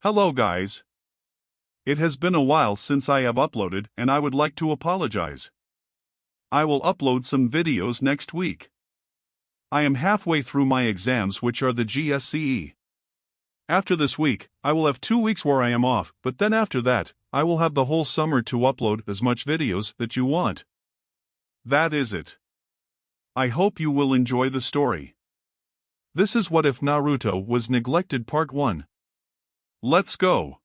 Hello guys. It has been a while since I have uploaded and I would like to apologize. I will upload some videos next week. I am halfway through my exams, which are the GSCE. After this week, I will have 2 weeks where I am off, but then after that, I will have the whole summer to upload as much videos that you want. That is it. I hope you will enjoy the story. This is What If Naruto Was Neglected Part 1. Let's go.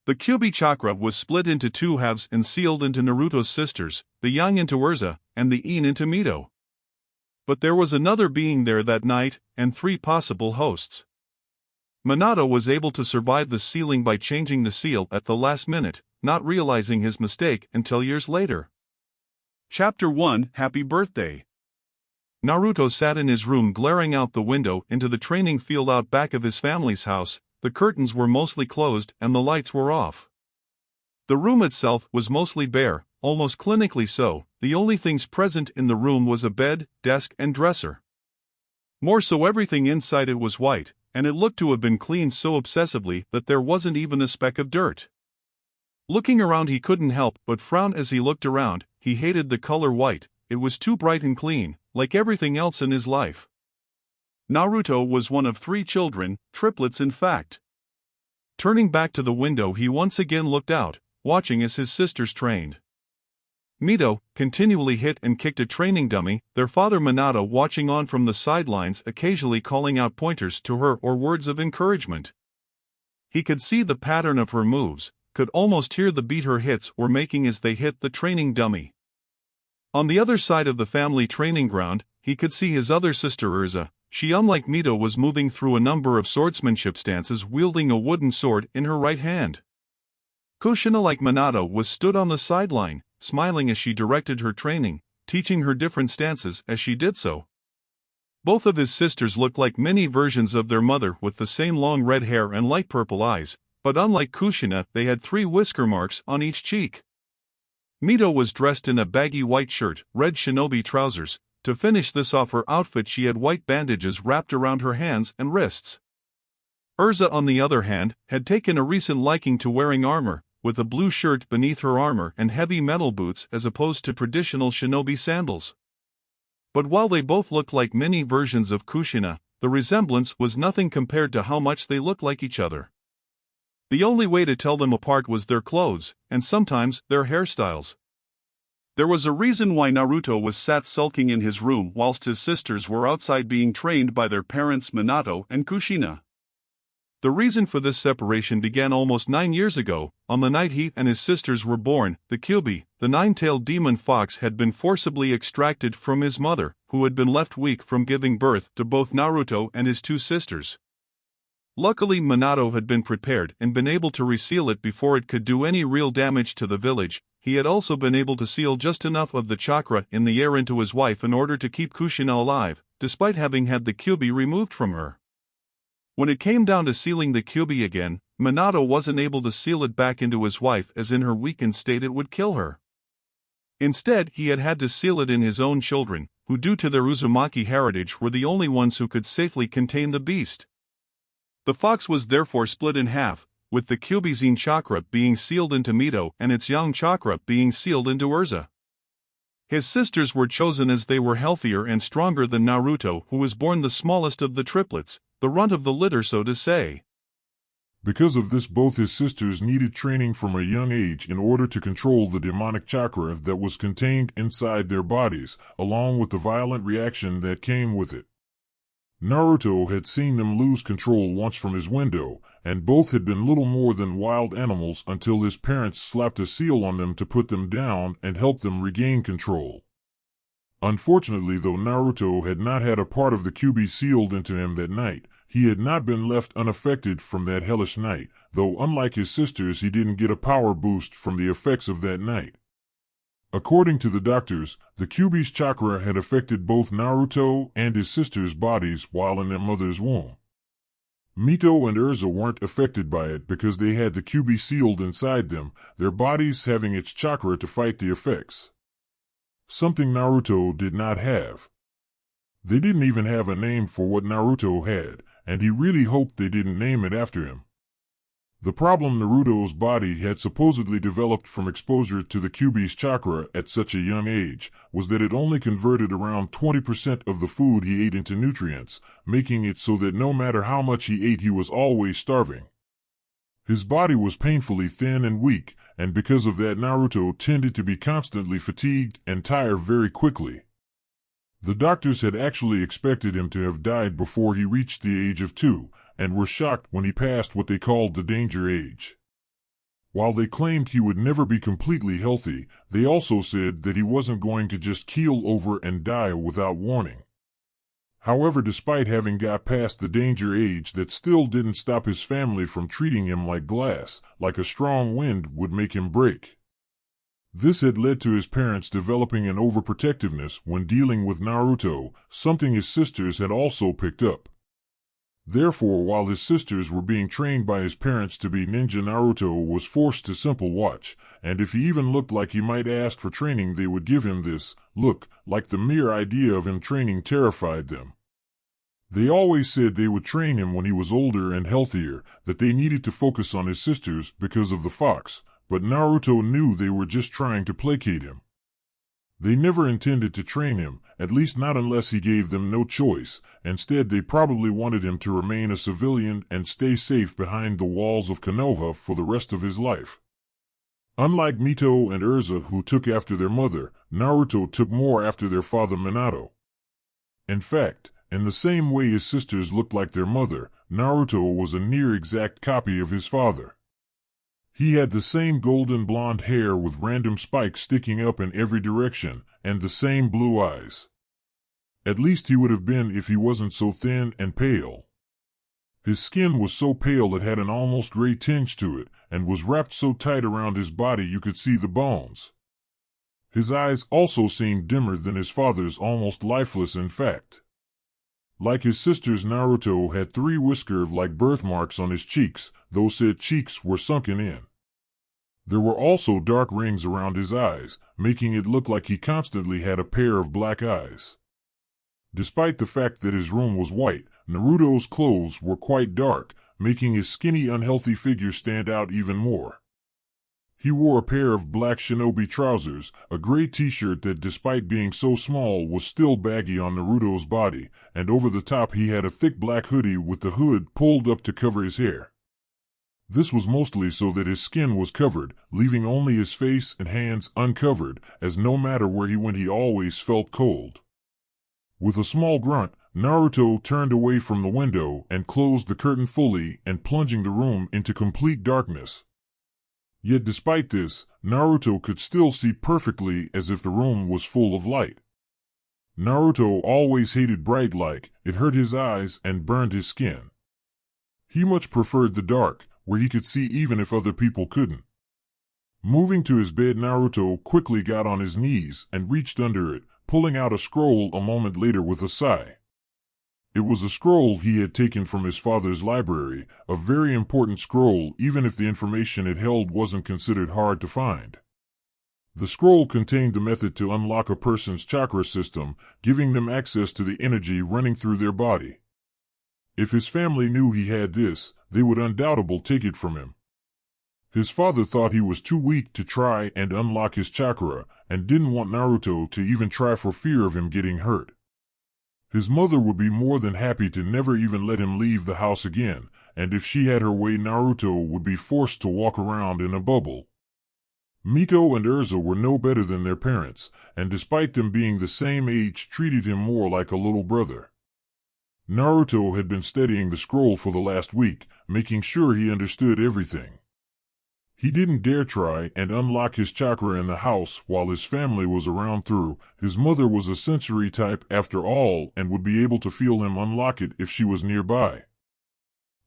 The Kyuubi chakra was split into two halves and sealed into Naruto's sisters, the yang into Urza, and the yin into Mito. But there was another being there that night, and 3 possible hosts. Minato was able to survive the sealing by changing the seal at the last minute, not realizing his mistake until years later. Chapter 1: Happy Birthday. Naruto sat in his room glaring out the window into the training field out back of his family's house. The curtains were mostly closed and the lights were off. The room itself was mostly bare, almost clinically so. The only things present in the room was a bed, desk, and dresser. More so, everything inside it was white, and it looked to have been cleaned so obsessively that there wasn't even a speck of dirt. Looking around, he couldn't help but frown as he looked around. He hated the color white. It was too bright and clean, like everything else in his life. Naruto was one of 3 children, triplets in fact. Turning back to the window, he once again looked out, watching as his sisters trained. Mito continually hit and kicked a training dummy, their father Minato watching on from the sidelines, occasionally calling out pointers to her or words of encouragement. He could see the pattern of her moves, could almost hear the beat her hits were making as they hit the training dummy. On the other side of the family training ground, he could see his other sister Urza. She, unlike Mito, was moving through a number of swordsmanship stances, wielding a wooden sword in her right hand. Kushina, like Minato, was stood on the sideline, smiling as she directed her training, teaching her different stances as she did so. Both of his sisters looked like mini versions of their mother, with the same long red hair and light purple eyes, but unlike Kushina, they had 3 whisker marks on each cheek. Mito was dressed in a baggy white shirt, red shinobi trousers. To finish this off her outfit, she had white bandages wrapped around her hands and wrists. Urza, on the other hand, had taken a recent liking to wearing armor, with a blue shirt beneath her armor and heavy metal boots as opposed to traditional shinobi sandals. But while they both looked like mini versions of Kushina, the resemblance was nothing compared to how much they looked like each other. The only way to tell them apart was their clothes, and sometimes their hairstyles. There was a reason why Naruto was sat sulking in his room whilst his sisters were outside being trained by their parents Minato and Kushina. The reason for this separation began almost 9 years ago. On the night he and his sisters were born, the Kyuubi, the 9-tailed demon fox, had been forcibly extracted from his mother, who had been left weak from giving birth to both Naruto and his 2 sisters. Luckily, Minato had been prepared and been able to reseal it before it could do any real damage to the village. He had also been able to seal just enough of the chakra in the air into his wife in order to keep Kushina alive, despite having had the Kyuubi removed from her. When it came down to sealing the Kyuubi again, Minato wasn't able to seal it back into his wife, as in her weakened state it would kill her. Instead, he had to seal it in his own children, who due to their uzumaki heritage were the only ones who could safely contain the beast. The fox was therefore split in half, with the Kyuubi's yin chakra being sealed into Mito and its yang chakra being sealed into Urza. His sisters were chosen as they were healthier and stronger than Naruto, who was born the smallest of the triplets, the runt of the litter, so to say. Because of this, both his sisters needed training from a young age in order to control the demonic chakra that was contained inside their bodies, along with the violent reaction that came with it. Naruto had seen them lose control once from his window, and both had been little more than wild animals until his parents slapped a seal on them to put them down and help them regain control. Unfortunately, though Naruto had not had a part of the Kyuubi sealed into him that night, he had not been left unaffected from that hellish night, though unlike his sisters he didn't get a power boost from the effects of that night. According to the doctors, the Kyuubi's chakra had affected both Naruto and his sisters' bodies while in their mother's womb. Mito and Urza weren't affected by it because they had the Kyuubi sealed inside them, their bodies having its chakra to fight the effects. Something Naruto did not have. They didn't even have a name for what Naruto had, and he really hoped they didn't name it after him. The problem Naruto's body had supposedly developed from exposure to the Kyuubi's chakra at such a young age was that it only converted around 20% of the food he ate into nutrients, making it so that no matter how much he ate he was always starving. His body was painfully thin and weak, and because of that Naruto tended to be constantly fatigued and tired very quickly. The doctors had actually expected him to have died before he reached the age of 2, and were shocked when he passed what they called the danger age. While they claimed he would never be completely healthy, they also said that he wasn't going to just keel over and die without warning. However, despite having got past the danger age, that still didn't stop his family from treating him like glass, like a strong wind would make him break. This had led to his parents developing an overprotectiveness when dealing with Naruto, something his sisters had also picked up. Therefore, while his sisters were being trained by his parents to be ninja, Naruto was forced to simply watch, and if he even looked like he might ask for training, they would give him this look, like the mere idea of him training terrified them. They always said they would train him when he was older and healthier, that they needed to focus on his sisters because of the fox, but Naruto knew they were just trying to placate him. They never intended to train him, at least not unless he gave them no choice. Instead, they probably wanted him to remain a civilian and stay safe behind the walls of Konoha for the rest of his life. Unlike Mito and Erza, who took after their mother, Naruto took more after their father Minato. In fact, in the same way his sisters looked like their mother, Naruto was a near exact copy of his father. He had the same golden blonde hair with random spikes sticking up in every direction, and the same blue eyes. At least he would have been if he wasn't so thin and pale. His skin was so pale it had an almost gray tinge to it, and was wrapped so tight around his body you could see the bones. His eyes also seemed dimmer than his father's, almost lifeless in fact. Like his sisters, Naruto had 3 whisker-like birthmarks on his cheeks, though said cheeks were sunken in. There were also dark rings around his eyes, making it look like he constantly had a pair of black eyes. Despite the fact that his room was white, Naruto's clothes were quite dark, making his skinny, unhealthy figure stand out even more. He wore a pair of black shinobi trousers, a gray t-shirt that despite being so small was still baggy on Naruto's body, and over the top he had a thick black hoodie with the hood pulled up to cover his hair. This was mostly so that his skin was covered, leaving only his face and hands uncovered, as no matter where he went he always felt cold. With a small grunt, Naruto turned away from the window and closed the curtain fully and plunging the room into complete darkness. Yet despite this, Naruto could still see perfectly as if the room was full of light. Naruto always hated bright light, it hurt his eyes and burned his skin. He much preferred the dark, where he could see even if other people couldn't. Moving to his bed, Naruto quickly got on his knees and reached under it, pulling out a scroll a moment later with a sigh. It was a scroll he had taken from his father's library, a very important scroll even if the information it held wasn't considered hard to find. The scroll contained the method to unlock a person's chakra system, giving them access to the energy running through their body. If his family knew he had this, they would undoubtedly take it from him. His father thought he was too weak to try and unlock his chakra, and didn't want Naruto to even try for fear of him getting hurt. His mother would be more than happy to never even let him leave the house again, and if she had her way Naruto would be forced to walk around in a bubble. Mito and Erza were no better than their parents, and despite them being the same age treated him more like a little brother. Naruto had been studying the scroll for the last week, making sure he understood everything. He didn't dare try and unlock his chakra in the house while his family was around through. His mother was a sensory type after all and would be able to feel him unlock it if she was nearby.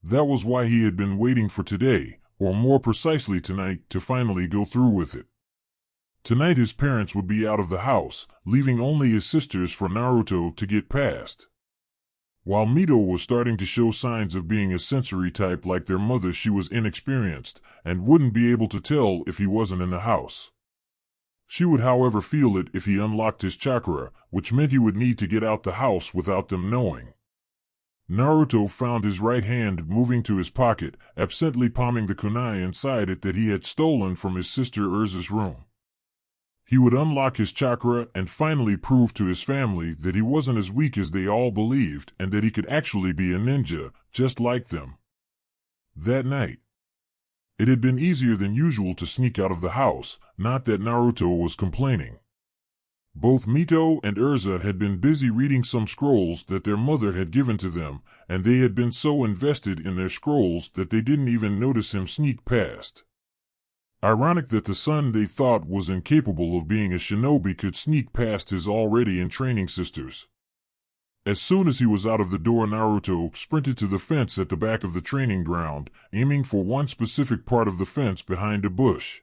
That was why he had been waiting for today, or more precisely tonight, to finally go through with it. Tonight his parents would be out of the house, leaving only his sisters for Naruto to get past. While Mito was starting to show signs of being a sensory type like their mother, she was inexperienced and wouldn't be able to tell if he wasn't in the house. She would however feel it if he unlocked his chakra, which meant he would need to get out the house without them knowing. Naruto found his right hand moving to his pocket, absently palming the kunai inside it that he had stolen from his sister Urza's room. He would unlock his chakra and finally prove to his family that he wasn't as weak as they all believed and that he could actually be a ninja, just like them. That night, it had been easier than usual to sneak out of the house, not that Naruto was complaining. Both Mito and Urza had been busy reading some scrolls that their mother had given to them, and they had been so invested in their scrolls that they didn't even notice him sneak past. Ironic that the son they thought was incapable of being a shinobi could sneak past his already in-training sisters. As soon as he was out of the door, Naruto sprinted to the fence at the back of the training ground, aiming for one specific part of the fence behind a bush.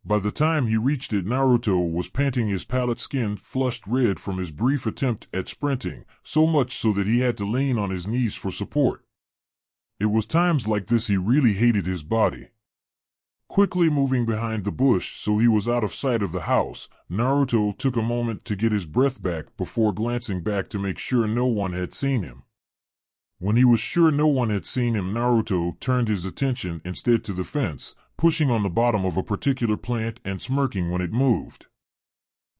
By the time he reached it, Naruto was panting, his pallid skin flushed red from his brief attempt at sprinting, so much so that he had to lean on his knees for support. It was times like this he really hated his body. Quickly moving behind the bush so he was out of sight of the house, Naruto took a moment to get his breath back before glancing back to make sure no one had seen him. When he was sure no one had seen him, Naruto turned his attention instead to the fence, pushing on the bottom of a particular plant and smirking when it moved.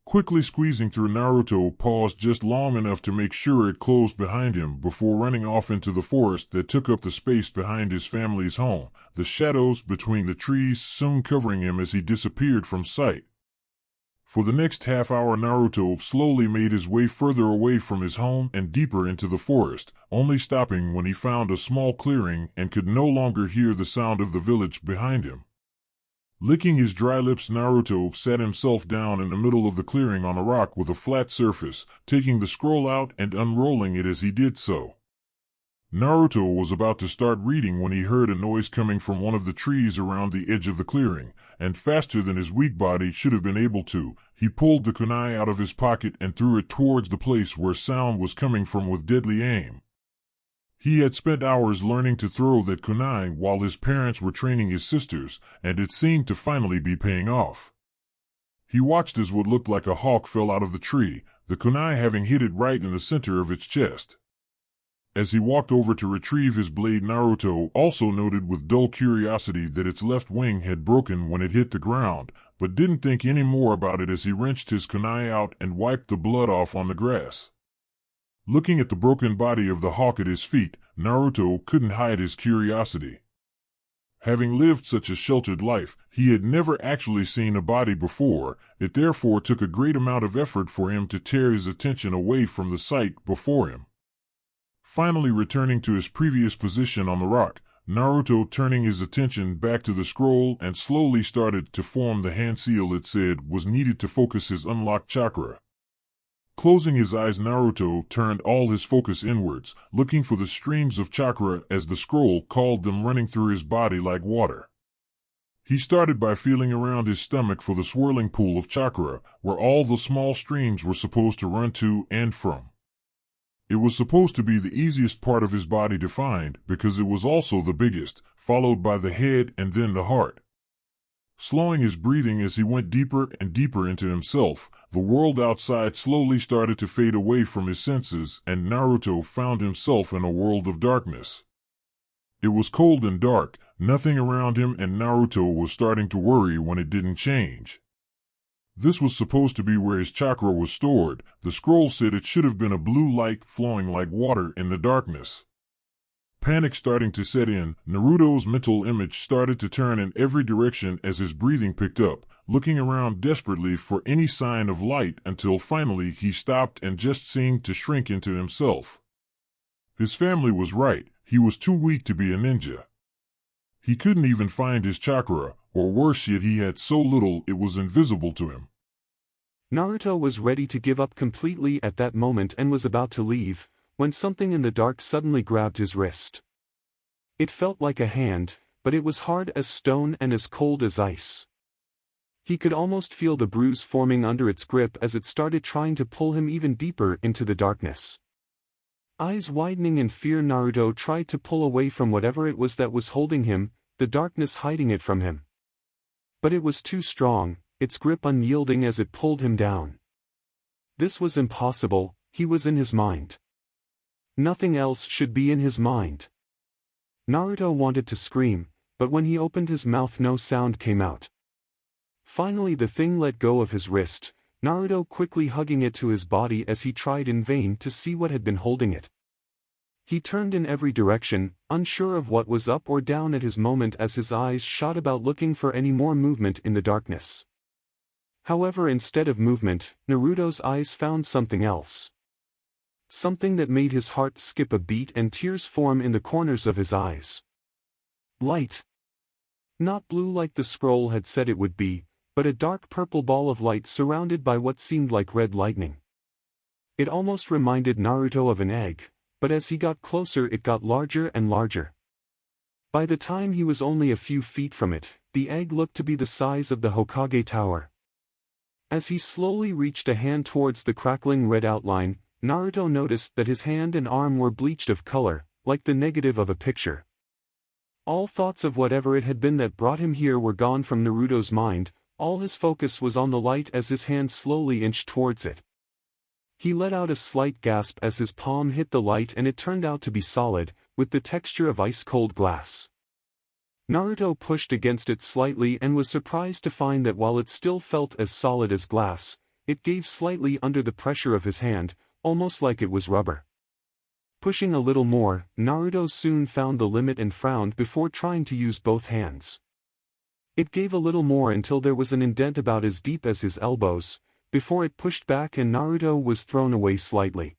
Quickly squeezing through, Naruto paused just long enough to make sure it closed behind him before running off into the forest that took up the space behind his family's home, the shadows between the trees soon covering him as he disappeared from sight. For the next half hour, Naruto slowly made his way further away from his home and deeper into the forest, only stopping when he found a small clearing and could no longer hear the sound of the village behind him. Licking his dry lips, Naruto sat himself down in the middle of the clearing on a rock with a flat surface, taking the scroll out and unrolling it as he did so. Naruto was about to start reading when he heard a noise coming from one of the trees around the edge of the clearing, and faster than his weak body should have been able to, he pulled the kunai out of his pocket and threw it towards the place where sound was coming from with deadly aim. He had spent hours learning to throw that kunai while his parents were training his sisters, and it seemed to finally be paying off. He watched as what looked like a hawk fell out of the tree, the kunai having hit it right in the center of its chest. As he walked over to retrieve his blade, Naruto also noted with dull curiosity that its left wing had broken when it hit the ground, but didn't think any more about it as he wrenched his kunai out and wiped the blood off on the grass. Looking at the broken body of the hawk at his feet, Naruto couldn't hide his curiosity. Having lived such a sheltered life, he had never actually seen a body before. It therefore took a great amount of effort for him to tear his attention away from the sight before him. Finally returning to his previous position on the rock, Naruto turning his attention back to the scroll and slowly started to form the hand seal it said was needed to focus his unlocked chakra. Closing his eyes, Naruto turned all his focus inwards, looking for the streams of chakra as the scroll called them running through his body like water. He started by feeling around his stomach for the swirling pool of chakra, where all the small streams were supposed to run to and from. It was supposed to be the easiest part of his body to find because it was also the biggest, followed by the head and then the heart. Slowing his breathing as he went deeper and deeper into himself, the world outside slowly started to fade away from his senses, and Naruto found himself in a world of darkness. It was cold and dark, nothing around him, and Naruto was starting to worry when it didn't change. This was supposed to be where his chakra was stored. The scroll said it should have been a blue light flowing like water in the darkness. Panic starting to set in, Naruto's mental image started to turn in every direction as his breathing picked up, looking around desperately for any sign of light until finally he stopped and just seemed to shrink into himself. His family was right, he was too weak to be a ninja. He couldn't even find his chakra, or worse yet, he had so little it was invisible to him. Naruto was ready to give up completely at that moment and was about to leave, when something in the dark suddenly grabbed his wrist. It felt like a hand, but it was hard as stone and as cold as ice. He could almost feel the bruise forming under its grip as it started trying to pull him even deeper into the darkness. Eyes widening in fear, Naruto tried to pull away from whatever it was that was holding him, the darkness hiding it from him. But it was too strong, its grip unyielding as it pulled him down. This was impossible, he was in his mind. Nothing else should be in his mind. Naruto wanted to scream, but when he opened his mouth no sound came out. Finally the thing let go of his wrist, Naruto quickly hugging it to his body as he tried in vain to see what had been holding it. He turned in every direction, unsure of what was up or down at his moment as his eyes shot about looking for any more movement in the darkness. However, instead of movement, Naruto's eyes found something else. Something that made his heart skip a beat and tears form in the corners of his eyes. Light. Not blue like the scroll had said it would be, but a dark purple ball of light surrounded by what seemed like red lightning. It almost reminded Naruto of an egg, but as he got closer it got larger and larger. By the time he was only a few feet from it, the egg looked to be the size of the Hokage Tower. As he slowly reached a hand towards the crackling red outline, Naruto noticed that his hand and arm were bleached of color, like the negative of a picture. All thoughts of whatever it had been that brought him here were gone from Naruto's mind. All his focus was on the light as his hand slowly inched towards it. He let out a slight gasp as his palm hit the light and it turned out to be solid, with the texture of ice-cold glass. Naruto pushed against it slightly and was surprised to find that while it still felt as solid as glass, it gave slightly under the pressure of his hand, almost like it was rubber. Pushing a little more, Naruto soon found the limit and frowned before trying to use both hands. It gave a little more until there was an indent about as deep as his elbows, before it pushed back and Naruto was thrown away slightly.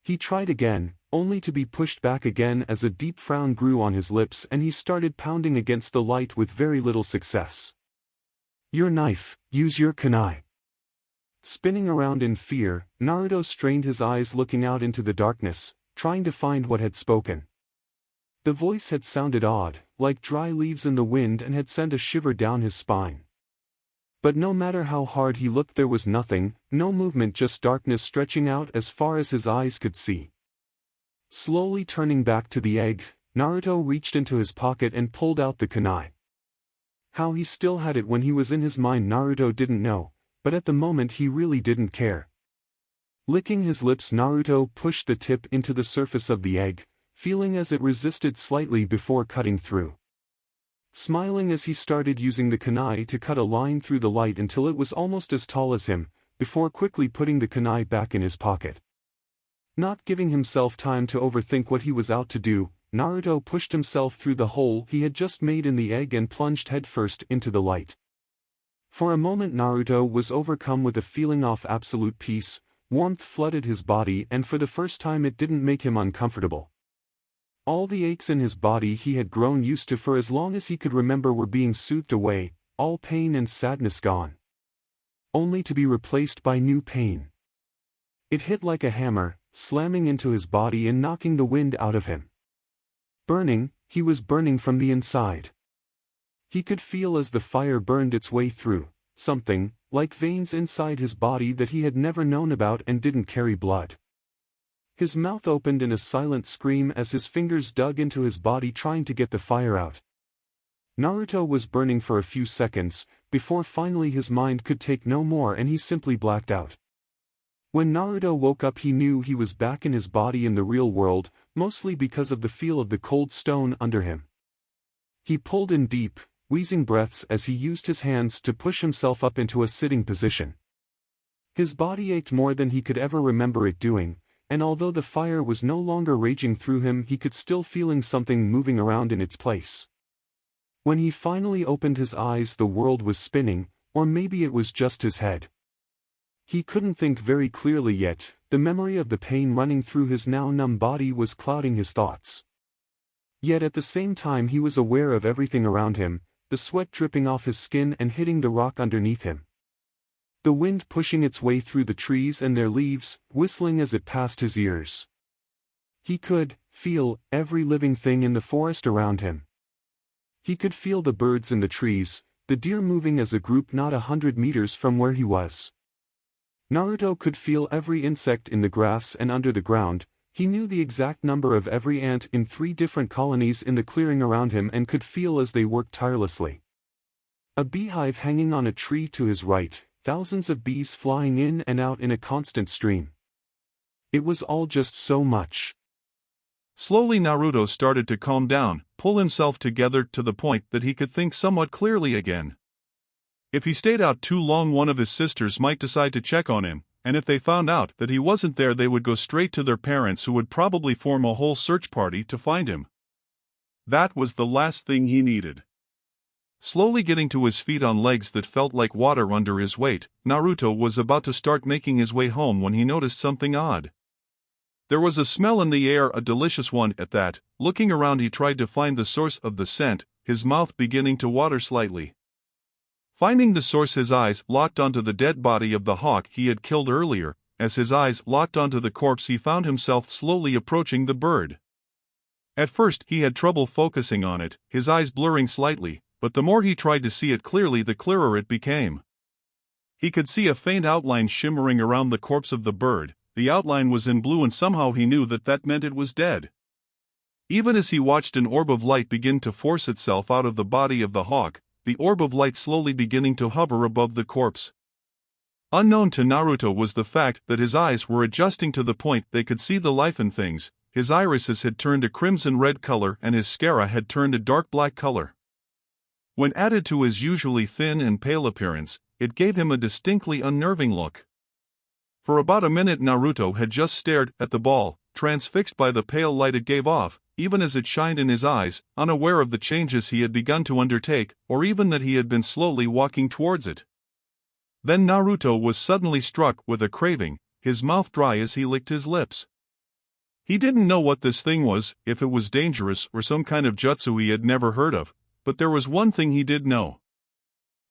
He tried again, only to be pushed back again as a deep frown grew on his lips and he started pounding against the light with very little success. Your knife, use your kunai. Spinning around in fear, Naruto strained his eyes looking out into the darkness, trying to find what had spoken. The voice had sounded odd, like dry leaves in the wind and had sent a shiver down his spine. But no matter how hard he looked there was nothing, no movement, just darkness stretching out as far as his eyes could see. Slowly turning back to the egg, Naruto reached into his pocket and pulled out the kunai. How he still had it when he was in his mind Naruto didn't know, but at the moment he really didn't care. Licking his lips Naruto pushed the tip into the surface of the egg, feeling as it resisted slightly before cutting through. Smiling as he started using the kunai to cut a line through the light until it was almost as tall as him, before quickly putting the kunai back in his pocket. Not giving himself time to overthink what he was out to do, Naruto pushed himself through the hole he had just made in the egg and plunged headfirst into the light. For a moment Naruto was overcome with a feeling of absolute peace, warmth flooded his body and for the first time it didn't make him uncomfortable. All the aches in his body he had grown used to for as long as he could remember were being soothed away, all pain and sadness gone. Only to be replaced by new pain. It hit like a hammer, slamming into his body and knocking the wind out of him. Burning, he was burning from the inside. He could feel as the fire burned its way through, something, like veins inside his body that he had never known about and didn't carry blood. His mouth opened in a silent scream as his fingers dug into his body trying to get the fire out. Naruto was burning for a few seconds, before finally his mind could take no more and he simply blacked out. When Naruto woke up he knew he was back in his body in the real world, mostly because of the feel of the cold stone under him. He pulled in deep, wheezing breaths as he used his hands to push himself up into a sitting position. His body ached more than he could ever remember it doing, and although the fire was no longer raging through him he could still feeling something moving around in its place. When he finally opened his eyes the world was spinning, or maybe it was just his head. He couldn't think very clearly yet, the memory of the pain running through his now numb body was clouding his thoughts. Yet at the same time he was aware of everything around him, the sweat dripping off his skin and hitting the rock underneath him. The wind pushing its way through the trees and their leaves, whistling as it passed his ears. He could feel every living thing in the forest around him. He could feel the birds in the trees, the deer moving as a group not 100 meters from where he was. Naruto could feel every insect in the grass and under the ground. He knew the exact number of every ant in 3 different colonies in the clearing around him and could feel as they worked tirelessly. A beehive hanging on a tree to his right, thousands of bees flying in and out in a constant stream. It was all just so much. Slowly Naruto started to calm down, pull himself together to the point that he could think somewhat clearly again. If he stayed out too long, one of his sisters might decide to check on him, and if they found out that he wasn't there, they would go straight to their parents, who would probably form a whole search party to find him. That was the last thing he needed. Slowly getting to his feet on legs that felt like water under his weight, Naruto was about to start making his way home when he noticed something odd. There was a smell in the air, a delicious one at that. Looking around, he tried to find the source of the scent, his mouth beginning to water slightly. Finding the source, his eyes locked onto the dead body of the hawk he had killed earlier. As his eyes locked onto the corpse, he found himself slowly approaching the bird. At first, he had trouble focusing on it, his eyes blurring slightly, but the more he tried to see it clearly, the clearer it became. He could see a faint outline shimmering around the corpse of the bird. The outline was in blue, and somehow he knew that meant it was dead. Even as he watched an orb of light begin to force itself out of the body of the hawk, the orb of light slowly beginning to hover above the corpse. Unknown to Naruto was the fact that his eyes were adjusting to the point they could see the life in things. His irises had turned a crimson red color and his sclera had turned a dark black color. When added to his usually thin and pale appearance, it gave him a distinctly unnerving look. For about a minute Naruto had just stared at the ball, transfixed by the pale light it gave off, even as it shined in his eyes, unaware of the changes he had begun to undertake, or even that he had been slowly walking towards it. Then Naruto was suddenly struck with a craving, his mouth dry as he licked his lips. He didn't know what this thing was, if it was dangerous or some kind of jutsu he had never heard of, but there was one thing he did know.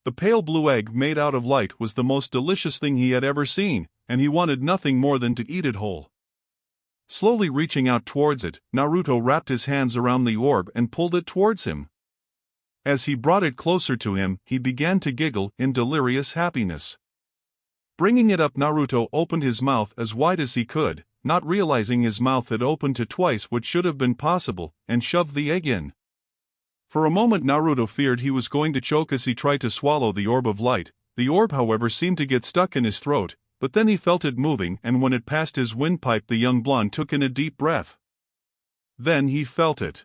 The pale blue egg made out of light was the most delicious thing he had ever seen, and he wanted nothing more than to eat it whole. Slowly reaching out towards it, Naruto wrapped his hands around the orb and pulled it towards him. As he brought it closer to him, he began to giggle in delirious happiness. Bringing it up, Naruto opened his mouth as wide as he could, not realizing his mouth had opened to twice what should have been possible, and shoved the egg in. For a moment Naruto feared he was going to choke as he tried to swallow the orb of light. The orb, however, seemed to get stuck in his throat, but then he felt it moving, and when it passed his windpipe, the young blonde took in a deep breath. Then he felt it.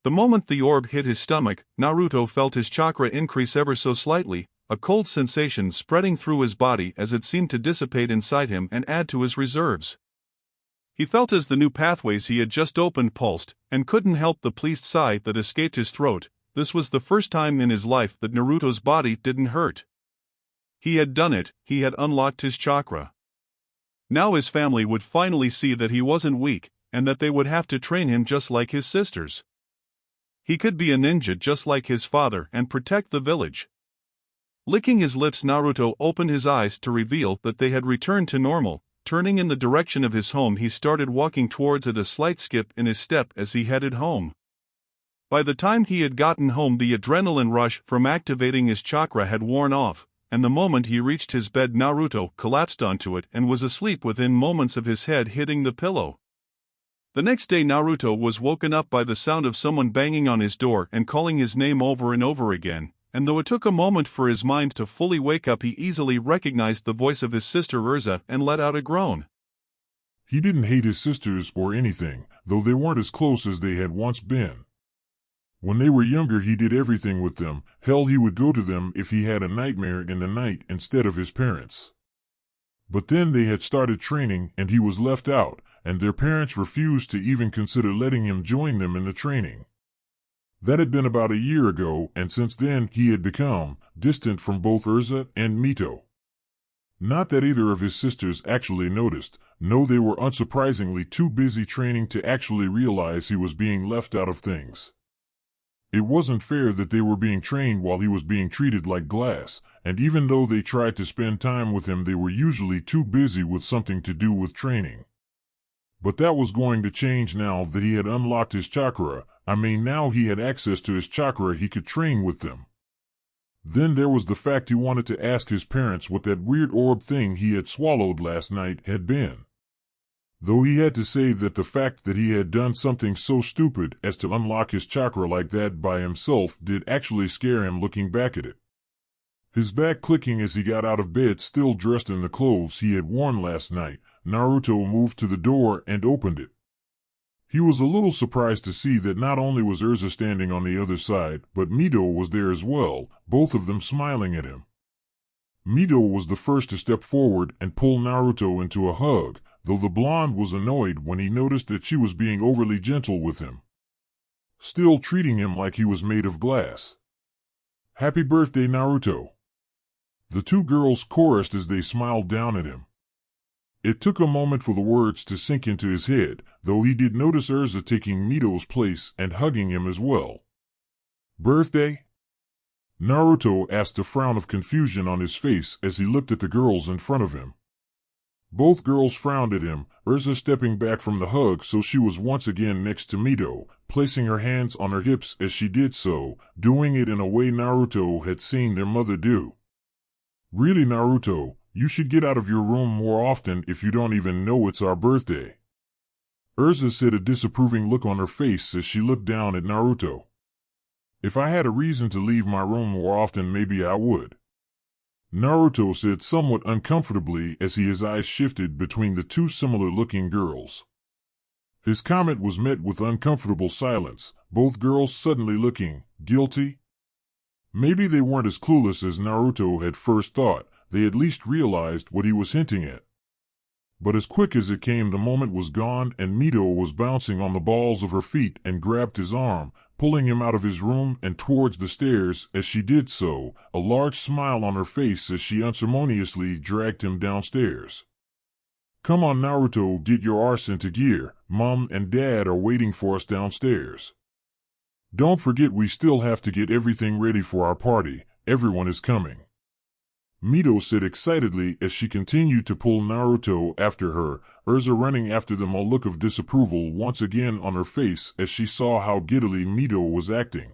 The moment the orb hit his stomach, Naruto felt his chakra increase ever so slightly, a cold sensation spreading through his body as it seemed to dissipate inside him and add to his reserves. He felt as the new pathways he had just opened pulsed, and couldn't help the pleased sigh that escaped his throat. This was the first time in his life that Naruto's body didn't hurt. He had done it, he had unlocked his chakra. Now his family would finally see that he wasn't weak, and that they would have to train him just like his sisters. He could be a ninja just like his father and protect the village. Licking his lips, Naruto opened his eyes to reveal that they had returned to normal. Turning in the direction of his home, he started walking towards it, a slight skip in his step as he headed home. By the time he had gotten home, the adrenaline rush from activating his chakra had worn off, and the moment he reached his bed, Naruto collapsed onto it and was asleep within moments of his head hitting the pillow. The next day Naruto was woken up by the sound of someone banging on his door and calling his name over and over again, and though it took a moment for his mind to fully wake up, he easily recognized the voice of his sister Urza and let out a groan. He didn't hate his sisters or anything, though they weren't as close as they had once been. When they were younger, he did everything with them. Hell, he would go to them if he had a nightmare in the night instead of his parents. But then they had started training and he was left out, and their parents refused to even consider letting him join them in the training. That had been about a year ago, and since then he had become distant from both Urza and Mito. Not that either of his sisters actually noticed. No, they were unsurprisingly too busy training to actually realize he was being left out of things. It wasn't fair that they were being trained while he was being treated like glass, and even though they tried to spend time with him, they were usually too busy with something to do with training. But that was going to change now that he had unlocked his chakra. Now he had access to his chakra, he could train with them. Then there was the fact he wanted to ask his parents what that weird orb thing he had swallowed last night had been. Though he had to say that the fact that he had done something so stupid as to unlock his chakra like that by himself did actually scare him looking back at it. His back clicking as he got out of bed, still dressed in the clothes he had worn last night, Naruto moved to the door and opened it. He was a little surprised to see that not only was Urza standing on the other side, but Mito was there as well, both of them smiling at him. Mito was the first to step forward and pull Naruto into a hug, though the blonde was annoyed when he noticed that she was being overly gentle with him, still treating him like he was made of glass. "Happy birthday, Naruto!" The two girls chorused as they smiled down at him. It took a moment for the words to sink into his head, though he did notice Urza taking Mito's place and hugging him as well. "Birthday?" Naruto asked, a frown of confusion on his face as he looked at the girls in front of him. Both girls frowned at him, Urza stepping back from the hug so she was once again next to Mito, placing her hands on her hips as she did so, doing it in a way Naruto had seen their mother do. "Really, Naruto, you should get out of your room more often if you don't even know it's our birthday." Urza said, a disapproving look on her face as she looked down at Naruto. "If I had a reason to leave my room more often, maybe I would," Naruto said somewhat uncomfortably as his eyes shifted between the two similar-looking girls. His comment was met with uncomfortable silence, both girls suddenly looking guilty. Maybe they weren't as clueless as Naruto had first thought, they at least realized what he was hinting at. But as quick as it came, the moment was gone and Mito was bouncing on the balls of her feet and grabbed his arm, pulling him out of his room and towards the stairs. As she did so, a large smile on her face as she unceremoniously dragged him downstairs. "Come on, Naruto, get your arse into gear. Mom and Dad are waiting for us downstairs. Don't forget we still have to get everything ready for our party. Everyone is coming," Mito said excitedly as she continued to pull Naruto after her, Urza running after them, a look of disapproval once again on her face as she saw how giddily Mito was acting.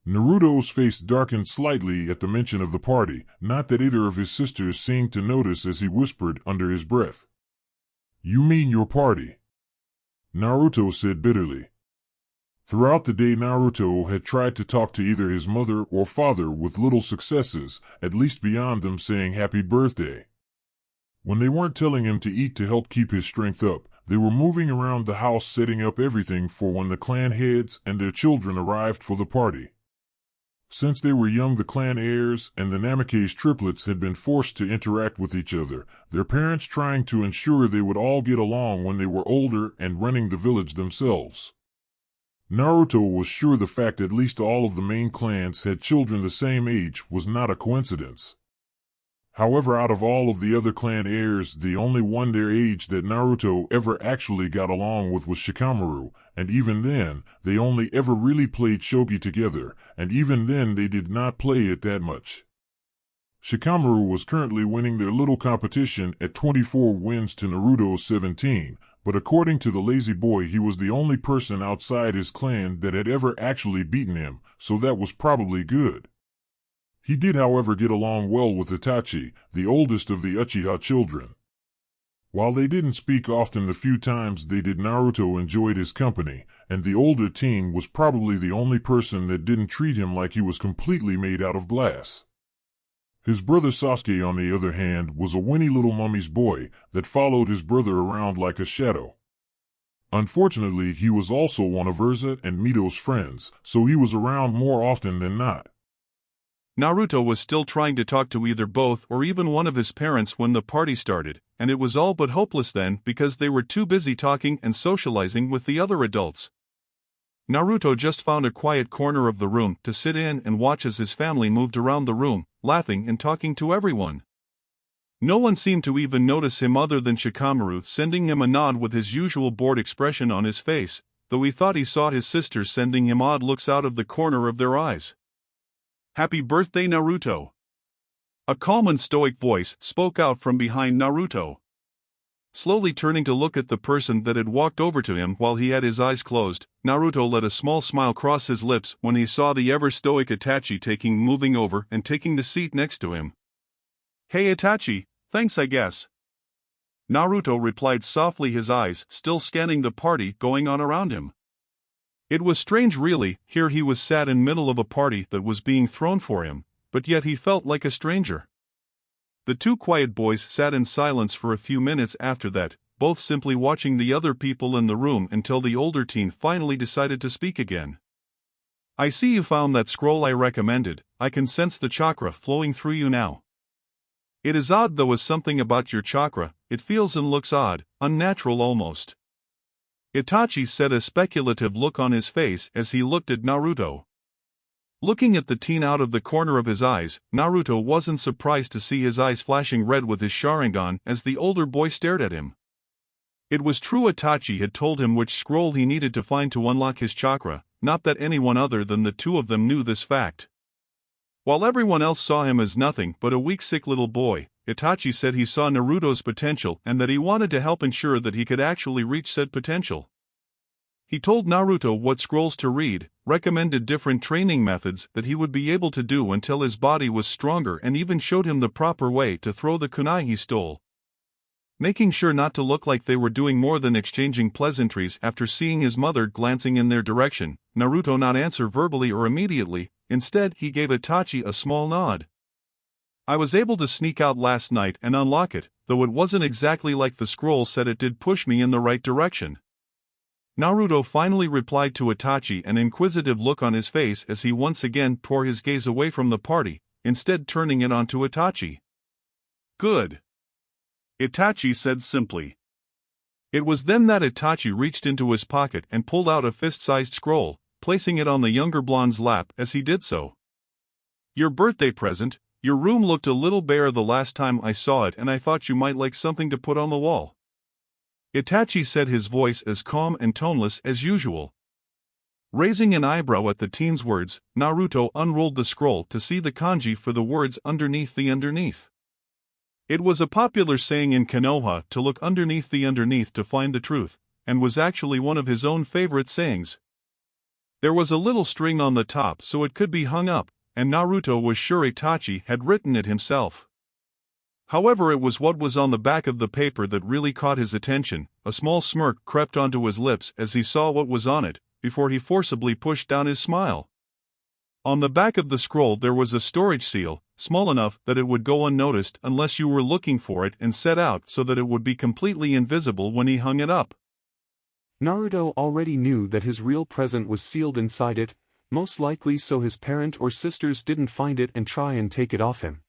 Naruto's face darkened slightly at the mention of the party, not that either of his sisters seemed to notice, as he whispered under his breath, "You mean your party?" Naruto said bitterly. Throughout the day, Naruto had tried to talk to either his mother or father with little successes, at least beyond them saying happy birthday. When they weren't telling him to eat to help keep his strength up, they were moving around the house setting up everything for when the clan heads and their children arrived for the party. Since they were young, the clan heirs and the namikaze triplets had been forced to interact with each other, their parents trying to ensure they would all get along when they were older and running the village themselves. Naruto was sure the fact at least all of the main clans had children the same age was not a coincidence. However, out of all of the other clan heirs, the only one their age that Naruto ever actually got along with was Shikamaru, and even then, they only ever really played shogi together, and even then they did not play it that much. Shikamaru was currently winning their little competition at 24 wins to Naruto's 17, but according to the lazy boy, he was the only person outside his clan that had ever actually beaten him, so that was probably good. He did, however, get along well with Itachi, the oldest of the Uchiha children. While they didn't speak often, the few times they did, Naruto enjoyed his company, and the older teen was probably the only person that didn't treat him like he was completely made out of glass. His brother Sasuke, on the other hand, was a whiny little mummy's boy that followed his brother around like a shadow. Unfortunately, he was also one of Urza and Mito's friends, so he was around more often than not. Naruto was still trying to talk to either both or even one of his parents when the party started, and it was all but hopeless then because they were too busy talking and socializing with the other adults. Naruto just found a quiet corner of the room to sit in and watch as his family moved around the room, laughing and talking to everyone. No one seemed to even notice him other than Shikamaru, sending him a nod with his usual bored expression on his face, though he thought he saw his sisters sending him odd looks out of the corner of their eyes. "Happy birthday, Naruto!" A calm and stoic voice spoke out from behind Naruto. Slowly turning to look at the person that had walked over to him while he had his eyes closed, Naruto let a small smile cross his lips when he saw the ever-stoic Itachi moving over and taking the seat next to him. "Hey Itachi, thanks I guess," Naruto replied softly, his eyes still scanning the party going on around him. It was strange really, here he was sat in middle of a party that was being thrown for him, but yet he felt like a stranger. The two quiet boys sat in silence for a few minutes after that, both simply watching the other people in the room until the older teen finally decided to speak again. I see you found that scroll I recommended. I can sense the chakra flowing through you now. It is odd though, is something about your chakra, it feels and looks odd, unnatural almost. Itachi said, a speculative look on his face as he looked at Naruto. Looking at the teen out of the corner of his eyes, Naruto wasn't surprised to see his eyes flashing red with his Sharingan as the older boy stared at him. It was true, Itachi had told him which scroll he needed to find to unlock his chakra, not that anyone other than the two of them knew this fact. While everyone else saw him as nothing but a weak, sick little boy, Itachi said he saw Naruto's potential and that he wanted to help ensure that he could actually reach said potential. He told Naruto what scrolls to read, recommended different training methods that he would be able to do until his body was stronger, and even showed him the proper way to throw the kunai he stole. Making sure not to look like they were doing more than exchanging pleasantries after seeing his mother glancing in their direction, Naruto not answer verbally or immediately, instead he gave Itachi a small nod. I was able to sneak out last night and unlock it, though it wasn't exactly like the scroll said. It did push me in the right direction. Naruto finally replied to Itachi, an inquisitive look on his face as he once again tore his gaze away from the party, instead turning it onto Itachi. Good. Itachi said simply. It was then that Itachi reached into his pocket and pulled out a fist-sized scroll, placing it on the younger blonde's lap as he did so. Your birthday present. Your room looked a little bare the last time I saw it, and I thought you might like something to put on the wall. Itachi said, his voice as calm and toneless as usual. Raising an eyebrow at the teen's words, Naruto unrolled the scroll to see the kanji for the words underneath the underneath. It was a popular saying in Konoha to look underneath the underneath to find the truth, and was actually one of his own favorite sayings. There was a little string on the top so it could be hung up, and Naruto was sure Itachi had written it himself. However, it was what was on the back of the paper that really caught his attention. A small smirk crept onto his lips as he saw what was on it, before he forcibly pushed down his smile. On the back of the scroll there was a storage seal, small enough that it would go unnoticed unless you were looking for it, and set out so that it would be completely invisible when he hung it up. Naruto already knew that his real present was sealed inside it, most likely so his parent or sisters didn't find it and try and take it off him.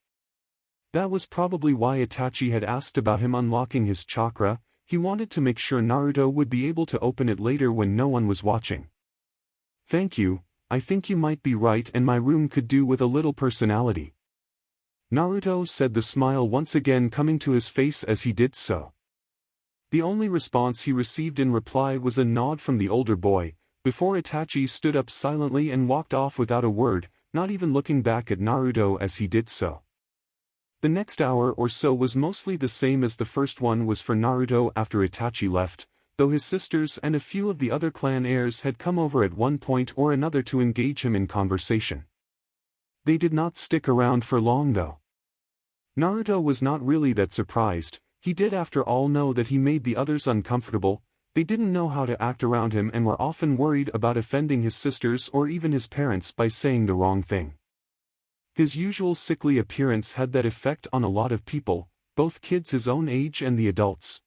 That was probably why Itachi had asked about him unlocking his chakra. He wanted to make sure Naruto would be able to open it later when no one was watching. Thank you, I think you might be right, and my room could do with a little personality. Naruto said, the smile once again coming to his face as he did so. The only response he received in reply was a nod from the older boy, before Itachi stood up silently and walked off without a word, not even looking back at Naruto as he did so. The next hour or so was mostly the same as the first one was for Naruto after Itachi left, though his sisters and a few of the other clan heirs had come over at one point or another to engage him in conversation. They did not stick around for long though. Naruto was not really that surprised. He did after all know that he made the others uncomfortable. They didn't know how to act around him and were often worried about offending his sisters or even his parents by saying the wrong thing. His usual sickly appearance had that effect on a lot of people, both kids his own age and the adults.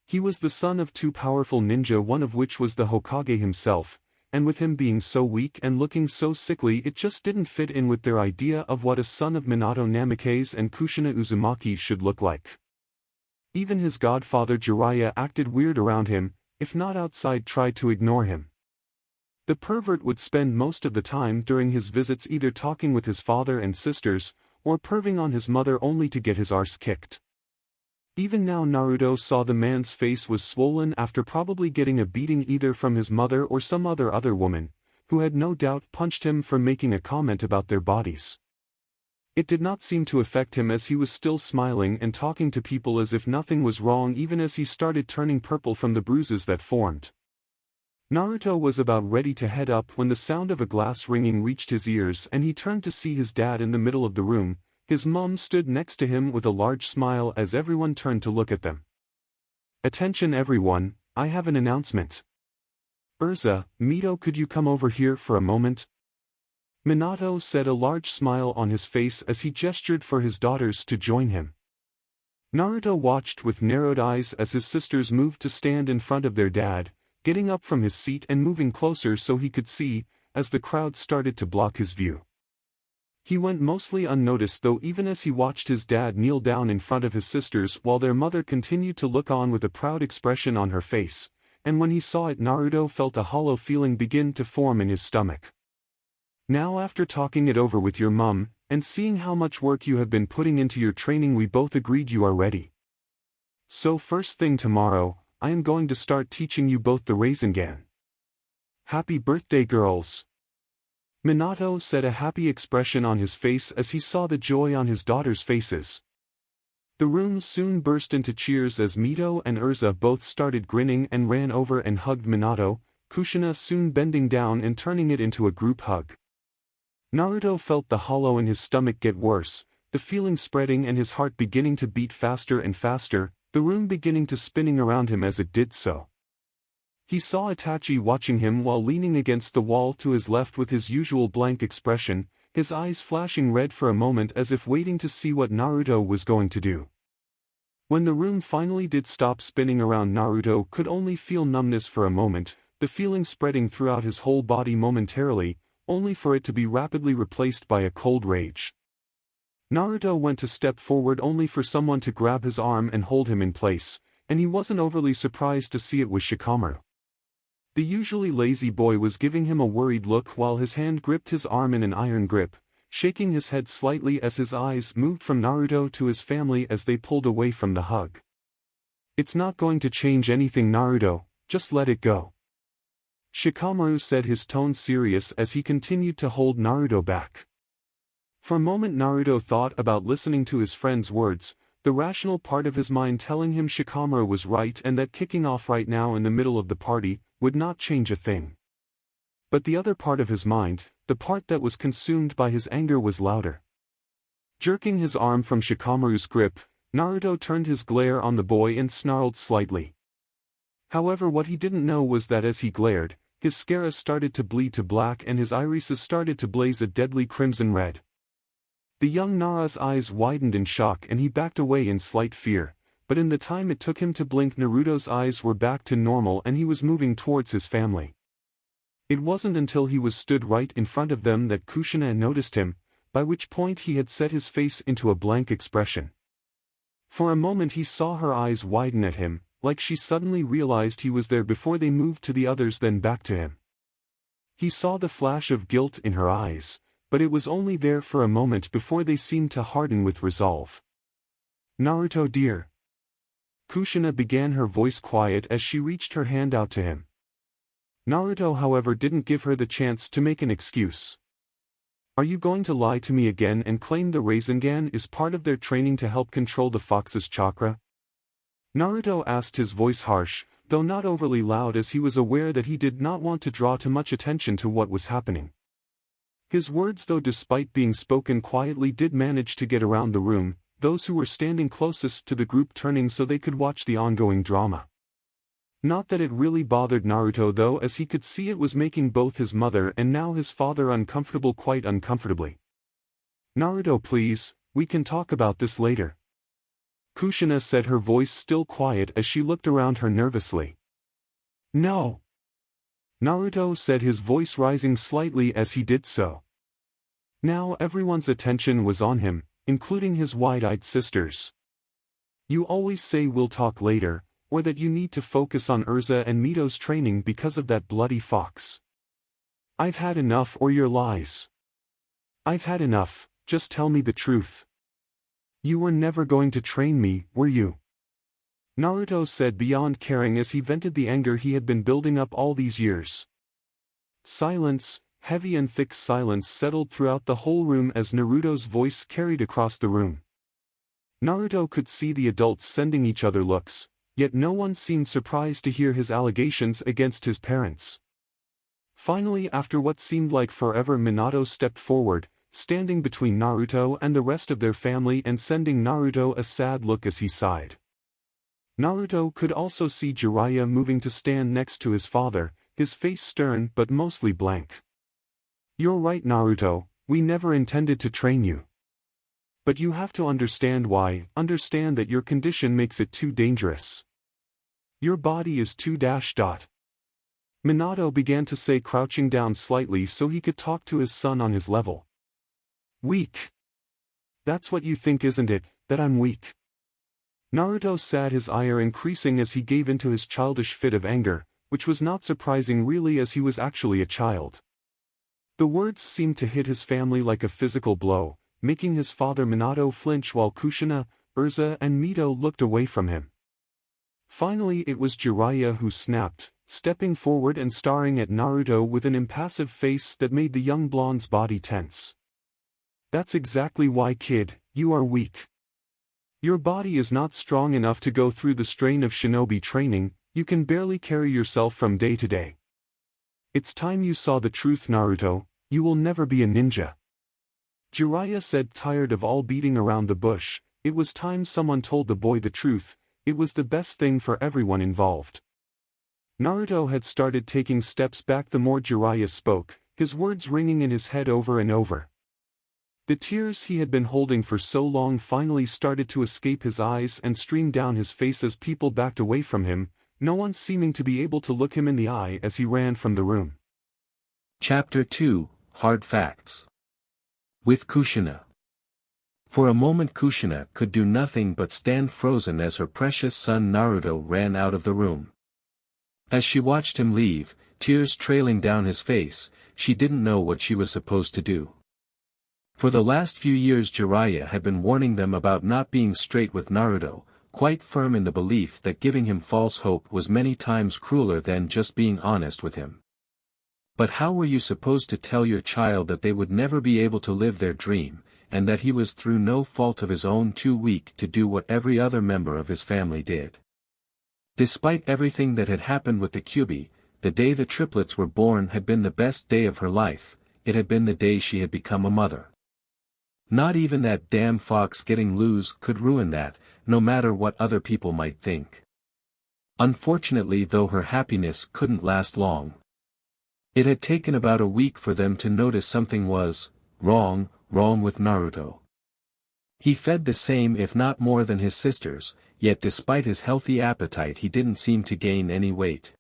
He was the son of two powerful ninja, one of which was the Hokage himself, and with him being so weak and looking so sickly, it just didn't fit in with their idea of what a son of Minato namikaze and Kushina Uzumaki should look like. Even his godfather Jiraiya acted weird around him, if not outside tried to ignore him. The pervert would spend most of the time during his visits either talking with his father and sisters, or perving on his mother only to get his arse kicked. Even now Naruto saw the man's face was swollen after probably getting a beating either from his mother or some other woman, who had no doubt punched him for making a comment about their bodies. It did not seem to affect him as he was still smiling and talking to people as if nothing was wrong, even as he started turning purple from the bruises that formed. Naruto was about ready to head up when the sound of a glass ringing reached his ears and he turned to see his dad in the middle of the room. His mum stood next to him with a large smile as everyone turned to look at them. Attention everyone, I have an announcement. Urza, Mito, could you come over here for a moment? Minato said, a large smile on his face as he gestured for his daughters to join him. Naruto watched with narrowed eyes as his sisters moved to stand in front of their dad, getting up from his seat and moving closer so he could see, as the crowd started to block his view. He went mostly unnoticed though even as he watched his dad kneel down in front of his sisters while their mother continued to look on with a proud expression on her face, and when he saw it Naruto felt a hollow feeling begin to form in his stomach. Now after talking it over with your mum, and seeing how much work you have been putting into your training we both agreed you are ready. So first thing tomorrow, I am going to start teaching you both the Rasengan. Happy birthday girls! Minato said, a happy expression on his face as he saw the joy on his daughters' faces. The room soon burst into cheers as Mito and Urza both started grinning and ran over and hugged Minato, Kushina soon bending down and turning it into a group hug. Naruto felt the hollow in his stomach get worse, the feeling spreading and his heart beginning to beat faster and faster, the room beginning to spinning around him as it did so. He saw Itachi watching him while leaning against the wall to his left with his usual blank expression, his eyes flashing red for a moment as if waiting to see what Naruto was going to do. When the room finally did stop spinning around, Naruto could only feel numbness for a moment, the feeling spreading throughout his whole body momentarily, only for it to be rapidly replaced by a cold rage. Naruto went to step forward only for someone to grab his arm and hold him in place, and he wasn't overly surprised to see it was Shikamaru. The usually lazy boy was giving him a worried look while his hand gripped his arm in an iron grip, shaking his head slightly as his eyes moved from Naruto to his family as they pulled away from the hug. It's not going to change anything, Naruto, just let it go. Shikamaru said, his tone serious as he continued to hold Naruto back. For a moment Naruto thought about listening to his friend's words, the rational part of his mind telling him Shikamaru was right and that kicking off right now in the middle of the party would not change a thing. But the other part of his mind, the part that was consumed by his anger, was louder. Jerking his arm from Shikamaru's grip, Naruto turned his glare on the boy and snarled slightly. However, what he didn't know was that as he glared, his scara started to bleed to black and his irises started to blaze a deadly crimson red. The young Nara's eyes widened in shock and he backed away in slight fear, but in the time it took him to blink Naruto's eyes were back to normal and he was moving towards his family. It wasn't until he was stood right in front of them that Kushina noticed him, by which point he had set his face into a blank expression. For a moment he saw her eyes widen at him, like she suddenly realized he was there before they moved to the others then back to him. He saw the flash of guilt in her eyes, but it was only there for a moment before they seemed to harden with resolve. Naruto dear. Kushina began, her voice quiet as she reached her hand out to him. Naruto however didn't give her the chance to make an excuse. Are you going to lie to me again and claim the Rasengan is part of their training to help control the fox's chakra? Naruto asked, his voice harsh, though not overly loud, as he was aware that he did not want to draw too much attention to what was happening. His words, though despite being spoken quietly, did manage to get around the room, those who were standing closest to the group turning so they could watch the ongoing drama. Not that it really bothered Naruto though, as he could see it was making both his mother and now his father uncomfortable, quite uncomfortably. Naruto please, we can talk about this later. Kushina said, her voice still quiet as she looked around her nervously. No. Naruto said, his voice rising slightly as he did so. Now everyone's attention was on him, including his wide-eyed sisters. You always say we'll talk later, or that you need to focus on Urza and Mito's training because of that bloody fox. I've had enough, or your lies. I've had enough, just tell me the truth. You were never going to train me, were you? Naruto said, beyond caring, as he vented the anger he had been building up all these years. Silence, heavy and thick silence settled throughout the whole room as Naruto's voice carried across the room. Naruto could see the adults sending each other looks, yet no one seemed surprised to hear his allegations against his parents. Finally, after what seemed like forever, Minato stepped forward, standing between Naruto and the rest of their family and sending Naruto a sad look as he sighed. Naruto could also see Jiraiya moving to stand next to his father, his face stern but mostly blank. You're right, Naruto, we never intended to train you. But you have to understand why. Understand that your condition makes it too dangerous. Your body is too dash dot. Minato began to say, crouching down slightly so he could talk to his son on his level. Weak. That's what you think, isn't it, that I'm weak? Naruto sat, his ire increasing as he gave into his childish fit of anger, which was not surprising really as he was actually a child. The words seemed to hit his family like a physical blow, making his father Minato flinch while Kushina, Erza and Mito looked away from him. Finally it was Jiraiya who snapped, stepping forward and staring at Naruto with an impassive face that made the young blonde's body tense. That's exactly why, kid, you are weak. Your body is not strong enough to go through the strain of shinobi training, you can barely carry yourself from day to day. It's time you saw the truth, Naruto, you will never be a ninja. Jiraiya said, tired of all beating around the bush. It was time someone told the boy the truth. It was the best thing for everyone involved. Naruto had started taking steps back the more Jiraiya spoke, his words ringing in his head over and over. The tears he had been holding for so long finally started to escape his eyes and stream down his face as people backed away from him, no one seeming to be able to look him in the eye as he ran from the room. Chapter 2, Hard Facts. With Kushina. For a moment Kushina could do nothing but stand frozen as her precious son Naruto ran out of the room. As she watched him leave, tears trailing down his face, she didn't know what she was supposed to do. For the last few years Jiraiya had been warning them about not being straight with Naruto, quite firm in the belief that giving him false hope was many times crueler than just being honest with him. But how were you supposed to tell your child that they would never be able to live their dream, and that he was through no fault of his own too weak to do what every other member of his family did? Despite everything that had happened with the Kyuubi, the day the triplets were born had been the best day of her life. It had been the day she had become a mother. Not even that damn fox getting loose could ruin that, no matter what other people might think. Unfortunately though, her happiness couldn't last long. It had taken about a week for them to notice something was wrong with Naruto. He fed the same if not more than his sisters, yet despite his healthy appetite he didn't seem to gain any weight.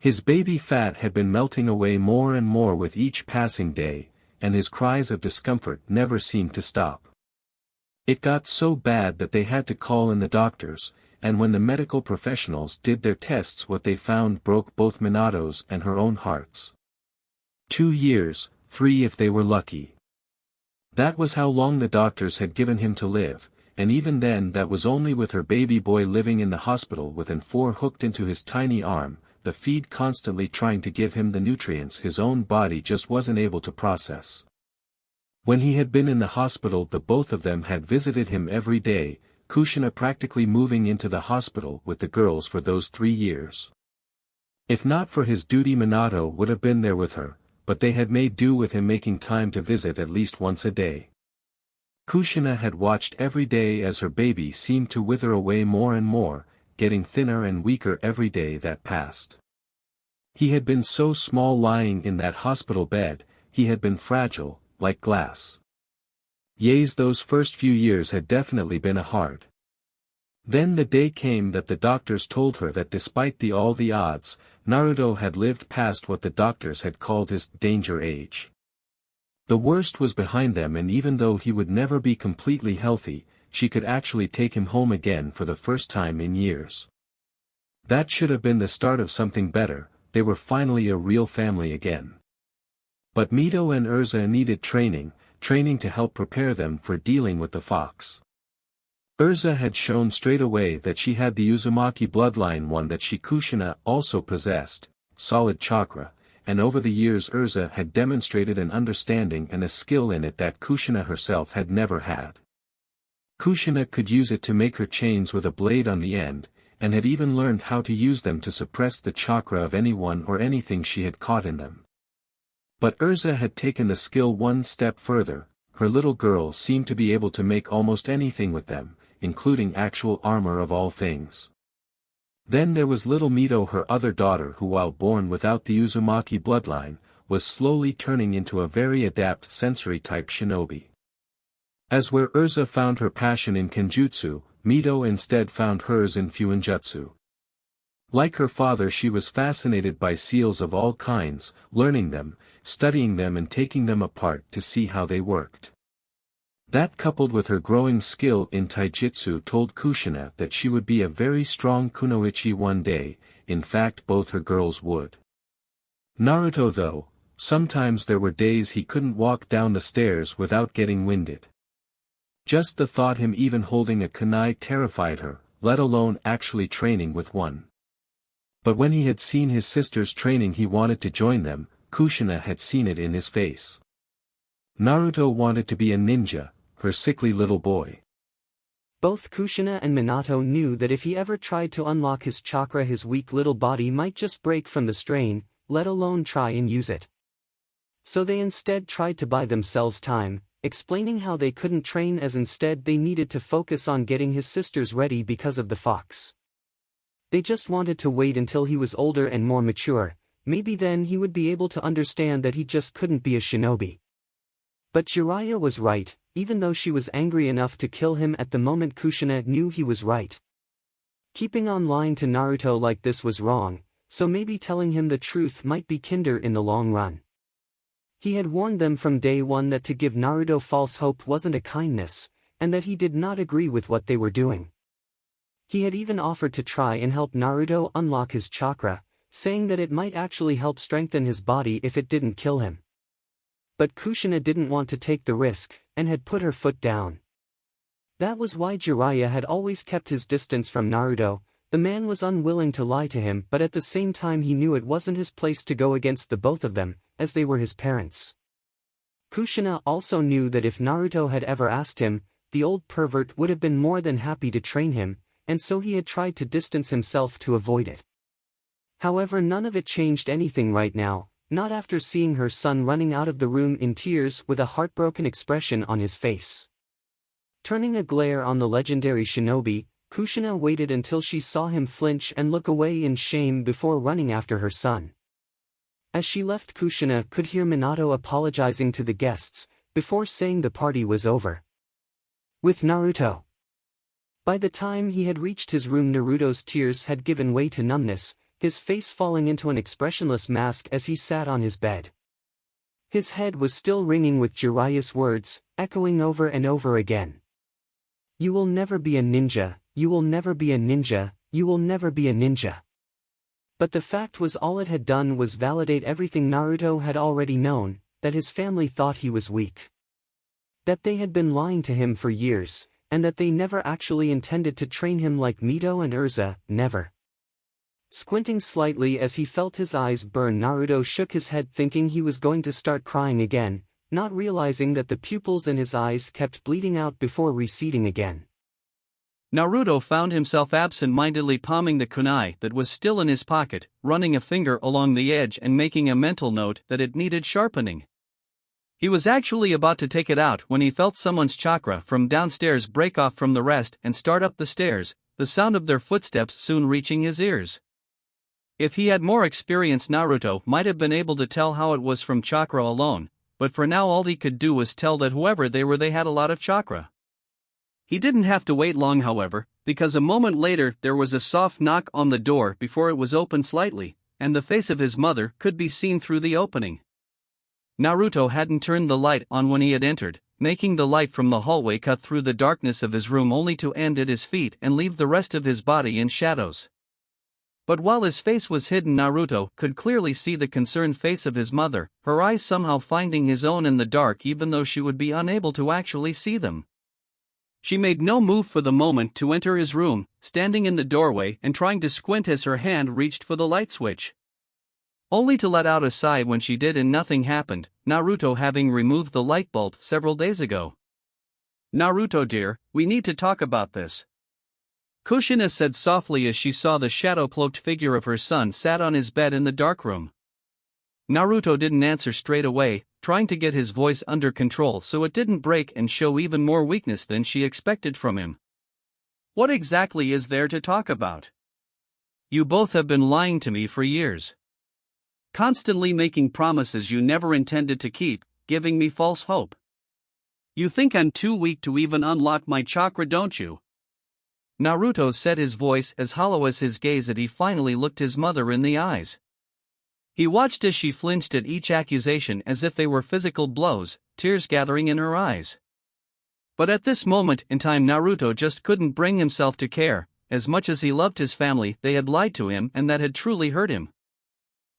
His baby fat had been melting away more and more with each passing day, and his cries of discomfort never seemed to stop. It got so bad that they had to call in the doctors, and when the medical professionals did their tests what they found broke both Minato's and her own hearts. 2 years, 3 if they were lucky. That was how long the doctors had given him to live, and even then that was only with her baby boy living in the hospital with an 4 hooked into his tiny arm, the feed constantly trying to give him the nutrients his own body just wasn't able to process. When he had been in the hospital the both of them had visited him every day, Kushina practically moving into the hospital with the girls for those 3 years. If not for his duty Minato would have been there with her, but they had made do with him making time to visit at least once a day. Kushina had watched every day as her baby seemed to wither away more and more, getting thinner and weaker every day that passed. He had been so small lying in that hospital bed, he had been fragile, like glass. Yes, those first few years had definitely been hard. Then the day came that the doctors told her that despite all the odds, Naruto had lived past what the doctors had called his danger age. The worst was behind them, and even though he would never be completely healthy, she could actually take him home again for the first time in years. That should have been the start of something better. They were finally a real family again. But Mito and Erza needed training to help prepare them for dealing with the fox. Erza had shown straight away that she had the Uzumaki bloodline, one that Kushina also possessed, solid chakra, and over the years Erza had demonstrated an understanding and a skill in it that Kushina herself had never had. Kushina could use it to make her chains with a blade on the end, and had even learned how to use them to suppress the chakra of anyone or anything she had caught in them. But Erza had taken the skill one step further. Her little girl seemed to be able to make almost anything with them, including actual armor of all things. Then there was little Mito, her other daughter, who while born without the Uzumaki bloodline, was slowly turning into a very adept sensory-type shinobi. As where Urza found her passion in kenjutsu, Mito instead found hers in fuinjutsu. Like her father, she was fascinated by seals of all kinds, learning them, studying them and taking them apart to see how they worked. That coupled with her growing skill in taijutsu told Kushina that she would be a very strong kunoichi one day. In fact both her girls would. Naruto though, sometimes there were days he couldn't walk down the stairs without getting winded. Just the thought him even holding a kunai terrified her, let alone actually training with one. But when he had seen his sisters training he wanted to join them. Kushina had seen it in his face. Naruto wanted to be a ninja, her sickly little boy. Both Kushina and Minato knew that if he ever tried to unlock his chakra his weak little body might just break from the strain, let alone try and use it. So they instead tried to buy themselves time, explaining how they couldn't train as instead they needed to focus on getting his sisters ready because of the fox. They just wanted to wait until he was older and more mature, maybe then he would be able to understand that he just couldn't be a shinobi. But Jiraiya was right, even though she was angry enough to kill him at the moment Kushina knew he was right. Keeping on lying to Naruto like this was wrong, so maybe telling him the truth might be kinder in the long run. He had warned them from day one that to give Naruto false hope wasn't a kindness, and that he did not agree with what they were doing. He had even offered to try and help Naruto unlock his chakra, saying that it might actually help strengthen his body if it didn't kill him. But Kushina didn't want to take the risk, and had put her foot down. That was why Jiraiya had always kept his distance from Naruto. The man was unwilling to lie to him, but at the same time he knew it wasn't his place to go against the both of them, as they were his parents. Kushina also knew that if Naruto had ever asked him, the old pervert would have been more than happy to train him, and so he had tried to distance himself to avoid it. However, none of it changed anything right now, not after seeing her son running out of the room in tears with a heartbroken expression on his face. Turning a glare on the legendary shinobi, Kushina waited until she saw him flinch and look away in shame before running after her son. As she left, Kushina could hear Minato apologizing to the guests, before saying the party was over. With Naruto. By the time he had reached his room, Naruto's tears had given way to numbness, his face falling into an expressionless mask as he sat on his bed. His head was still ringing with Jiraiya's words, echoing over and over again. You will never be a ninja, you will never be a ninja, you will never be a ninja. But the fact was all it had done was validate everything Naruto had already known, that his family thought he was weak. That they had been lying to him for years, and that they never actually intended to train him like Mito and Urza, never. Squinting slightly as he felt his eyes burn, Naruto shook his head thinking he was going to start crying again, not realizing that the pupils in his eyes kept bleeding out before receding again. Naruto found himself absent-mindedly palming the kunai that was still in his pocket, running a finger along the edge and making a mental note that it needed sharpening. He was actually about to take it out when he felt someone's chakra from downstairs break off from the rest and start up the stairs, the sound of their footsteps soon reaching his ears. If he had more experience, Naruto might have been able to tell how it was from chakra alone, but for now all he could do was tell that whoever they were, they had a lot of chakra. He didn't have to wait long, however, because a moment later there was a soft knock on the door before it was opened slightly, and the face of his mother could be seen through the opening. Naruto hadn't turned the light on when he had entered, making the light from the hallway cut through the darkness of his room only to end at his feet and leave the rest of his body in shadows. But while his face was hidden, Naruto could clearly see the concerned face of his mother, her eyes somehow finding his own in the dark even though she would be unable to actually see them. She made no move for the moment to enter his room, standing in the doorway and trying to squint as her hand reached for the light switch. Only to let out a sigh when she did and nothing happened, Naruto having removed the light bulb several days ago. Naruto dear, we need to talk about this. Kushina said softly as she saw the shadow-cloaked figure of her son sat on his bed in the dark room. Naruto didn't answer straight away, trying to get his voice under control so it didn't break and show even more weakness than she expected from him. What exactly is there to talk about? You both have been lying to me for years. Constantly making promises you never intended to keep, giving me false hope. You think I'm too weak to even unlock my chakra, don't you? Naruto said, his voice as hollow as his gaze as he finally looked his mother in the eyes. He watched as she flinched at each accusation as if they were physical blows, tears gathering in her eyes. But at this moment in time Naruto just couldn't bring himself to care. As much as he loved his family, they had lied to him and that had truly hurt him.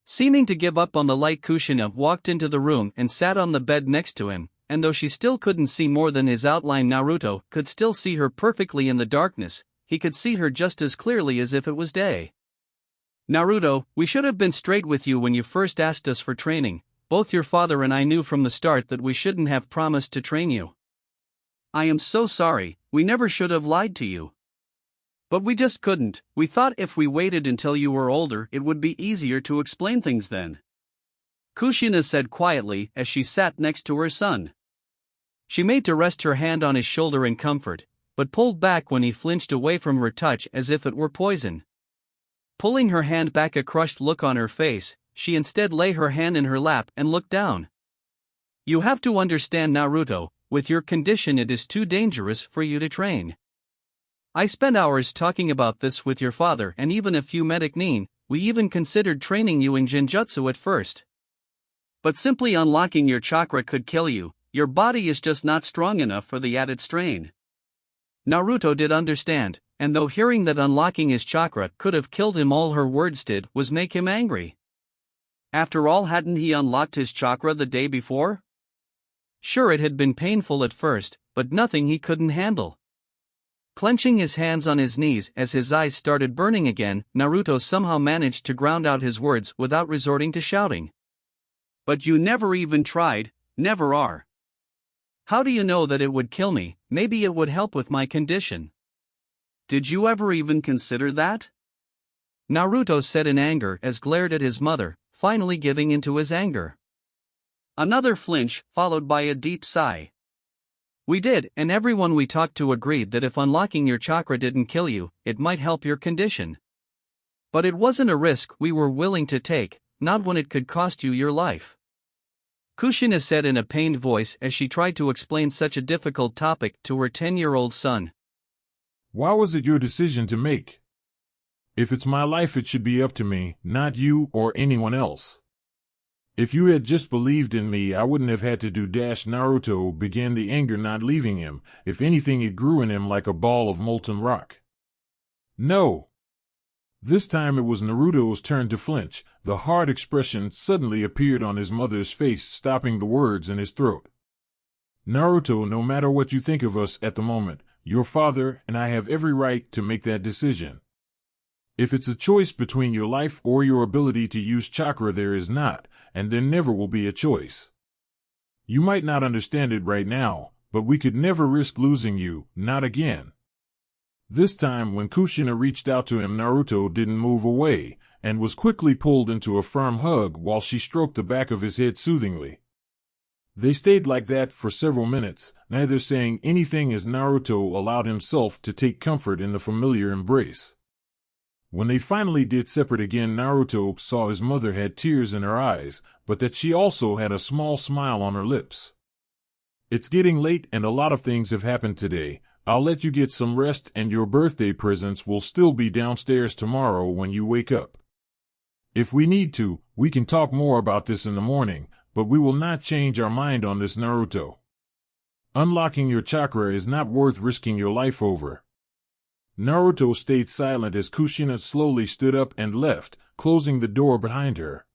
Seeming to give up on the light, Kushina walked into the room and sat on the bed next to him, and though she still couldn't see more than his outline, Naruto could still see her perfectly in the darkness. He could see her just as clearly as if it was day. Naruto, we should have been straight with you when you first asked us for training. Both your father and I knew from the start that we shouldn't have promised to train you. I am so sorry, we never should have lied to you. But we just couldn't. We thought if we waited until you were older it would be easier to explain things then. Kushina said quietly as she sat next to her son. She made to rest her hand on his shoulder in comfort, but pulled back when he flinched away from her touch as if it were poison. Pulling her hand back, a crushed look on her face, she instead lay her hand in her lap and looked down. You have to understand, Naruto, with your condition it is too dangerous for you to train. I spent hours talking about this with your father and even a few medic nin. We even considered training you in genjutsu at first. But simply unlocking your chakra could kill you. Your body is just not strong enough for the added strain. Naruto did understand, and though hearing that unlocking his chakra could have killed him, all her words did was make him angry. After all, hadn't he unlocked his chakra the day before? Sure, it had been painful at first, but nothing he couldn't handle. Clenching his hands on his knees as his eyes started burning again, Naruto somehow managed to ground out his words without resorting to shouting. But you never even tried, never are. How do you know that it would kill me? Maybe it would help with my condition. Did you ever even consider that? Naruto said in anger as glared at his mother, finally giving into his anger. Another flinch, followed by a deep sigh. We did, and everyone we talked to agreed that if unlocking your chakra didn't kill you, it might help your condition. But it wasn't a risk we were willing to take, not when it could cost you your life. Kushina said in a pained voice as she tried to explain such a difficult topic to her 10-year-old son. Why was it your decision to make? If it's my life, it should be up to me, not you or anyone else. If you had just believed in me, I wouldn't have had to do. Naruto began, the anger not leaving him. If anything, it grew in him like a ball of molten rock. No. This time it was Naruto's turn to flinch. The hard expression suddenly appeared on his mother's face, stopping the words in his throat. Naruto, no matter what you think of us at the moment, your father and I have every right to make that decision. If it's a choice between your life or your ability to use chakra, there is not, and there never will be a choice. You might not understand it right now, but we could never risk losing you, not again. This time, when Kushina reached out to him, Naruto didn't move away, and was quickly pulled into a firm hug while she stroked the back of his head soothingly. They stayed like that for several minutes, neither saying anything as Naruto allowed himself to take comfort in the familiar embrace. When they finally did separate again, Naruto saw his mother had tears in her eyes, but that she also had a small smile on her lips. It's getting late and a lot of things have happened today. I'll let you get some rest, and your birthday presents will still be downstairs tomorrow when you wake up. If we need to, we can talk more about this in the morning, but we will not change our mind on this, Naruto. Unlocking your chakra is not worth risking your life over. Naruto stayed silent as Kushina slowly stood up and left, closing the door behind her.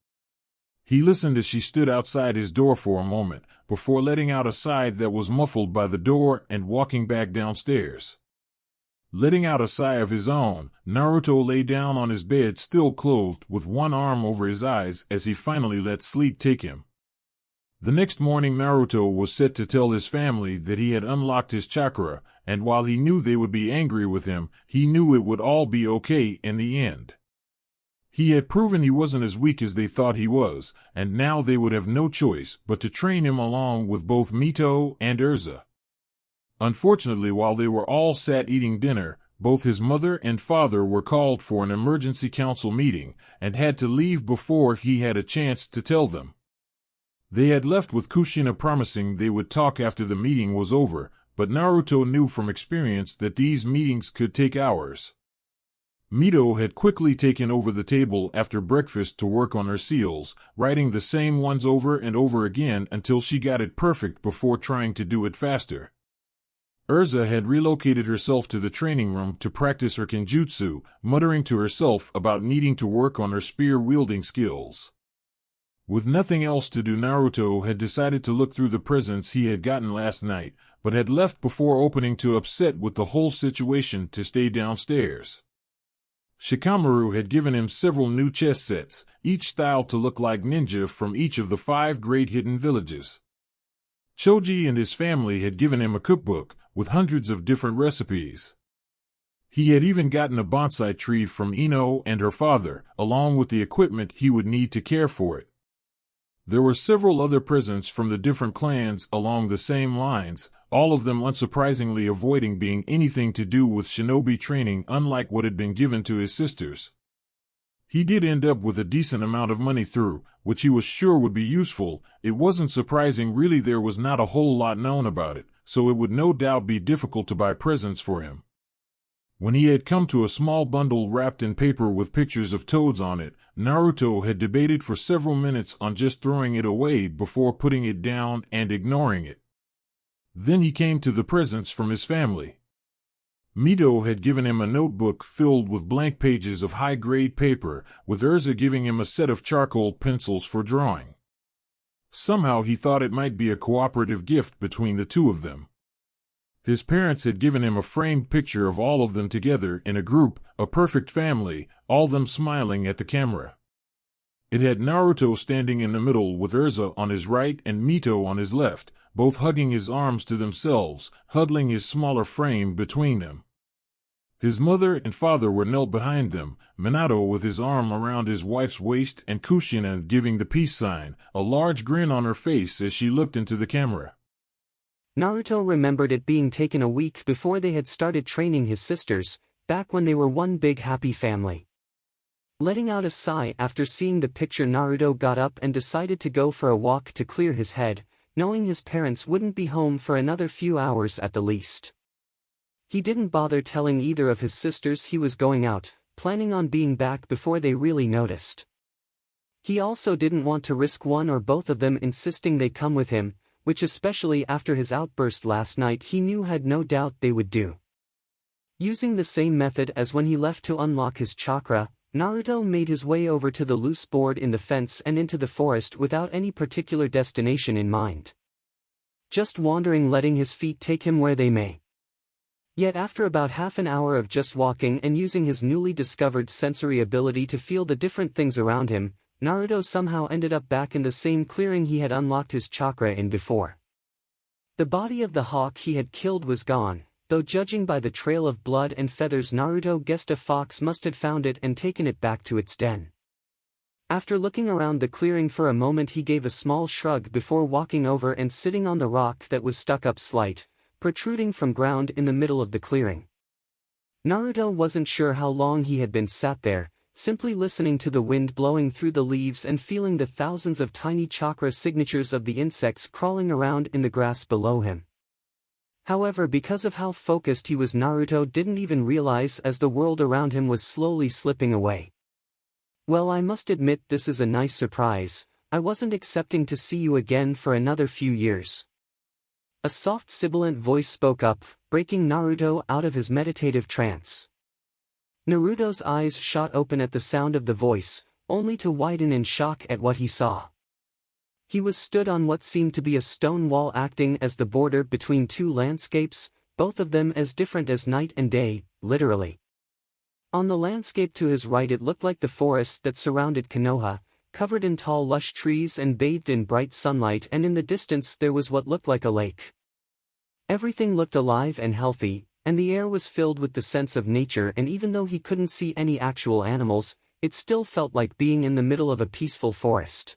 He listened as she stood outside his door for a moment, before letting out a sigh that was muffled by the door and walking back downstairs. Letting out a sigh of his own, Naruto lay down on his bed, still clothed, with one arm over his eyes as he finally let sleep take him. The next morning Naruto was set to tell his family that he had unlocked his chakra, and while he knew they would be angry with him, he knew it would all be okay in the end. He had proven he wasn't as weak as they thought he was, and now they would have no choice but to train him along with both Mito and Erza. Unfortunately, while they were all sat eating dinner, both his mother and father were called for an emergency council meeting, and had to leave before he had a chance to tell them. They had left with Kushina promising they would talk after the meeting was over, but Naruto knew from experience that these meetings could take hours. Mito had quickly taken over the table after breakfast to work on her seals, writing the same ones over and over again until she got it perfect before trying to do it faster. Urza had relocated herself to the training room to practice her kenjutsu, muttering to herself about needing to work on her spear-wielding skills. With nothing else to do, Naruto had decided to look through the presents he had gotten last night, but had left before opening, too upset with the whole situation to stay downstairs. Shikamaru had given him several new chess sets, each styled to look like ninja from each of the 5 great hidden villages. Choji and his family had given him a cookbook, with hundreds of different recipes. He had even gotten a bonsai tree from Ino and her father, along with the equipment he would need to care for it. There were several other presents from the different clans along the same lines, all of them unsurprisingly avoiding being anything to do with shinobi training, unlike what had been given to his sisters. He did end up with a decent amount of money through, which he was sure would be useful. It wasn't surprising really, there was not a whole lot known about it, so it would no doubt be difficult to buy presents for him. When he had come to a small bundle wrapped in paper with pictures of toads on it, Naruto had debated for several minutes on just throwing it away before putting it down and ignoring it. Then he came to the presents from his family. Mito had given him a notebook filled with blank pages of high-grade paper, with Urza giving him a set of charcoal pencils for drawing. Somehow he thought it might be a cooperative gift between the two of them. His parents had given him a framed picture of all of them together in a group, a perfect family, all them smiling at the camera. It had Naruto standing in the middle with Urza on his right and Mito on his left, both hugging his arms to themselves, huddling his smaller frame between them. His mother and father were knelt behind them, Minato with his arm around his wife's waist and Kushina giving the peace sign, a large grin on her face as she looked into the camera. Naruto remembered it being taken a week before they had started training his sisters, back when they were one big happy family. Letting out a sigh after seeing the picture, Naruto got up and decided to go for a walk to clear his head, knowing his parents wouldn't be home for another few hours at the least. He didn't bother telling either of his sisters he was going out, planning on being back before they really noticed. He also didn't want to risk one or both of them insisting they come with him, which especially after his outburst last night he knew had no doubt they would do. Using the same method as when he left to unlock his chakra, Naruto made his way over to the loose board in the fence and into the forest without any particular destination in mind. Just wandering, letting his feet take him where they may. Yet after about half an hour of just walking and using his newly discovered sensory ability to feel the different things around him, Naruto somehow ended up back in the same clearing he had unlocked his chakra in before. The body of the hawk he had killed was gone, though judging by the trail of blood and feathers Naruto guessed a fox must have found it and taken it back to its den. After looking around the clearing for a moment, he gave a small shrug before walking over and sitting on the rock that was stuck up slight, protruding from ground in the middle of the clearing. Naruto wasn't sure how long he had been sat there, simply listening to the wind blowing through the leaves and feeling the thousands of tiny chakra signatures of the insects crawling around in the grass below him. However, because of how focused he was, Naruto didn't even realize as the world around him was slowly slipping away. "Well, I must admit this is a nice surprise. I wasn't expecting to see you again for another few years." A soft sibilant voice spoke up, breaking Naruto out of his meditative trance. Naruto's eyes shot open at the sound of the voice, only to widen in shock at what he saw. He was stood on what seemed to be a stone wall, acting as the border between two landscapes, both of them as different as night and day, literally. On the landscape to his right it looked like the forest that surrounded Konoha, covered in tall lush trees and bathed in bright sunlight, and in the distance there was what looked like a lake. Everything looked alive and healthy, and the air was filled with the sense of nature, and even though he couldn't see any actual animals, it still felt like being in the middle of a peaceful forest.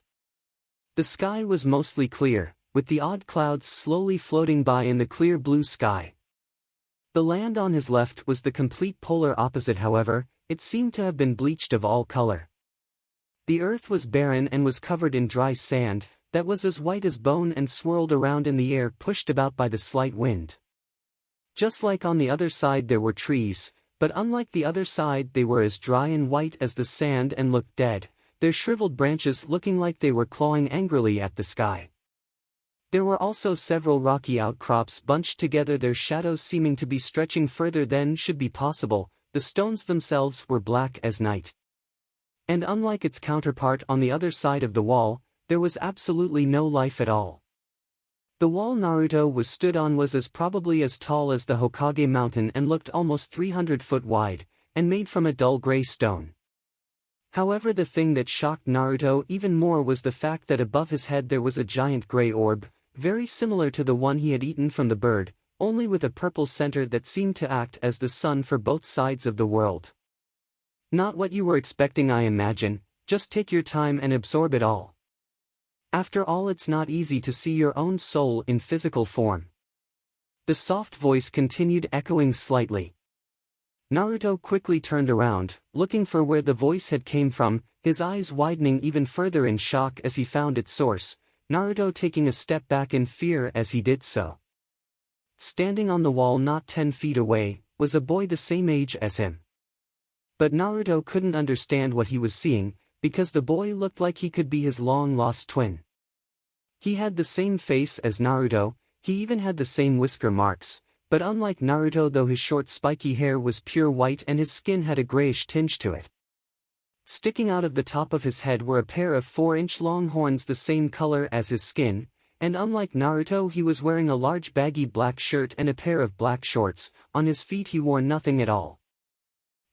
The sky was mostly clear, with the odd clouds slowly floating by in the clear blue sky. The land on his left was the complete polar opposite, however, it seemed to have been bleached of all color. The earth was barren and was covered in dry sand, that was as white as bone and swirled around in the air, pushed about by the slight wind. Just like on the other side there were trees, but unlike the other side they were as dry and white as the sand and looked dead, their shriveled branches looking like they were clawing angrily at the sky. There were also several rocky outcrops bunched together, their shadows seeming to be stretching further than should be possible. The stones themselves were black as night. And unlike its counterpart on the other side of the wall, there was absolutely no life at all. The wall Naruto was stood on was probably as tall as the Hokage mountain and looked almost 300 foot wide, and made from a dull gray stone. However, the thing that shocked Naruto even more was the fact that above his head there was a giant gray orb, very similar to the one he had eaten from the bird, only with a purple center that seemed to act as the sun for both sides of the world. Not what you were expecting, I imagine. Just take your time and absorb it all. After all, it's not easy to see your own soul in physical form. The soft voice continued, echoing slightly. Naruto quickly turned around, looking for where the voice had came from, his eyes widening even further in shock as he found its source, Naruto taking a step back in fear as he did so. Standing on the wall not 10 feet away, was a boy the same age as him. But Naruto couldn't understand what he was seeing, because the boy looked like he could be his long-lost twin. He had the same face as Naruto, he even had the same whisker marks, but unlike Naruto, though, his short spiky hair was pure white and his skin had a grayish tinge to it. Sticking out of the top of his head were a pair of 4-inch long horns the same color as his skin, and unlike Naruto, he was wearing a large baggy black shirt and a pair of black shorts. On his feet he wore nothing at all.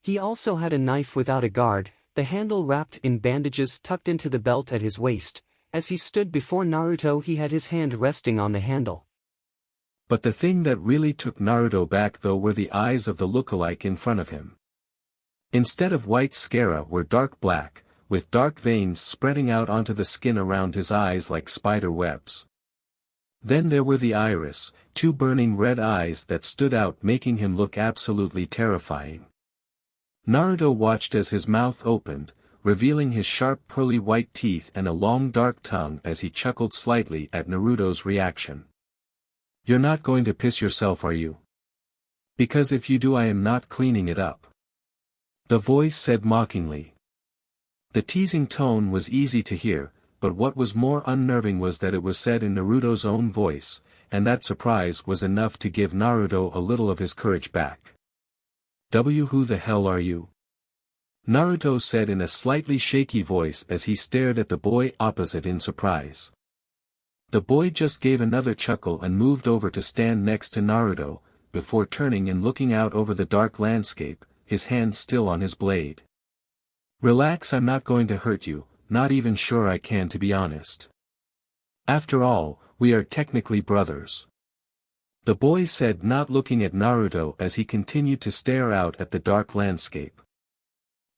He also had a knife without a guard, the handle wrapped in bandages tucked into the belt at his waist. As he stood before Naruto, he had his hand resting on the handle. But the thing that really took Naruto back, though, were the eyes of the lookalike in front of him. Instead of white scara were dark black, with dark veins spreading out onto the skin around his eyes like spider webs. Then there were the iris, 2 burning red eyes that stood out, making him look absolutely terrifying. Naruto watched as his mouth opened, revealing his sharp pearly white teeth and a long dark tongue as he chuckled slightly at Naruto's reaction. "You're not going to piss yourself, are you? Because if you do, I am not cleaning it up," the voice said mockingly. The teasing tone was easy to hear, but what was more unnerving was that it was said in Naruto's own voice, and that surprise was enough to give Naruto a little of his courage back. "Who the hell are you?" Naruto said in a slightly shaky voice as he stared at the boy opposite in surprise. The boy just gave another chuckle and moved over to stand next to Naruto, before turning and looking out over the dark landscape, his hand still on his blade. "Relax, I'm not going to hurt you, not even sure I can, to be honest. After all, we are technically brothers," the boy said, not looking at Naruto as he continued to stare out at the dark landscape.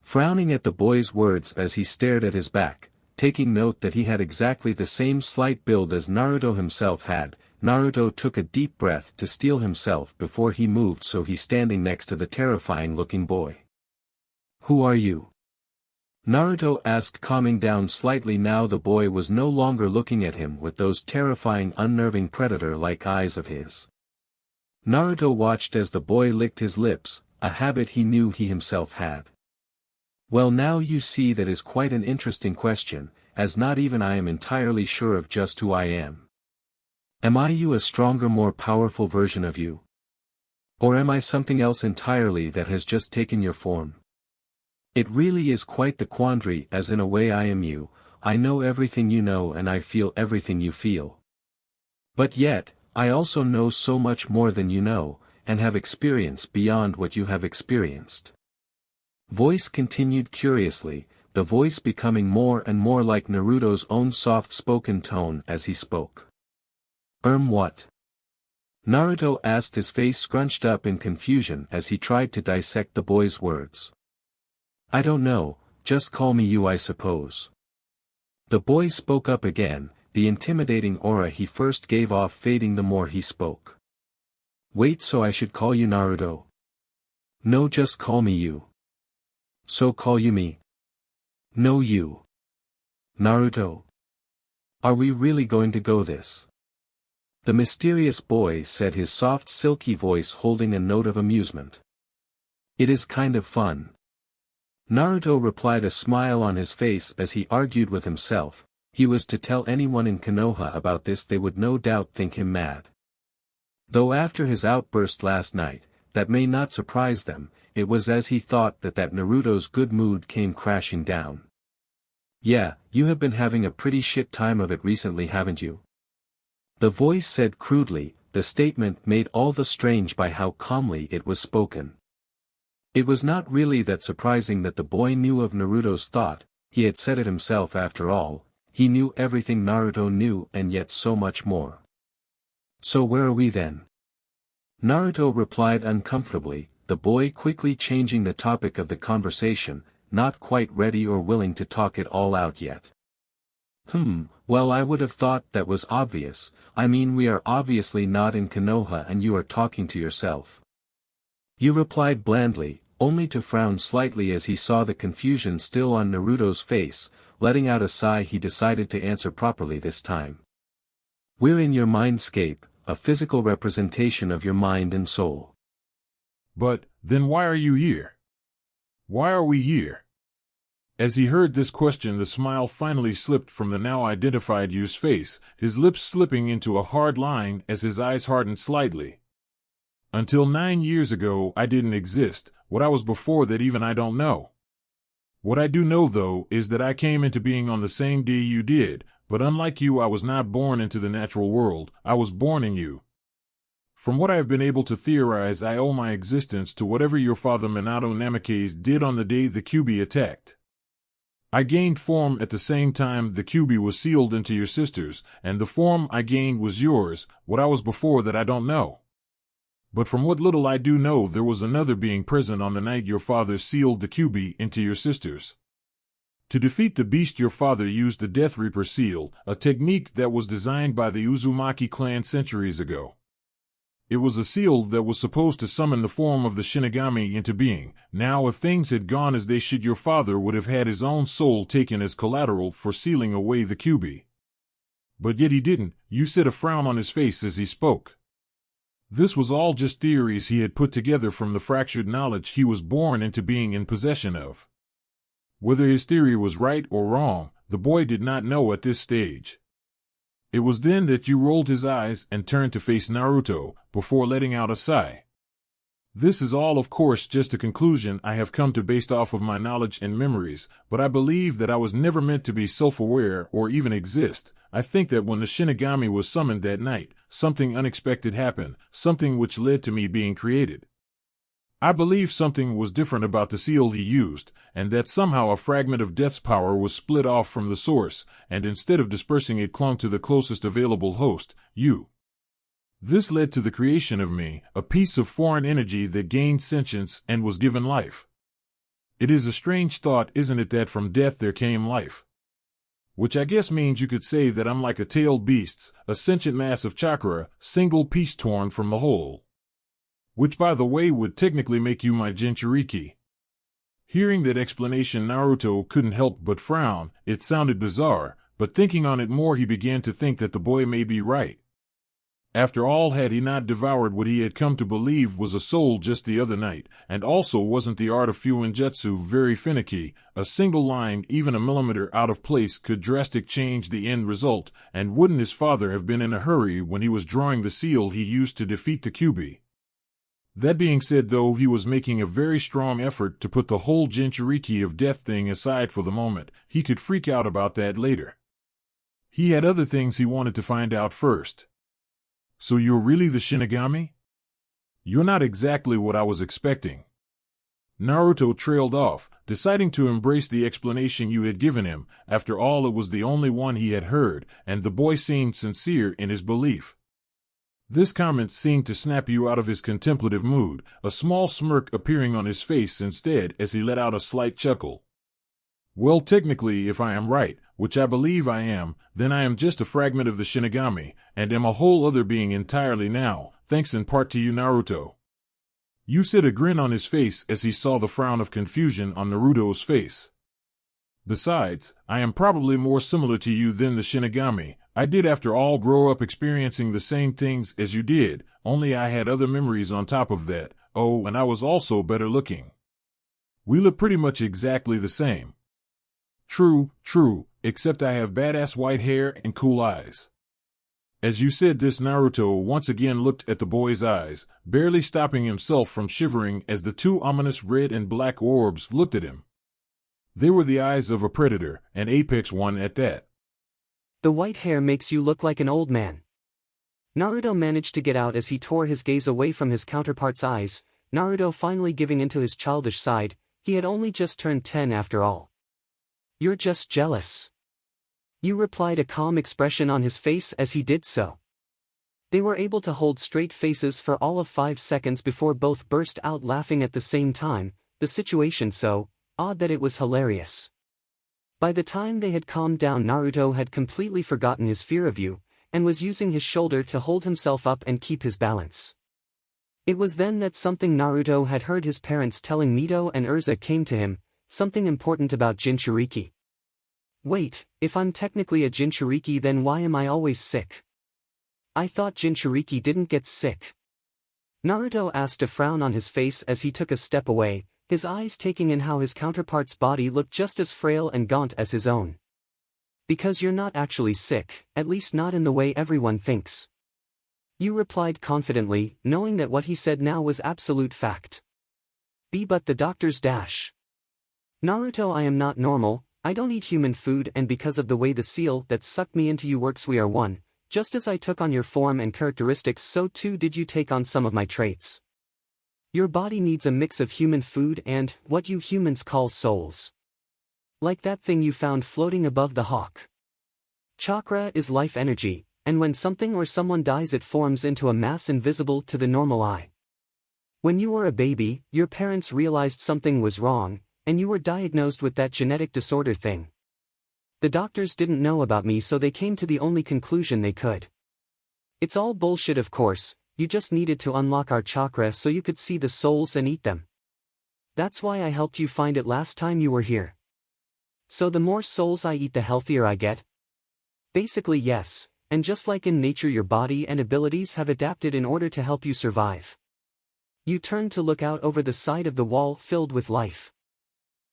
Frowning at the boy's words as he stared at his back, taking note that he had exactly the same slight build as Naruto himself had, Naruto took a deep breath to steel himself before he moved so he's standing next to the terrifying-looking boy. "Who are you?" Naruto asked, calming down slightly now the boy was no longer looking at him with those terrifying, unnerving predator-like eyes of his. Naruto watched as the boy licked his lips, a habit he knew he himself had. "Well, now you see, that is quite an interesting question, as not even I am entirely sure of just who I am. Am I you, a stronger, more powerful version of you? Or am I something else entirely that has just taken your form? It really is quite the quandary, as in a way I am you, I know everything you know and I feel everything you feel. But yet, I also know so much more than you know, and have experience beyond what you have experienced." Voice continued curiously, the voice becoming more and more like Naruto's own soft-spoken tone as he spoke. What?" Naruto asked, his face scrunched up in confusion as he tried to dissect the boy's words. "I don't know, just call me you, I suppose." The boy spoke up again, the intimidating aura he first gave off fading the more he spoke. "Wait, so I should call you Naruto?" "No, just call me you." "So call you me?" "No, you." "Naruto." Are we really going to go this? The mysterious boy said, his soft silky voice holding a note of amusement. It is kind of fun. Naruto replied, a smile on his face as he argued with himself. He was to tell anyone in Konoha about this, they would no doubt think him mad. Though after his outburst last night, that may not surprise them, it was as he thought that Naruto's good mood came crashing down. Yeah, you have been having a pretty shit time of it recently, haven't you? The voice said crudely, the statement made all the strange by how calmly it was spoken. It was not really that surprising that the boy knew of Naruto's thought, he had said it himself after all, he knew everything Naruto knew and yet so much more. So where are we then? Naruto replied uncomfortably, the boy quickly changing the topic of the conversation, not quite ready or willing to talk it all out yet. Well, I would have thought that was obvious. I mean, we are obviously not in Konoha and you are talking to yourself. You replied blandly, only to frown slightly as he saw the confusion still on Naruto's face. Letting out a sigh, he decided to answer properly this time. We're in your mindscape, a physical representation of your mind and soul. But, then why are you here? Why are we here? As he heard this question, the smile finally slipped from the now identified youth's face, his lips slipping into a hard line as his eyes hardened slightly. Until 9 years ago, I didn't exist. What I was before that even I don't know. What I do know though is that I came into being on the same day you did, but unlike you, I was not born into the natural world, I was born in you. From what I have been able to theorize, I owe my existence to whatever your father Minato namikaze did on the day the Kyuubi attacked. I gained form at the same time the Kyuubi was sealed into your sisters, and the form I gained was yours. What I was before that I don't know. But from what little I do know, there was another being present on the night your father sealed the Kyuubi into your sisters. To defeat the beast, your father used the Death Reaper seal, a technique that was designed by the Uzumaki clan centuries ago. It was a seal that was supposed to summon the form of the Shinigami into being. Now, if things had gone as they should, your father would have had his own soul taken as collateral for sealing away the Kyuubi. But yet he didn't. You said, a frown on his face as he spoke. This was all just theories he had put together from the fractured knowledge he was born into being in possession of. Whether his theory was right or wrong, the boy did not know at this stage. It was then that you rolled his eyes and turned to face Naruto, before letting out a sigh. This is all, of course, just a conclusion I have come to based off of my knowledge and memories, but I believe that I was never meant to be self-aware or even exist. I think that when the Shinigami was summoned that night, something unexpected happened, something which led to me being created. I believe something was different about the seal he used, and that somehow a fragment of death's power was split off from the source, and instead of dispersing it clung to the closest available host, you. This led to the creation of me, a piece of foreign energy that gained sentience and was given life. It is a strange thought, isn't it, that from death there came life? Which I guess means you could say that I'm like a tailed beast, a sentient mass of chakra, single piece torn from the whole. Which, by the way, would technically make you my Jinchuriki. Hearing that explanation, Naruto couldn't help but frown. It sounded bizarre, but thinking on it more, he began to think that the boy may be right. After all, had he not devoured what he had come to believe was a soul just the other night, and also wasn't the art of Fuinjutsu very finicky? A single line, even a millimeter out of place, could drastically change the end result, and wouldn't his father have been in a hurry when he was drawing the seal he used to defeat the Kyuubi? That being said, though, he was making a very strong effort to put the whole Jinchuriki of death thing aside for the moment. He could freak out about that later. He had other things he wanted to find out first. So you're really the Shinigami? You're not exactly what I was expecting. Naruto trailed off, deciding to embrace the explanation you had given him. After all, it was the only one he had heard, and the boy seemed sincere in his belief. This comment seemed to snap you out of his contemplative mood, a small smirk appearing on his face instead as he let out a slight chuckle. Well, technically, if I am right, which I believe I am, then I am just a fragment of the Shinigami, and am a whole other being entirely now, thanks in part to you, Naruto. You said, a grin on his face as he saw the frown of confusion on Naruto's face. Besides, I am probably more similar to you than the Shinigami. I did after all grow up experiencing the same things as you did, only I had other memories on top of that. Oh, and I was also better looking. We look pretty much exactly the same. True, except I have badass white hair and cool eyes. As you said this, Naruto once again looked at the boy's eyes, barely stopping himself from shivering as the two ominous red and black orbs looked at him. They were the eyes of a predator, an apex one at that. The white hair makes you look like an old man. Naruto managed to get out as he tore his gaze away from his counterpart's eyes, Naruto finally giving into his childish side. He had only just turned 10 after all. You're just jealous. You replied, a calm expression on his face as he did so. They were able to hold straight faces for all of 5 seconds before both burst out laughing at the same time, the situation so odd that it was hilarious. By the time they had calmed down, Naruto had completely forgotten his fear of you, and was using his shoulder to hold himself up and keep his balance. It was then that something Naruto had heard his parents telling Mito and Urza came to him, something important about Jinchuriki. Wait, if I'm technically a Jinchuriki, then why am I always sick? I thought Jinchuriki didn't get sick. Naruto asked, a frown on his face as he took a step away, his eyes taking in how his counterpart's body looked just as frail and gaunt as his own. Because you're not actually sick, at least not in the way everyone thinks. You replied confidently, knowing that what he said now was absolute fact. But the doctor's dash. Naruto, I am not normal, I don't eat human food, and because of the way the seal that sucked me into you works, we are one. Just as I took on your form and characteristics, so too did you take on some of my traits. Your body needs a mix of human food and what you humans call souls. Like that thing you found floating above the hawk. Chakra is life energy, and when something or someone dies, it forms into a mass invisible to the normal eye. When you were a baby, your parents realized something was wrong, and you were diagnosed with that genetic disorder thing. The doctors didn't know about me, so they came to the only conclusion they could. It's all bullshit, of course, you just needed to unlock our chakra so you could see the souls and eat them. That's why I helped you find it last time you were here. So the more souls I eat, the healthier I get? Basically yes, and just like in nature, your body and abilities have adapted in order to help you survive. You turned to look out over the side of the wall filled with life.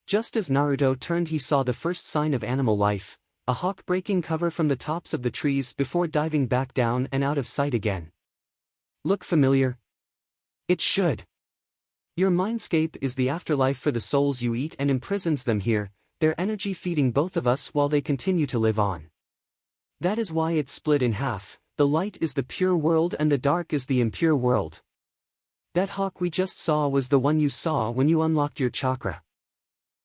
Just as Naruto turned, he saw the first sign of animal life, a hawk breaking cover from the tops of the trees before diving back down and out of sight again. Look familiar? It should. Your mindscape is the afterlife for the souls you eat and imprisons them here, their energy feeding both of us while they continue to live on. That is why it's split in half, the light is the pure world and the dark is the impure world. That hawk we just saw was the one you saw when you unlocked your chakra.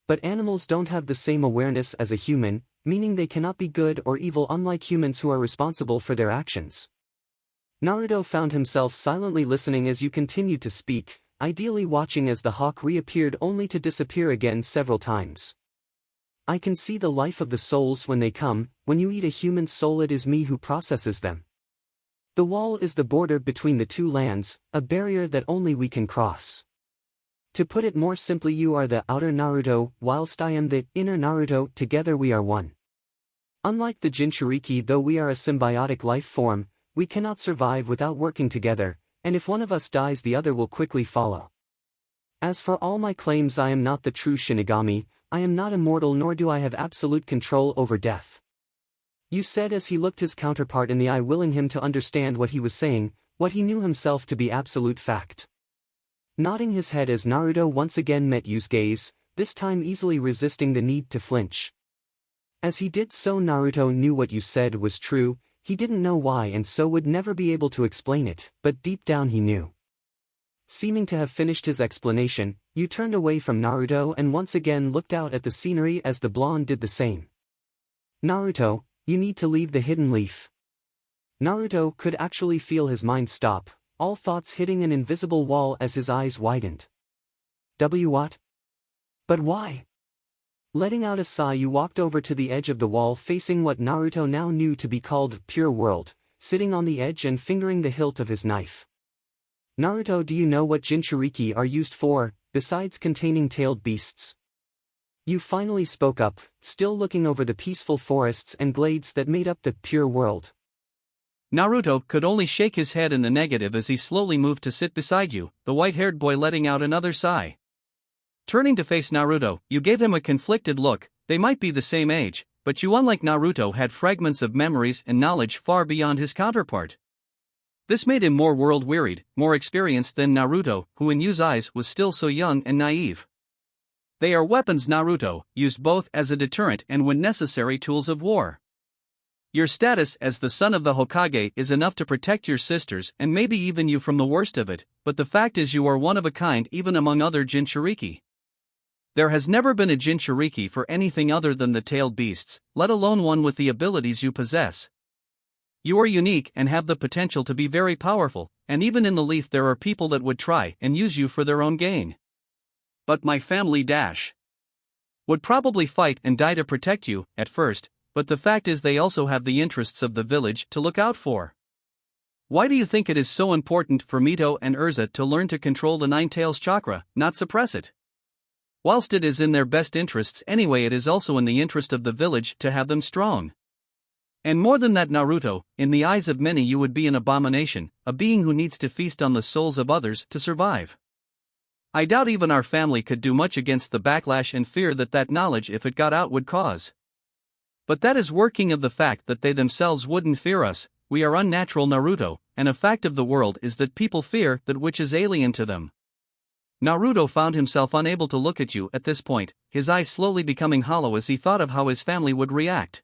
But animals don't have the same awareness as a human, meaning they cannot be good or evil, unlike humans who are responsible for their actions. Naruto found himself silently listening as you continued to speak, ideally watching as the hawk reappeared only to disappear again several times. I can see the life of the souls when they come. When you eat a human soul, it is me who processes them. The wall is the border between the two lands, a barrier that only we can cross. To put it more simply, you are the outer Naruto, whilst I am the inner Naruto. Together we are one. Unlike the Jinchuriki, though we are a symbiotic life form, we cannot survive without working together, and if one of us dies, the other will quickly follow. As for all my claims, I am not the true Shinigami, I am not immortal, nor do I have absolute control over death. You said as he looked his counterpart in the eye, willing him to understand what he was saying, what he knew himself to be absolute fact. Nodding his head as Naruto once again met Yu's gaze, this time easily resisting the need to flinch. As he did so, Naruto knew what you said was true. He didn't know why and so would never be able to explain it, but deep down he knew. Seeming to have finished his explanation, you turned away from Naruto and once again looked out at the scenery as the blonde did the same. Naruto, you need to leave the hidden leaf. Naruto could actually feel his mind stop, all thoughts hitting an invisible wall as his eyes widened. What? But why? Letting out a sigh, you walked over to the edge of the wall, facing what Naruto now knew to be called pure world, sitting on the edge and fingering the hilt of his knife. Naruto, do you know what Jinchuriki are used for, besides containing tailed beasts? You finally spoke up, still looking over the peaceful forests and glades that made up the pure world. Naruto could only shake his head in the negative as he slowly moved to sit beside you, the white-haired boy letting out another sigh. Turning to face Naruto, you gave him a conflicted look. They might be the same age, but you, unlike Naruto, had fragments of memories and knowledge far beyond his counterpart. This made him more world-wearied, more experienced than Naruto, who in Yu's eyes was still so young and naive. They are weapons, Naruto, used both as a deterrent and when necessary tools of war. Your status as the son of the Hokage is enough to protect your sisters and maybe even you from the worst of it, but the fact is you are one of a kind even among other Jinchuriki. There has never been a Jinchuriki for anything other than the tailed beasts, let alone one with the abilities you possess. You are unique and have the potential to be very powerful, and even in the Leaf there are people that would try and use you for their own gain. But my family would probably fight and die to protect you, at first, but the fact is they also have the interests of the village to look out for. Why do you think it is so important for Mito and Urza to learn to control the Nine Tails chakra, not suppress it? Whilst it is in their best interests anyway, it is also in the interest of the village to have them strong. And more than that, Naruto, in the eyes of many you would be an abomination, a being who needs to feast on the souls of others to survive. I doubt even our family could do much against the backlash and fear that knowledge, if it got out, would cause. But that is working of the fact that they themselves wouldn't fear us. We are unnatural, Naruto, and a fact of the world is that people fear that which is alien to them. Naruto found himself unable to look at you at this point, his eyes slowly becoming hollow as he thought of how his family would react.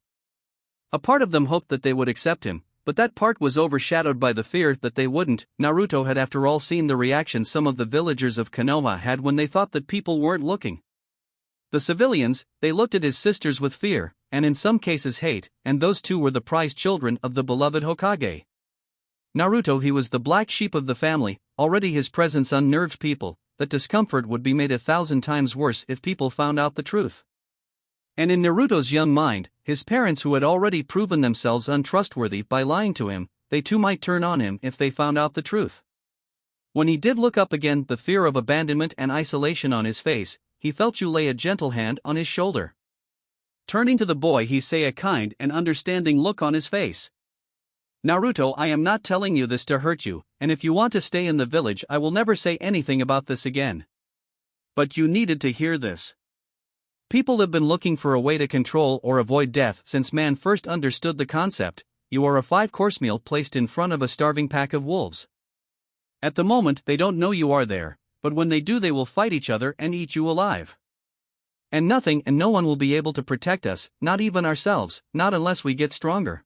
A part of them hoped that they would accept him, but that part was overshadowed by the fear that they wouldn't. Naruto had after all seen the reaction some of the villagers of Konoha had when they thought that people weren't looking. The civilians, they looked at his sisters with fear, and in some cases hate, and those two were the prized children of the beloved Hokage. Naruto, he was the black sheep of the family, already his presence unnerved people, that discomfort would be made 1,000 times worse if people found out the truth. And in Naruto's young mind, his parents who had already proven themselves untrustworthy by lying to him, they too might turn on him if they found out the truth. When he did look up again, the fear of abandonment and isolation on his face, he felt you lay a gentle hand on his shoulder. Turning to the boy, he say a kind and understanding look on his face. Naruto, I am not telling you this to hurt you, and if you want to stay in the village I will never say anything about this again. But you needed to hear this. People have been looking for a way to control or avoid death since man first understood the concept. You are a 5-course meal placed in front of a starving pack of wolves. At the moment they don't know you are there, but when they do they will fight each other and eat you alive. And nothing and no one will be able to protect us, not even ourselves, not unless we get stronger.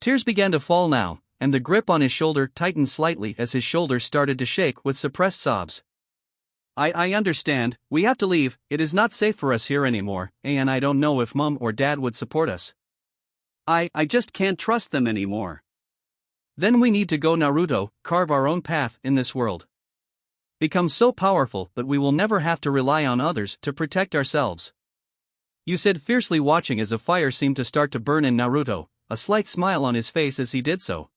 Tears began to fall now, and the grip on his shoulder tightened slightly as his shoulder started to shake with suppressed sobs. I understand, we have to leave, it is not safe for us here anymore, and I don't know if Mom or Dad would support us. I just can't trust them anymore. Then we need to go, Naruto, carve our own path in this world. Become so powerful that we will never have to rely on others to protect ourselves. You said, fiercely, watching as a fire seemed to start to burn in Naruto, a slight smile on his face as he did so.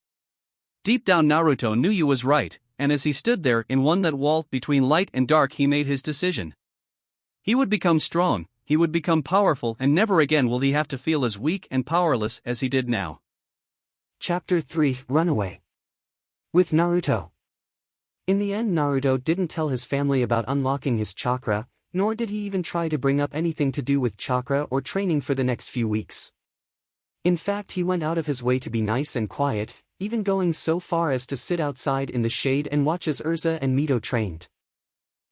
Deep down Naruto knew you was right, and as he stood there in one that wall between light and dark he made his decision. He would become strong, he would become powerful, and never again will he have to feel as weak and powerless as he did now. Chapter 3: Runaway. With Naruto. In the end, Naruto didn't tell his family about unlocking his chakra, nor did he even try to bring up anything to do with chakra or training for the next few weeks. In fact, he went out of his way to be nice and quiet, even going so far as to sit outside in the shade and watch as Urza and Mito trained.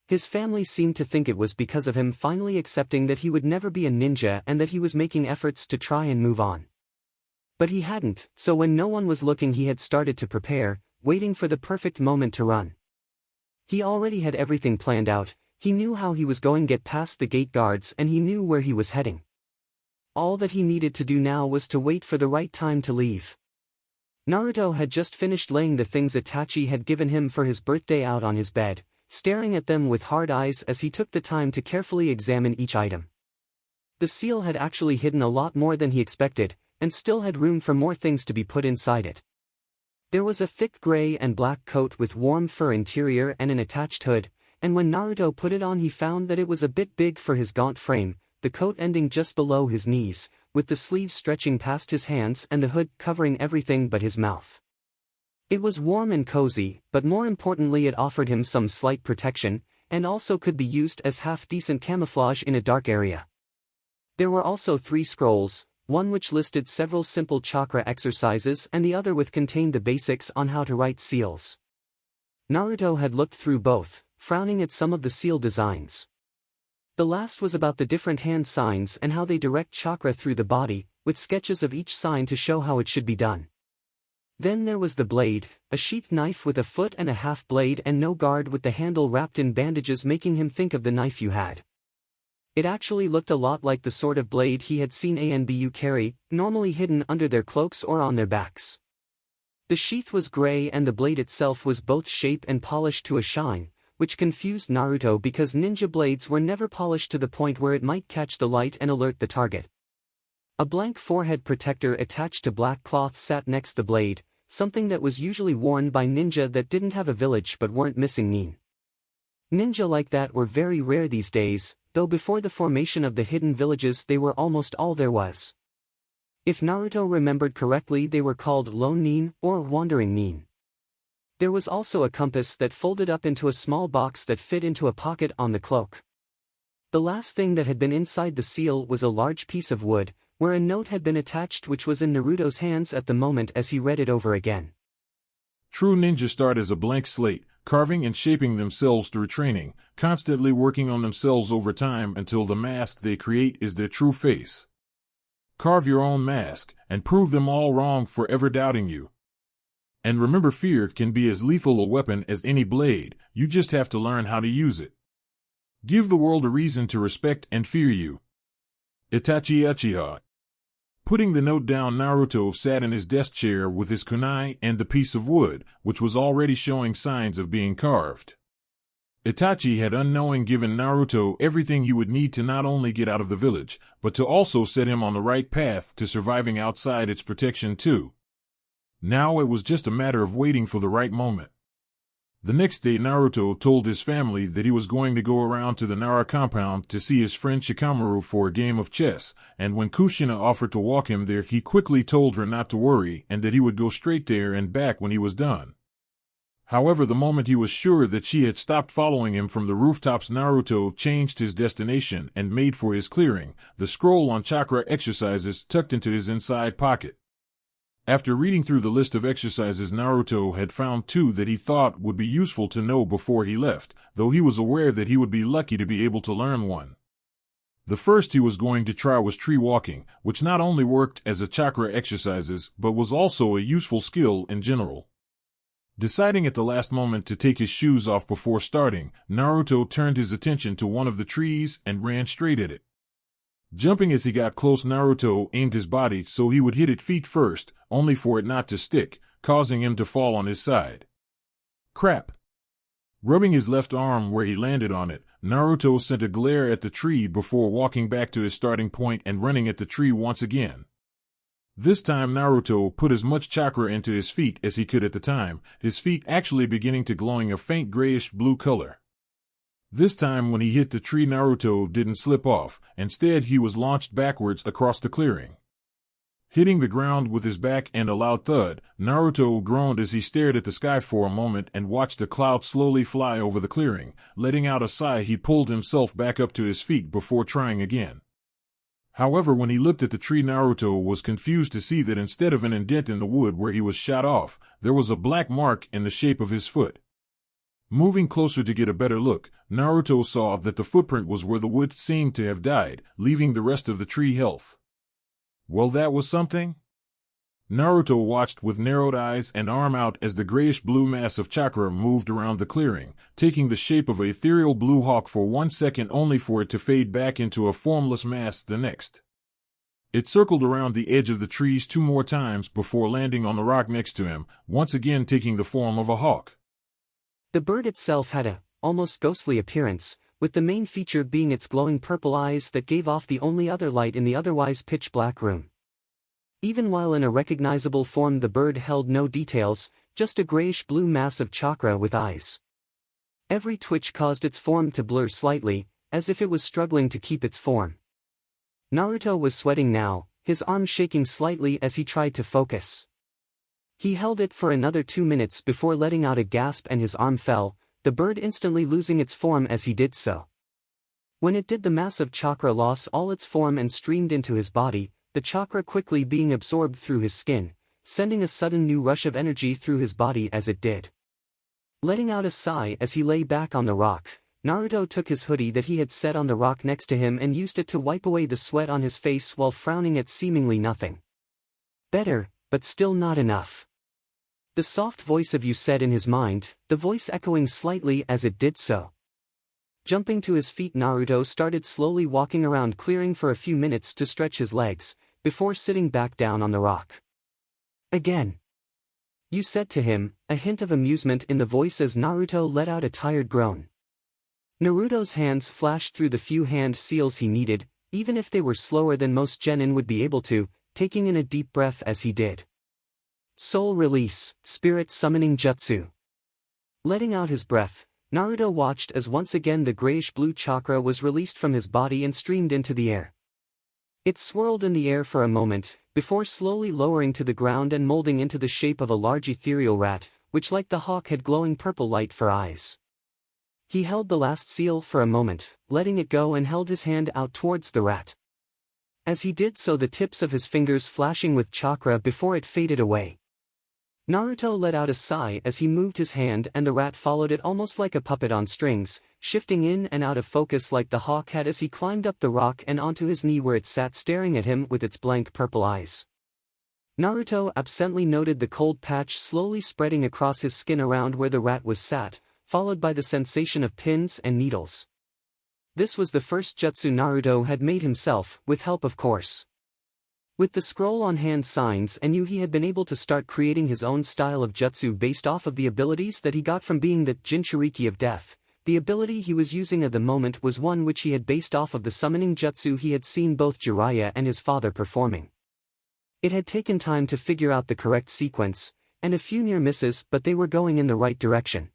His family seemed to think it was because of him finally accepting that he would never be a ninja and that he was making efforts to try and move on. But he hadn't, so when no one was looking he had started to prepare, waiting for the perfect moment to run. He already had everything planned out, he knew how he was going to get past the gate guards and he knew where he was heading. All that he needed to do now was to wait for the right time to leave. Naruto had just finished laying the things Itachi had given him for his birthday out on his bed, staring at them with hard eyes as he took the time to carefully examine each item. The seal had actually hidden a lot more than he expected, and still had room for more things to be put inside it. There was a thick gray and black coat with warm fur interior and an attached hood, and when Naruto put it on he found that it was a bit big for his gaunt frame, the coat ending just below his knees, with the sleeves stretching past his hands and the hood covering everything but his mouth. It was warm and cozy, but more importantly it offered him some slight protection, and also could be used as half-decent camouflage in a dark area. There were also 3 scrolls, one which listed several simple chakra exercises and the other which contained the basics on how to write seals. Naruto had looked through both, frowning at some of the seal designs. The last was about the different hand signs and how they direct chakra through the body, with sketches of each sign to show how it should be done. Then there was the blade, a sheath knife with a foot and a half blade and no guard with the handle wrapped in bandages, making him think of the knife you had. It actually looked a lot like the sort of blade he had seen Anbu carry, normally hidden under their cloaks or on their backs. The sheath was gray and the blade itself was both shape and polished to a shine, which confused Naruto because ninja blades were never polished to the point where it might catch the light and alert the target. A blank forehead protector attached to black cloth sat next the blade, something that was usually worn by ninja that didn't have a village but weren't missing nin. Ninja like that were very rare these days, though before the formation of the hidden villages they were almost all there was. If Naruto remembered correctly, they were called lone nin or wandering nin. There was also a compass that folded up into a small box that fit into a pocket on the cloak. The last thing that had been inside the seal was a large piece of wood, where a note had been attached which was in Naruto's hands at the moment as he read it over again. True ninja start as a blank slate, carving and shaping themselves through training, constantly working on themselves over time until the mask they create is their true face. Carve your own mask, and prove them all wrong for ever doubting you. And remember, fear can be as lethal a weapon as any blade, you just have to learn how to use it. Give the world a reason to respect and fear you. Itachi Uchiha. Putting the note down, Naruto sat in his desk chair with his kunai and the piece of wood, which was already showing signs of being carved. Itachi had unknowingly given Naruto everything he would need to not only get out of the village, but to also set him on the right path to surviving outside its protection too. Now it was just a matter of waiting for the right moment. The next day Naruto told his family that he was going to go around to the Nara compound to see his friend Shikamaru for a game of chess, and when Kushina offered to walk him there he quickly told her not to worry and that he would go straight there and back when he was done. However, the moment he was sure that she had stopped following him from the rooftops, Naruto changed his destination and made for his clearing, the scroll on chakra exercises tucked into his inside pocket. After reading through the list of exercises, Naruto had found 2 that he thought would be useful to know before he left, though he was aware that he would be lucky to be able to learn one. The first he was going to try was tree walking, which not only worked as a chakra exercises but was also a useful skill in general. Deciding at the last moment to take his shoes off before starting, Naruto turned his attention to one of the trees and ran straight at it. Jumping as he got close, Naruto aimed his body so he would hit it feet first, only for it not to stick, causing him to fall on his side. Crap! Rubbing his left arm where he landed on it, Naruto sent a glare at the tree before walking back to his starting point and running at the tree once again. This time Naruto put as much chakra into his feet as he could at the time, his feet actually beginning to glowing a faint grayish-blue color. This time when he hit the tree, Naruto didn't slip off, instead he was launched backwards across the clearing. Hitting the ground with his back and a loud thud, Naruto groaned as he stared at the sky for a moment and watched a cloud slowly fly over the clearing. Letting out a sigh, he pulled himself back up to his feet before trying again. However, when he looked at the tree, Naruto was confused to see that instead of an indent in the wood where he was shot off, there was a black mark in the shape of his foot. Moving closer to get a better look, Naruto saw that the footprint was where the wood seemed to have died, leaving the rest of the tree health. Well, that was something. Naruto watched with narrowed eyes and arm out as the grayish-blue mass of chakra moved around the clearing, taking the shape of an ethereal blue hawk for 1 second only for it to fade back into a formless mass the next. It circled around the edge of the trees 2 more times before landing on the rock next to him, once again taking the form of a hawk. The bird itself had a almost ghostly appearance, with the main feature being its glowing purple eyes that gave off the only other light in the otherwise pitch-black room. Even while in a recognizable form, the bird held no details, just a grayish-blue mass of chakra with eyes. Every twitch caused its form to blur slightly, as if it was struggling to keep its form. Naruto was sweating now, his arms shaking slightly as he tried to focus. He held it for another 2 minutes before letting out a gasp and his arm fell, the bird instantly losing its form as he did so. When it did, the massive chakra lost all its form and streamed into his body, the chakra quickly being absorbed through his skin, sending a sudden new rush of energy through his body as it did. Letting out a sigh as he lay back on the rock, Naruto took his hoodie that he had set on the rock next to him and used it to wipe away the sweat on his face while frowning at seemingly nothing. Better, but still not enough. The soft voice of you said in his mind, the voice echoing slightly as it did so. Jumping to his feet, Naruto started slowly walking around, clearing for a few minutes to stretch his legs, before sitting back down on the rock. Again. You said to him, a hint of amusement in the voice as Naruto let out a tired groan. Naruto's hands flashed through the few hand seals he needed, even if they were slower than most genin would be able to, taking in a deep breath as he did. Soul release, spirit summoning jutsu. Letting out his breath, Naruto watched as once again the grayish-blue chakra was released from his body and streamed into the air. It swirled in the air for a moment, before slowly lowering to the ground and molding into the shape of a large ethereal rat, which like the hawk had glowing purple light for eyes. He held the last seal for a moment, letting it go, and held his hand out towards the rat. As he did so, the tips of his fingers flashing with chakra before it faded away. Naruto let out a sigh as he moved his hand, and the rat followed it almost like a puppet on strings, shifting in and out of focus like the hawk had as he climbed up the rock and onto his knee where it sat staring at him with its blank purple eyes. Naruto absently noted the cold patch slowly spreading across his skin around where the rat was sat, followed by the sensation of pins and needles. This was the first jutsu Naruto had made himself, with help of course. With the scroll on hand signs, and knew he had been able to start creating his own style of jutsu based off of the abilities that he got from being the Jinchuriki of Death. The ability he was using at the moment was one which he had based off of the summoning jutsu he had seen both Jiraiya and his father performing. It had taken time to figure out the correct sequence, and a few near misses, but they were going in the right direction.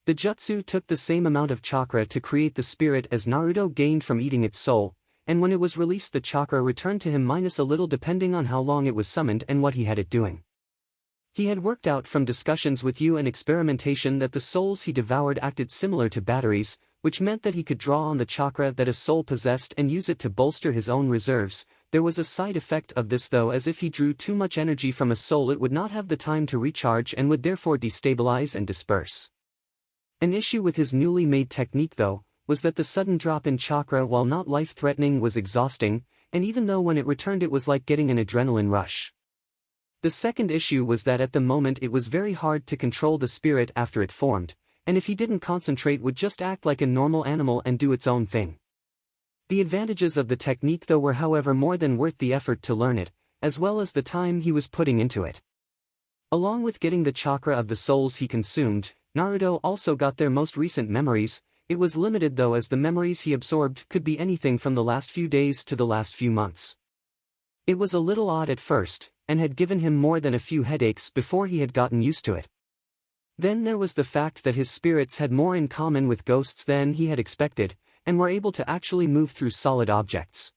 The jutsu took the same amount of chakra to create the spirit as Naruto gained from eating its soul, and when it was released the chakra returned to him minus a little depending on how long it was summoned and what he had it doing. He had worked out from discussions with you and experimentation that the souls he devoured acted similar to batteries, which meant that he could draw on the chakra that a soul possessed and use it to bolster his own reserves. There was a side effect of this though, as if he drew too much energy from a soul it would not have the time to recharge and would therefore destabilize and disperse. An issue with his newly made technique though, was that the sudden drop in chakra, while not life-threatening, was exhausting, and even though when it returned it was like getting an adrenaline rush. The second issue was that at the moment it was very hard to control the spirit after it formed, and if he didn't concentrate would just act like a normal animal and do its own thing. The advantages of the technique though were however more than worth the effort to learn it, as well as the time he was putting into it. Along with getting the chakra of the souls he consumed, Naruto also got their most recent memories. It was limited though, as the memories he absorbed could be anything from the last few days to the last few months. It was a little odd at first, and had given him more than a few headaches before he had gotten used to it. Then there was the fact that his spirits had more in common with ghosts than he had expected, and were able to actually move through solid objects.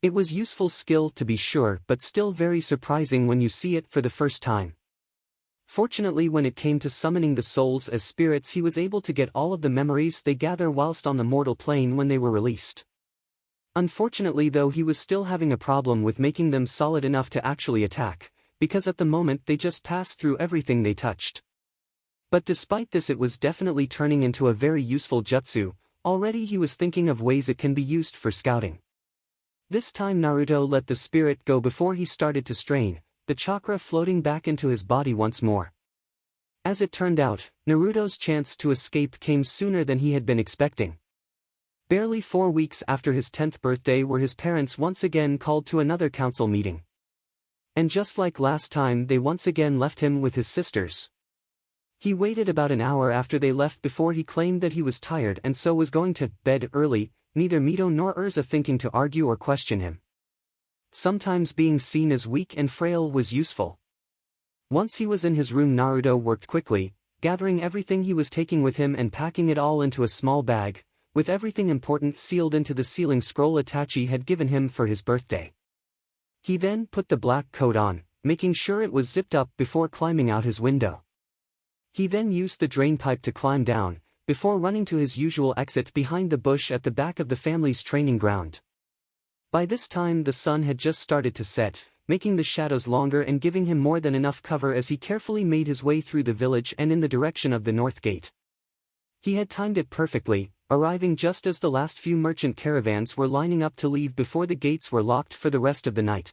It was useful skill to be sure, but still very surprising when you see it for the first time. Fortunately, when it came to summoning the souls as spirits, he was able to get all of the memories they gather whilst on the mortal plane when they were released. Unfortunately though, he was still having a problem with making them solid enough to actually attack, because at the moment they just passed through everything they touched. But despite this, it was definitely turning into a very useful jutsu. Already he was thinking of ways it can be used for scouting. This time Naruto let the spirit go before he started to strain, the chakra floating back into his body once more. As it turned out, Naruto's chance to escape came sooner than he had been expecting. Barely 4 weeks after his 10th birthday were his parents once again called to another council meeting. And just like last time, they once again left him with his sisters. He waited about an hour after they left before he claimed that he was tired and so was going to bed early, neither Mito nor Urza thinking to argue or question him. Sometimes being seen as weak and frail was useful. Once he was in his room, Naruto worked quickly, gathering everything he was taking with him and packing it all into a small bag, with everything important sealed into the sealing scroll Itachi had given him for his birthday. He then put the black coat on, making sure it was zipped up before climbing out his window. He then used the drain pipe to climb down, before running to his usual exit behind the bush at the back of the family's training ground. By this time the sun had just started to set, making the shadows longer and giving him more than enough cover as he carefully made his way through the village and in the direction of the north gate. He had timed it perfectly, arriving just as the last few merchant caravans were lining up to leave before the gates were locked for the rest of the night.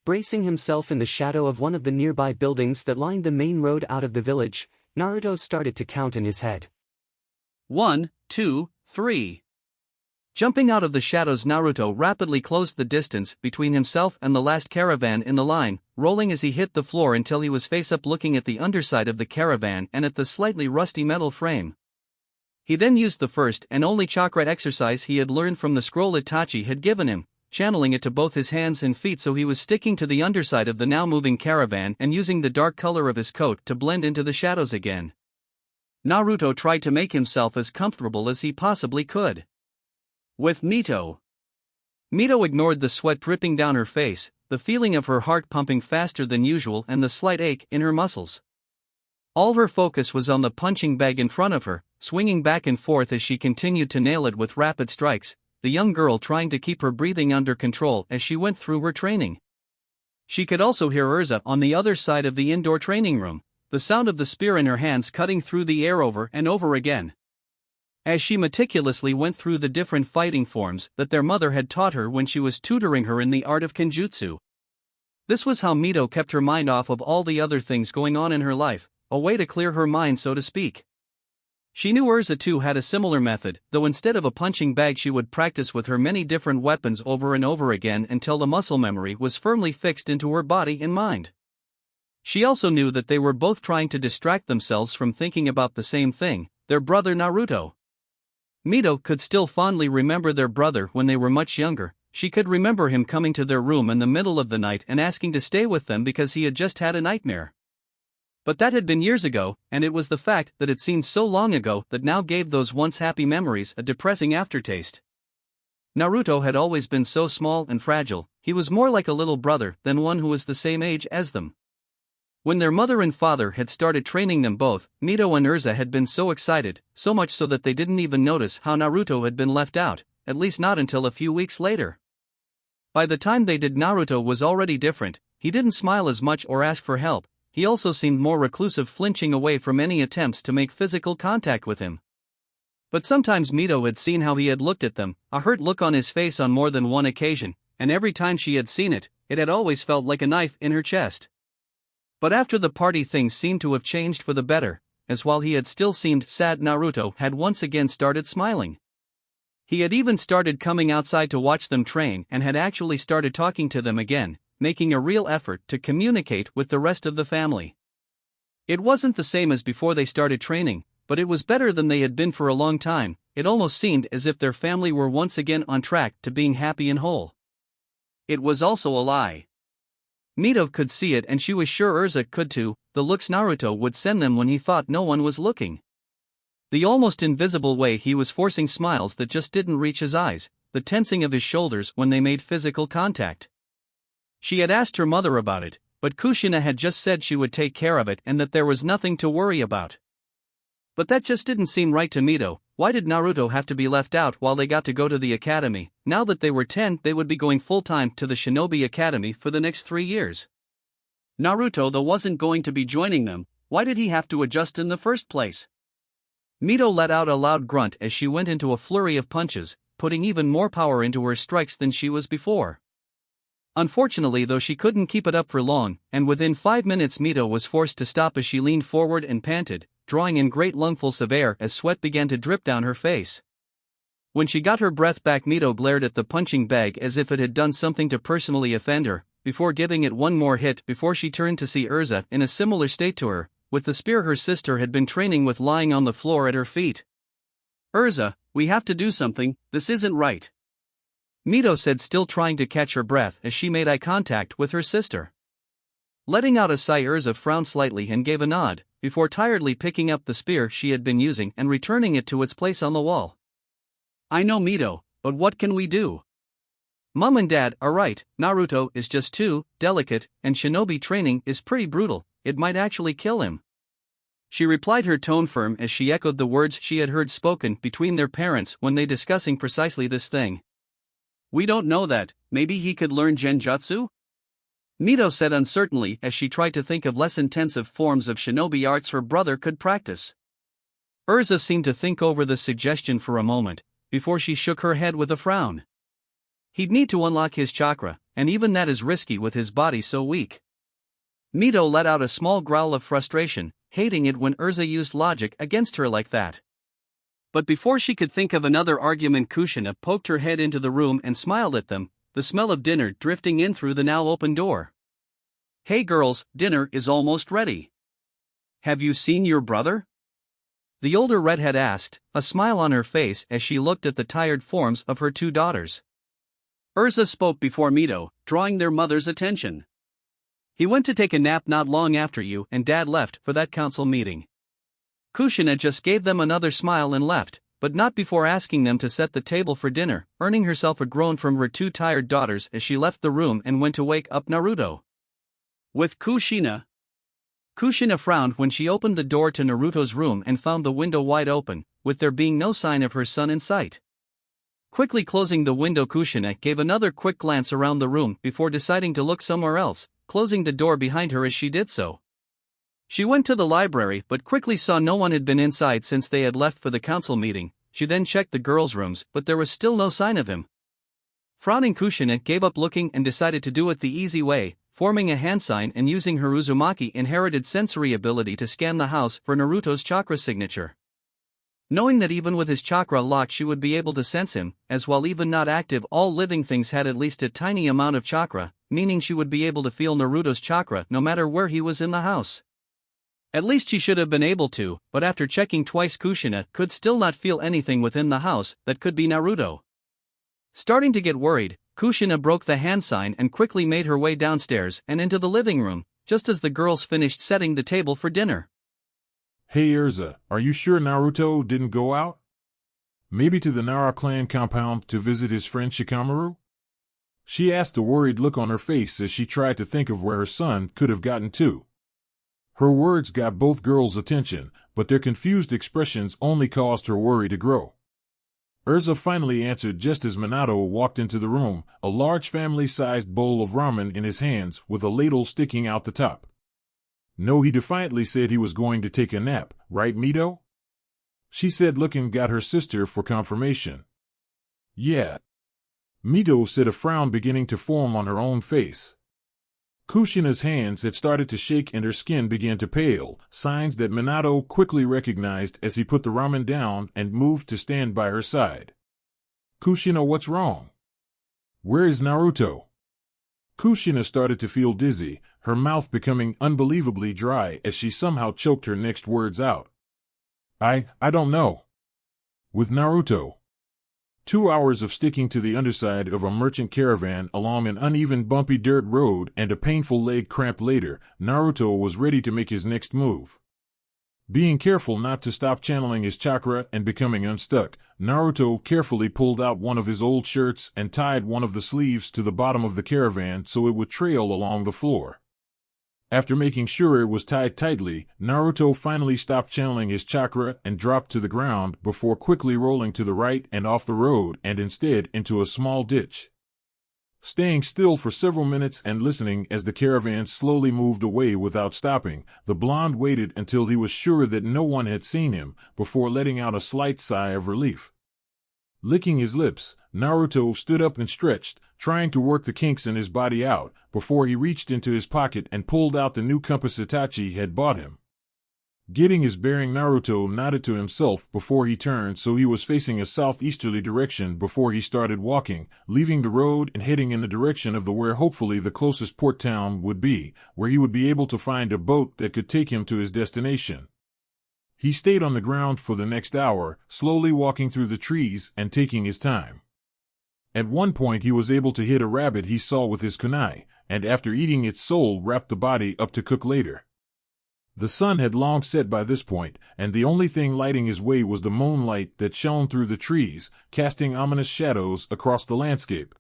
Bracing himself in the shadow of one of the nearby buildings that lined the main road out of the village, Naruto started to count in his head. 1, 2, 3. Jumping out of the shadows, Naruto rapidly closed the distance between himself and the last caravan in the line, rolling as he hit the floor until he was face up looking at the underside of the caravan and at the slightly rusty metal frame. He then used the first and only chakra exercise he had learned from the scroll Itachi had given him, channeling it to both his hands and feet so he was sticking to the underside of the now moving caravan and using the dark color of his coat to blend into the shadows again. Naruto tried to make himself as comfortable as he possibly could. With Mito ignored the sweat dripping down her face, the feeling of her heart pumping faster than usual and the slight ache in her muscles. All her focus was on the punching bag in front of her, swinging back and forth as she continued to nail it with rapid strikes, the young girl trying to keep her breathing under control as she went through her training. She could also hear Urza on the other side of the indoor training room, the sound of the spear in her hands cutting through the air over and over again. As she meticulously went through the different fighting forms that their mother had taught her when she was tutoring her in the art of kenjutsu. This was how Mito kept her mind off of all the other things going on in her life, a way to clear her mind so to speak. She knew Urza too had a similar method, though instead of a punching bag she would practice with her many different weapons over and over again until the muscle memory was firmly fixed into her body and mind. She also knew that they were both trying to distract themselves from thinking about the same thing, their brother Naruto. Mito could still fondly remember their brother when they were much younger. She could remember him coming to their room in the middle of the night and asking to stay with them because he had just had a nightmare. But that had been years ago, and it was the fact that it seemed so long ago that now gave those once happy memories a depressing aftertaste. Naruto had always been so small and fragile, he was more like a little brother than one who was the same age as them. When their mother and father had started training them both, Mito and Urza had been so excited, so much so that they didn't even notice how Naruto had been left out, at least not until a few weeks later. By the time they did, Naruto was already different. He didn't smile as much or ask for help. He also seemed more reclusive, flinching away from any attempts to make physical contact with him. But sometimes Mito had seen how he had looked at them, a hurt look on his face on more than one occasion, and every time she had seen it, it had always felt like a knife in her chest. But after the party things seemed to have changed for the better, as while he had still seemed sad, Naruto had once again started smiling. He had even started coming outside to watch them train and had actually started talking to them again, making a real effort to communicate with the rest of the family. It wasn't the same as before they started training, but it was better than they had been for a long time. It almost seemed as if their family were once again on track to being happy and whole. It was also a lie. Mito could see it, and she was sure Urza could too, the looks Naruto would send them when he thought no one was looking. The almost invisible way he was forcing smiles that just didn't reach his eyes, the tensing of his shoulders when they made physical contact. She had asked her mother about it, but Kushina had just said she would take care of it and that there was nothing to worry about. But that just didn't seem right to Mito. Why did Naruto have to be left out while they got to go to the academy? Now that they were 10, they would be going full-time to the Shinobi Academy for the next 3 years. Naruto, though, wasn't going to be joining them. Why did he have to adjust in the first place? Mito let out a loud grunt as she went into a flurry of punches, putting even more power into her strikes than she was before. Unfortunately, though, she couldn't keep it up for long, and within 5 minutes Mito was forced to stop as she leaned forward and panted, drawing in great lungfuls of air as sweat began to drip down her face. When she got her breath back, Mito glared at the punching bag as if it had done something to personally offend her, before giving it one more hit before she turned to see Urza in a similar state to her, with the spear her sister had been training with lying on the floor at her feet. "Urza, we have to do something, this isn't right," Mito said, still trying to catch her breath as she made eye contact with her sister. Letting out a sigh, Urza frowned slightly and gave a nod, before tiredly picking up the spear she had been using and returning it to its place on the wall. I know Mito, but what can we do? Mom and Dad are right, Naruto is just too delicate, and shinobi training is pretty brutal, it might actually kill him. She replied, her tone firm as she echoed the words she had heard spoken between their parents when they discussing precisely this thing. We don't know that, maybe he could learn genjutsu? Mito said uncertainly as she tried to think of less intensive forms of shinobi arts her brother could practice. Urza seemed to think over the suggestion for a moment, before she shook her head with a frown. He'd need to unlock his chakra, and even that is risky with his body so weak. Mito let out a small growl of frustration, hating it when Urza used logic against her like that. But before she could think of another argument, Kushina poked her head into the room and smiled at them, the smell of dinner drifting in through the now open door. Hey girls, dinner is almost ready. Have you seen your brother? The older redhead asked, a smile on her face as she looked at the tired forms of her two daughters. Urza spoke before Mito, drawing their mother's attention. He went to take a nap not long after you and Dad left for that council meeting. Kushina just gave them another smile and left, but not before asking them to set the table for dinner, earning herself a groan from her two tired daughters as she left the room and went to wake up Naruto. With Kushina frowned when she opened the door to Naruto's room and found the window wide open, with there being no sign of her son in sight. Quickly closing the window, Kushina gave another quick glance around the room before deciding to look somewhere else, closing the door behind her as she did so. She went to the library but quickly saw no one had been inside since they had left for the council meeting. She then checked the girls' rooms but there was still no sign of him. Frowning, Kushina gave up looking and decided to do it the easy way, forming a hand sign and using her Uzumaki inherited sensory ability to scan the house for Naruto's chakra signature. Knowing that even with his chakra locked she would be able to sense him, as while even not active all living things had at least a tiny amount of chakra, meaning she would be able to feel Naruto's chakra no matter where he was in the house. At least she should have been able to, but after checking twice Kushina could still not feel anything within the house that could be Naruto. Starting to get worried, Kushina broke the hand sign and quickly made her way downstairs and into the living room, just as the girls finished setting the table for dinner. Hey Urza, are you sure Naruto didn't go out? Maybe to the Nara clan compound to visit his friend Shikamaru? She asked, a worried look on her face as she tried to think of where her son could have gotten to. Her words got both girls' attention, but their confused expressions only caused her worry to grow. Urza finally answered just as Minato walked into the room, a large family-sized bowl of ramen in his hands with a ladle sticking out the top. No, he defiantly said he was going to take a nap, right Mito? She said, looking at her sister for confirmation. Yeah. Mito said, a frown beginning to form on her own face. Kushina's hands had started to shake and her skin began to pale, signs that Minato quickly recognized as he put the ramen down and moved to stand by her side. Kushina, what's wrong? Where is Naruto? Kushina started to feel dizzy, her mouth becoming unbelievably dry as she somehow choked her next words out. I don't know. With Naruto. 2 hours of sticking to the underside of a merchant caravan along an uneven bumpy dirt road and a painful leg cramp later, Naruto was ready to make his next move. Being careful not to stop channeling his chakra and becoming unstuck, Naruto carefully pulled out one of his old shirts and tied one of the sleeves to the bottom of the caravan so it would trail along the floor. After making sure it was tied tightly, Naruto finally stopped channeling his chakra and dropped to the ground before quickly rolling to the right and off the road and instead into a small ditch. Staying still for several minutes and listening as the caravan slowly moved away without stopping, the blonde waited until he was sure that no one had seen him before letting out a slight sigh of relief. Licking his lips, Naruto stood up and stretched, trying to work the kinks in his body out, before he reached into his pocket and pulled out the new compass Itachi had bought him. Getting his bearing, Naruto nodded to himself before he turned so he was facing a southeasterly direction before he started walking, leaving the road and heading in the direction of where hopefully the closest port town would be, where he would be able to find a boat that could take him to his destination. He stayed on the ground for the next hour, slowly walking through the trees and taking his time. At one point he was able to hit a rabbit he saw with his kunai, and after eating its soul wrapped the body up to cook later. The sun had long set by this point, and the only thing lighting his way was the moonlight that shone through the trees, casting ominous shadows across the landscape.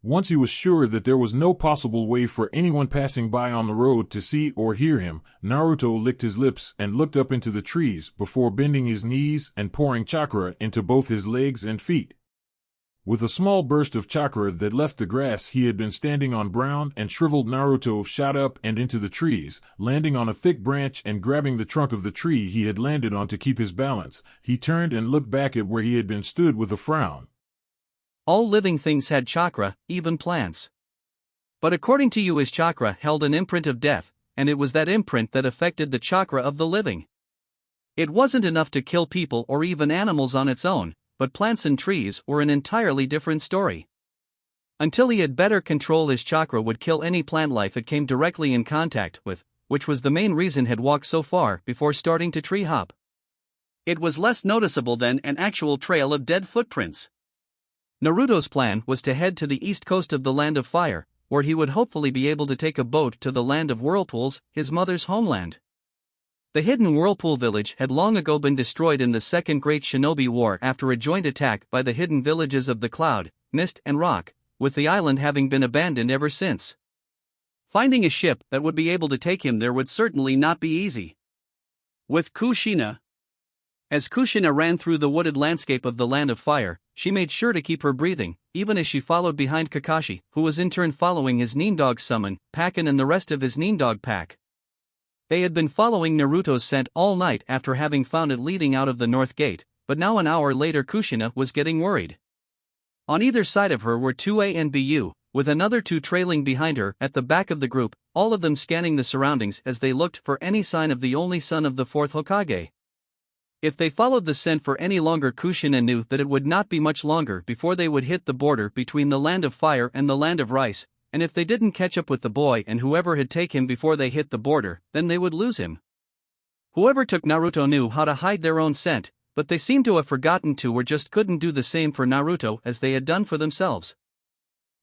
Once he was sure that there was no possible way for anyone passing by on the road to see or hear him, Naruto licked his lips and looked up into the trees before bending his knees and pouring chakra into both his legs and feet. With a small burst of chakra that left the grass he had been standing on brown and shriveled, Naruto shot up and into the trees, landing on a thick branch and grabbing the trunk of the tree he had landed on to keep his balance. He turned and looked back at where he had been stood with a frown. All living things had chakra, even plants. But according to you, his chakra held an imprint of death, and it was that imprint that affected the chakra of the living. It wasn't enough to kill people or even animals on its own, but plants and trees were an entirely different story. Until he had better control, his chakra would kill any plant life it came directly in contact with, which was the main reason he'd walked so far before starting to tree hop. It was less noticeable than an actual trail of dead footprints. Naruto's plan was to head to the east coast of the Land of Fire, where he would hopefully be able to take a boat to the Land of Whirlpools, his mother's homeland. The hidden Whirlpool village had long ago been destroyed in the Second Great Shinobi War after a joint attack by the hidden villages of the Cloud, Mist and Rock, with the island having been abandoned ever since. Finding a ship that would be able to take him there would certainly not be easy. With Kushina. As Kushina ran through the wooded landscape of the Land of Fire, she made sure to keep her breathing, even as she followed behind Kakashi, who was in turn following his Neendog summon, Pakin and the rest of his Neendog pack. They had been following Naruto's scent all night after having found it leading out of the North Gate, but now an hour later Kushina was getting worried. On either side of her were 2A and BU, with another 2 trailing behind her at the back of the group, all of them scanning the surroundings as they looked for any sign of the only son of the 4th Hokage. If they followed the scent for any longer, Kushina knew that it would not be much longer before they would hit the border between the Land of Fire and the Land of Rice, and if they didn't catch up with the boy and whoever had taken him before they hit the border, then they would lose him. Whoever took Naruto knew how to hide their own scent, but they seemed to have forgotten to or just couldn't do the same for Naruto as they had done for themselves.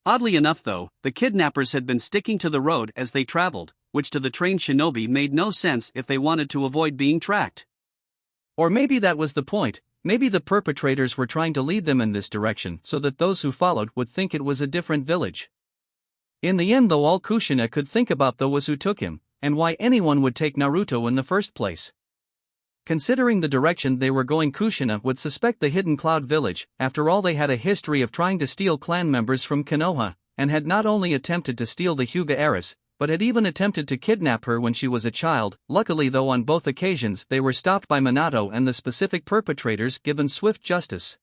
Oddly enough though, the kidnappers had been sticking to the road as they traveled, which to the trained shinobi made no sense if they wanted to avoid being tracked. Or maybe that was the point, maybe the perpetrators were trying to lead them in this direction so that those who followed would think it was a different village. In the end though, all Kushina could think about though was who took him, and why anyone would take Naruto in the first place. Considering the direction they were going, Kushina would suspect the hidden Cloud Village. After all, they had a history of trying to steal clan members from Konoha, and had not only attempted to steal the Hyuga heiress, but had even attempted to kidnap her when she was a child. Luckily though, on both occasions they were stopped by Minato and the specific perpetrators given swift justice.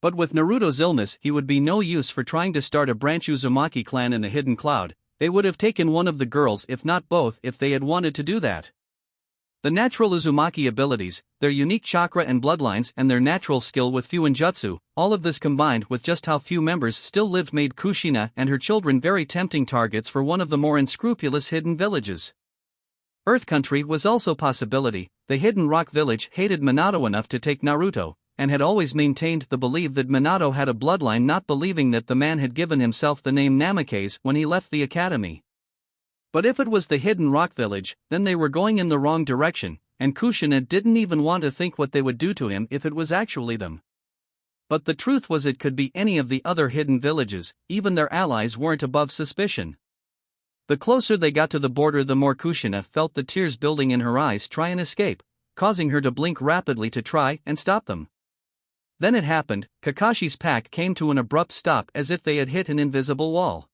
But with Naruto's illness, he would be no use for trying to start a branch Uzumaki clan in the Hidden Cloud. They would have taken one of the girls, if not both, if they had wanted to do that. The natural Uzumaki abilities, their unique chakra and bloodlines, and their natural skill with Fuinjutsu, all of this combined with just how few members still lived, made Kushina and her children very tempting targets for one of the more unscrupulous hidden villages. Earth Country was also a possibility. The hidden rock village hated Minato enough to take Naruto, and had always maintained the belief that Minato had a bloodline, not believing that the man had given himself the name Namikaze when he left the academy. But if it was the hidden rock village, then they were going in the wrong direction, and Kushina didn't even want to think what they would do to him if it was actually them. But the truth was, it could be any of the other hidden villages. Even their allies weren't above suspicion. The closer they got to the border, the more Kushina felt the tears building in her eyes try and escape, causing her to blink rapidly to try and stop them. Then it happened. Kakashi's pack came to an abrupt stop as if they had hit an invisible wall.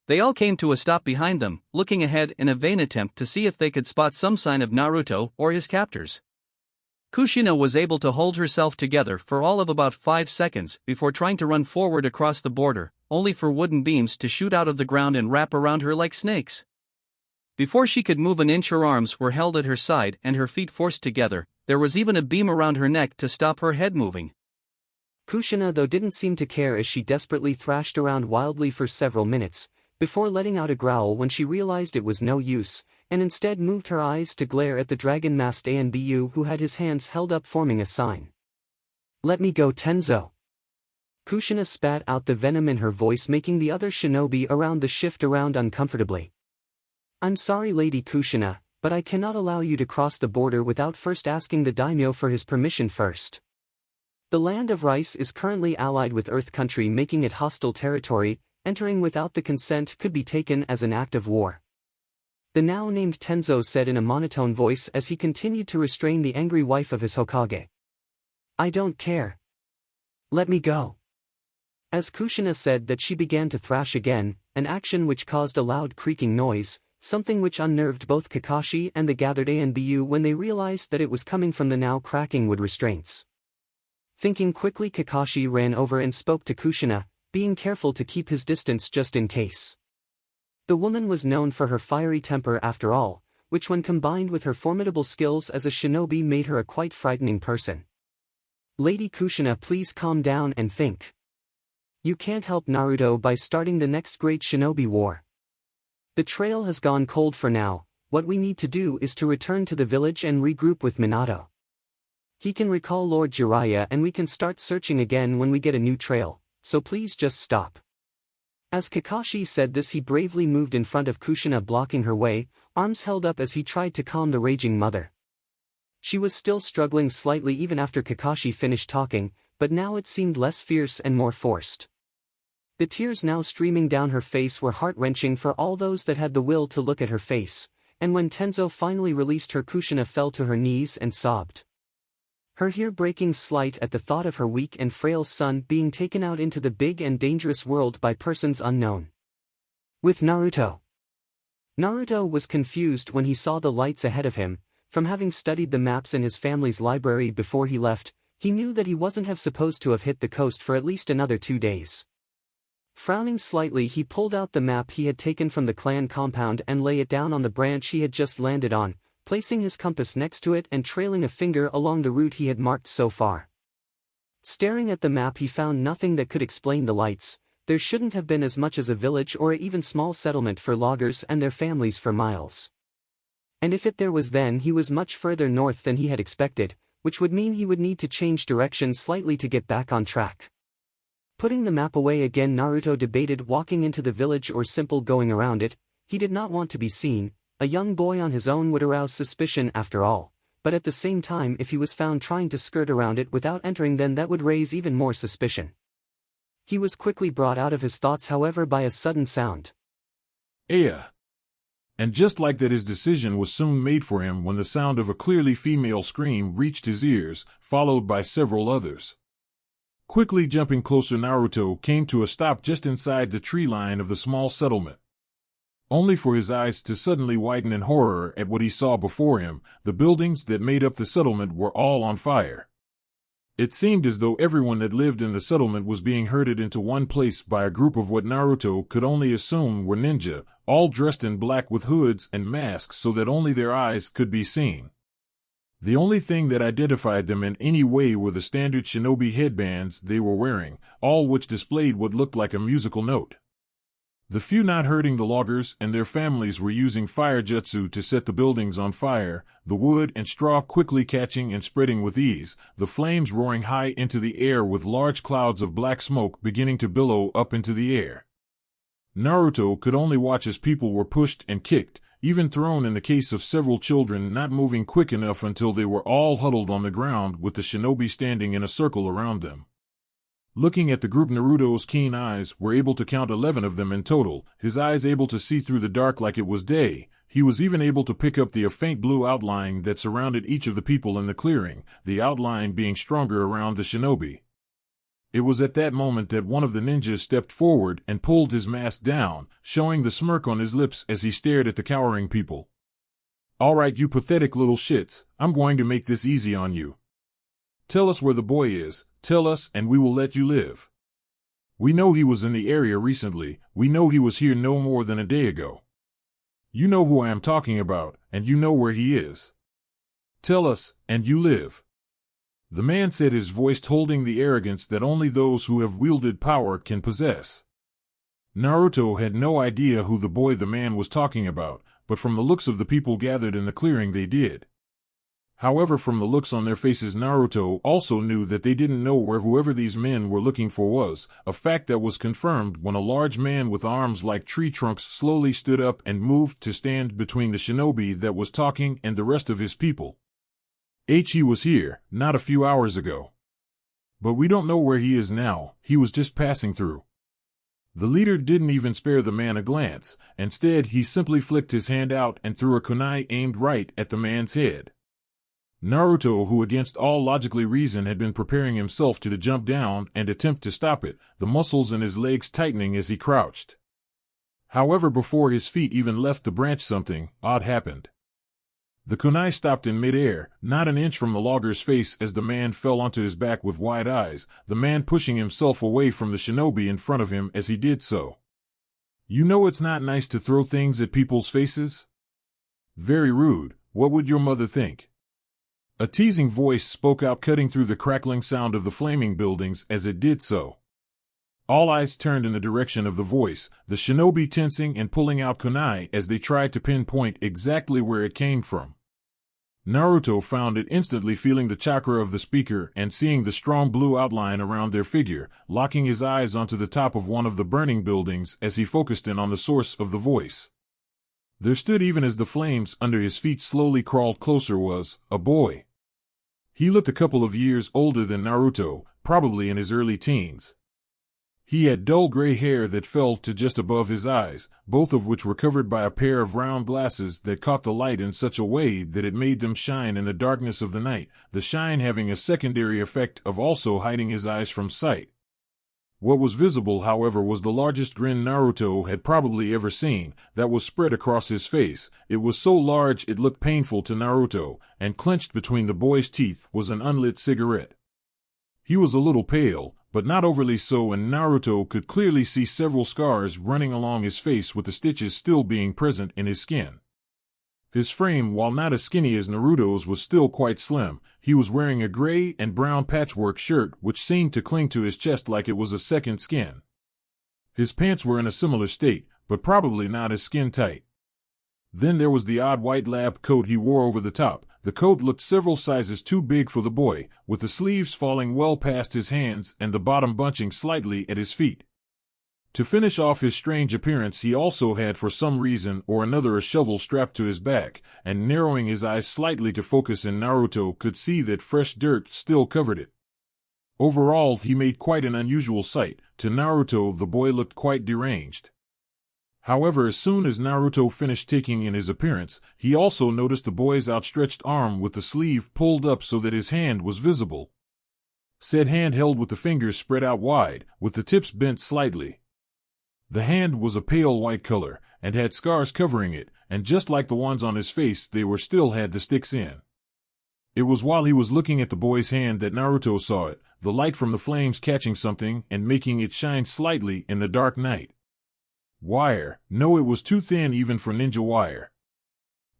They all came to a stop behind them, looking ahead in a vain attempt to see if they could spot some sign of Naruto or his captors. Kushina was able to hold herself together for all of about 5 seconds before trying to run forward across the border, only for wooden beams to shoot out of the ground and wrap around her like snakes. Before she could move an inch, her arms were held at her side and her feet forced together. There was even a beam around her neck to stop her head moving. Kushina though didn't seem to care as she desperately thrashed around wildly for several minutes, before letting out a growl when she realized it was no use, and instead moved her eyes to glare at the dragon-masked Anbu who had his hands held up forming a sign. "Let me go, Tenzo." Kushina spat out the venom in her voice, making the other shinobi around the shift around uncomfortably. "I'm sorry, Lady Kushina, but I cannot allow you to cross the border without first asking the daimyo for his permission first. The land of rice is currently allied with Earth Country, making it hostile territory. Entering without the consent could be taken as an act of war. The now named Tenzo said in a monotone voice as he continued to restrain the angry wife of his Hokage. I don't care. Let me go. As Kushina said that, she began to thrash again, an action which caused a loud creaking noise, something which unnerved both Kakashi and the gathered ANBU when they realized that it was coming from the now cracking wood restraints. Thinking quickly, Kakashi ran over and spoke to Kushina, being careful to keep his distance just in case. The woman was known for her fiery temper after all, which when combined with her formidable skills as a shinobi made her a quite frightening person. Lady Kushina, please calm down and think. You can't help Naruto by starting the next great shinobi war. The trail has gone cold for now. What we need to do is to return to the village and regroup with Minato. He can recall Lord Jiraiya and we can start searching again when we get a new trail, so please just stop. As Kakashi said this, he bravely moved in front of Kushina, blocking her way, arms held up as he tried to calm the raging mother. She was still struggling slightly even after Kakashi finished talking, but now it seemed less fierce and more forced. The tears now streaming down her face were heart-wrenching for all those that had the will to look at her face, and when Tenzo finally released her, Kushina fell to her knees and sobbed. Her hair breaking slight at the thought of her weak and frail son being taken out into the big and dangerous world by persons unknown. With Naruto. Naruto was confused when he saw the lights ahead of him. From having studied the maps in his family's library before he left, he knew that he wasn't supposed to have hit the coast for at least another 2 days. Frowning slightly, he pulled out the map he had taken from the clan compound and lay it down on the branch he had just landed on, placing his compass next to it and trailing a finger along the route he had marked so far. Staring at the map, he found nothing that could explain the lights. There shouldn't have been as much as a village or even small settlement for loggers and their families for miles. And if there was, then he was much further north than he had expected, which would mean he would need to change direction slightly to get back on track. Putting the map away again, Naruto debated walking into the village or simple going around it. He did not want to be seen. A young boy on his own would arouse suspicion after all, but at the same time, if he was found trying to skirt around it without entering, then that would raise even more suspicion. He was quickly brought out of his thoughts, however, by a sudden sound. Aya! And just like that, his decision was soon made for him when the sound of a clearly female scream reached his ears, followed by several others. Quickly jumping closer, Naruto came to a stop just inside the tree line of the small settlement. Only for his eyes to suddenly widen in horror at what he saw before him. The buildings that made up the settlement were all on fire. It seemed as though everyone that lived in the settlement was being herded into one place by a group of what Naruto could only assume were ninja, all dressed in black with hoods and masks so that only their eyes could be seen. The only thing that identified them in any way were the standard shinobi headbands they were wearing, all which displayed what looked like a musical note. The few not hurting the loggers and their families were using fire jutsu to set the buildings on fire, the wood and straw quickly catching and spreading with ease, the flames roaring high into the air with large clouds of black smoke beginning to billow up into the air. Naruto could only watch as people were pushed and kicked, even thrown in the case of several children not moving quick enough until they were all huddled on the ground with the shinobi standing in a circle around them. Looking at the group, Naruto's keen eyes were able to count 11 of them in total, his eyes able to see through the dark like it was day. He was even able to pick up the faint blue outline that surrounded each of the people in the clearing, the outline being stronger around the shinobi. It was at that moment that one of the ninjas stepped forward and pulled his mask down, showing the smirk on his lips as he stared at the cowering people. "All right, you pathetic little shits, I'm going to make this easy on you. Tell us where the boy is, tell us and we will let you live. We know he was in the area recently, we know he was here no more than a day ago. You know who I am talking about, and you know where he is. Tell us, and you live." The man said, his voice holding the arrogance that only those who have wielded power can possess. Naruto had no idea who the man was talking about, but from the looks of the people gathered in the clearing they did. However, from the looks on their faces, Naruto also knew that they didn't know where whoever these men were looking for was, a fact that was confirmed when a large man with arms like tree trunks slowly stood up and moved to stand between the shinobi that was talking and the rest of his people. He was here, not a few hours ago. But we don't know where he is now, he was just passing through. The leader didn't even spare the man a glance. Instead, he simply flicked his hand out and threw a kunai aimed right at the man's head. Naruto, who against all logically reason had been preparing himself to jump down and attempt to stop it, the muscles in his legs tightening as he crouched. However, before his feet even left the branch, something odd happened. The kunai stopped in midair, not an inch from the logger's face, as the man fell onto his back with wide eyes, the man pushing himself away from the shinobi in front of him as he did so. You know it's not nice to throw things at people's faces? Very rude, what would your mother think? A teasing voice spoke out, cutting through the crackling sound of the flaming buildings as it did so. All eyes turned in the direction of the voice, the shinobi tensing and pulling out kunai as they tried to pinpoint exactly where it came from. Naruto found it instantly, feeling the chakra of the speaker and seeing the strong blue outline around their figure, locking his eyes onto the top of one of the burning buildings as he focused in on the source of the voice. There stood, even as the flames under his feet slowly crawled closer, was a boy. He looked a couple of years older than Naruto, probably in his early teens. He had dull gray hair that fell to just above his eyes, both of which were covered by a pair of round glasses that caught the light in such a way that it made them shine in the darkness of the night, the shine having a secondary effect of also hiding his eyes from sight. What was visible, however, was the largest grin Naruto had probably ever seen, that was spread across his face. It was so large it looked painful to Naruto, and clenched between the boy's teeth was an unlit cigarette. He was a little pale, but not overly so, and Naruto could clearly see several scars running along his face, with the stitches still being present in his skin. His frame, while not as skinny as Naruto's, was still quite slim. He was wearing a gray and brown patchwork shirt which seemed to cling to his chest like it was a second skin. His pants were in a similar state, but probably not as skin-tight. Then there was the odd white lab coat he wore over the top. The coat looked several sizes too big for the boy, with the sleeves falling well past his hands and the bottom bunching slightly at his feet. To finish off his strange appearance, he also had, for some reason or another, a shovel strapped to his back, and narrowing his eyes slightly to focus in, Naruto could see that fresh dirt still covered it. Overall, he made quite an unusual sight. To Naruto, the boy looked quite deranged. However, as soon as Naruto finished taking in his appearance, he also noticed the boy's outstretched arm with the sleeve pulled up so that his hand was visible. Said hand held with the fingers spread out wide, with the tips bent slightly. The hand was a pale white color, and had scars covering it, and just like the ones on his face, they still had the sticks in. It was while he was looking at the boy's hand that Naruto saw it, the light from the flames catching something and making it shine slightly in the dark night. Wire. No, it was too thin even for ninja wire.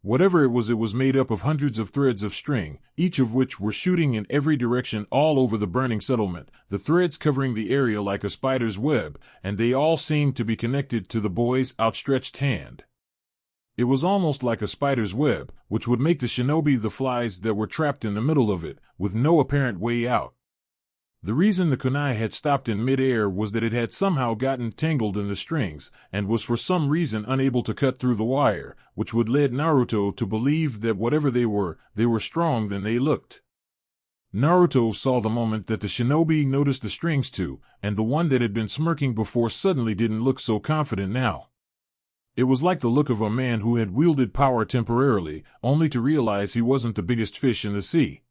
Whatever it was made up of hundreds of threads of string, each of which were shooting in every direction all over the burning settlement, the threads covering the area like a spider's web, and they all seemed to be connected to the boy's outstretched hand. It was almost like a spider's web, which would make the shinobi the flies that were trapped in the middle of it, with no apparent way out. The reason the kunai had stopped in mid-air was that it had somehow gotten tangled in the strings, and was for some reason unable to cut through the wire, which would lead Naruto to believe that whatever they were stronger than they looked. Naruto saw the moment that the shinobi noticed the strings too, and the one that had been smirking before suddenly didn't look so confident now. It was like the look of a man who had wielded power temporarily, only to realize he wasn't the biggest fish in the sea.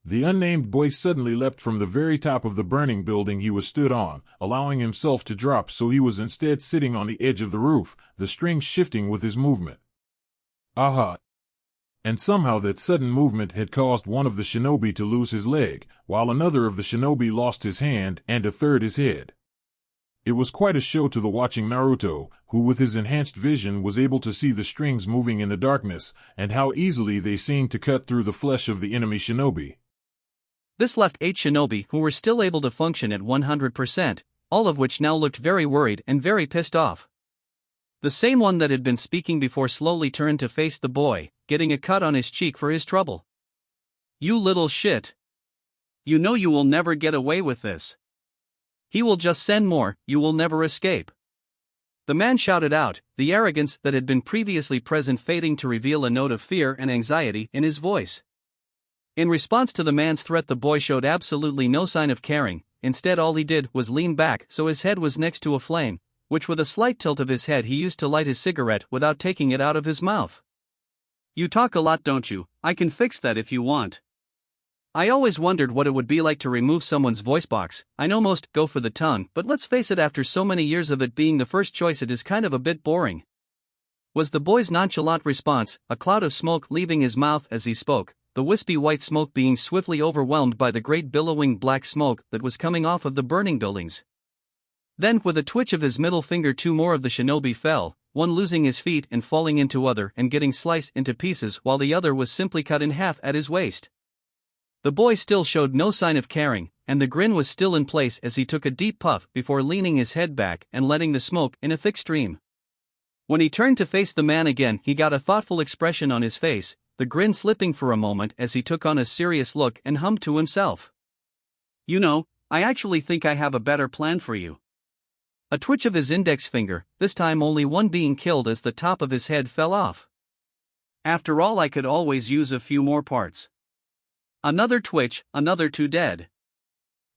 The unnamed boy suddenly leapt from the very top of the burning building he was stood on, allowing himself to drop so he was instead sitting on the edge of the roof, the strings shifting with his movement. Aha! And somehow that sudden movement had caused one of the shinobi to lose his leg, while another of the shinobi lost his hand and a third his head. It was quite a show to the watching Naruto, who with his enhanced vision was able to see the strings moving in the darkness, and how easily they seemed to cut through the flesh of the enemy shinobi. This left 8 shinobi who were still able to function at 100%, all of which now looked very worried and very pissed off. The same one that had been speaking before slowly turned to face the boy, getting a cut on his cheek for his trouble. You little shit. You know you will never get away with this. He will just send more, you will never escape. The man shouted out, the arrogance that had been previously present fading to reveal a note of fear and anxiety in his voice. In response to the man's threat, the boy showed absolutely no sign of caring. Instead, all he did was lean back so his head was next to a flame, which with a slight tilt of his head he used to light his cigarette without taking it out of his mouth. You talk a lot, don't you? I can fix that if you want. I always wondered what it would be like to remove someone's voice box. I know most go for the tongue, but let's face it, after so many years of it being the first choice, it is kind of a bit boring. Was the boy's nonchalant response, a cloud of smoke leaving his mouth as he spoke, the wispy white smoke being swiftly overwhelmed by the great billowing black smoke that was coming off of the burning buildings. Then, with a twitch of his middle finger, two more of the shinobi fell, one losing his feet and falling into other and getting sliced into pieces, while the other was simply cut in half at his waist. The boy still showed no sign of caring, and the grin was still in place as he took a deep puff before leaning his head back and letting the smoke in a thick stream. When he turned to face the man again, he got a thoughtful expression on his face, the grin slipping for a moment as he took on a serious look and hummed to himself. You know, I actually think I have a better plan for you. A twitch of his index finger, this time only one being killed as the top of his head fell off. After all, I could always use a few more parts. Another twitch, another two dead.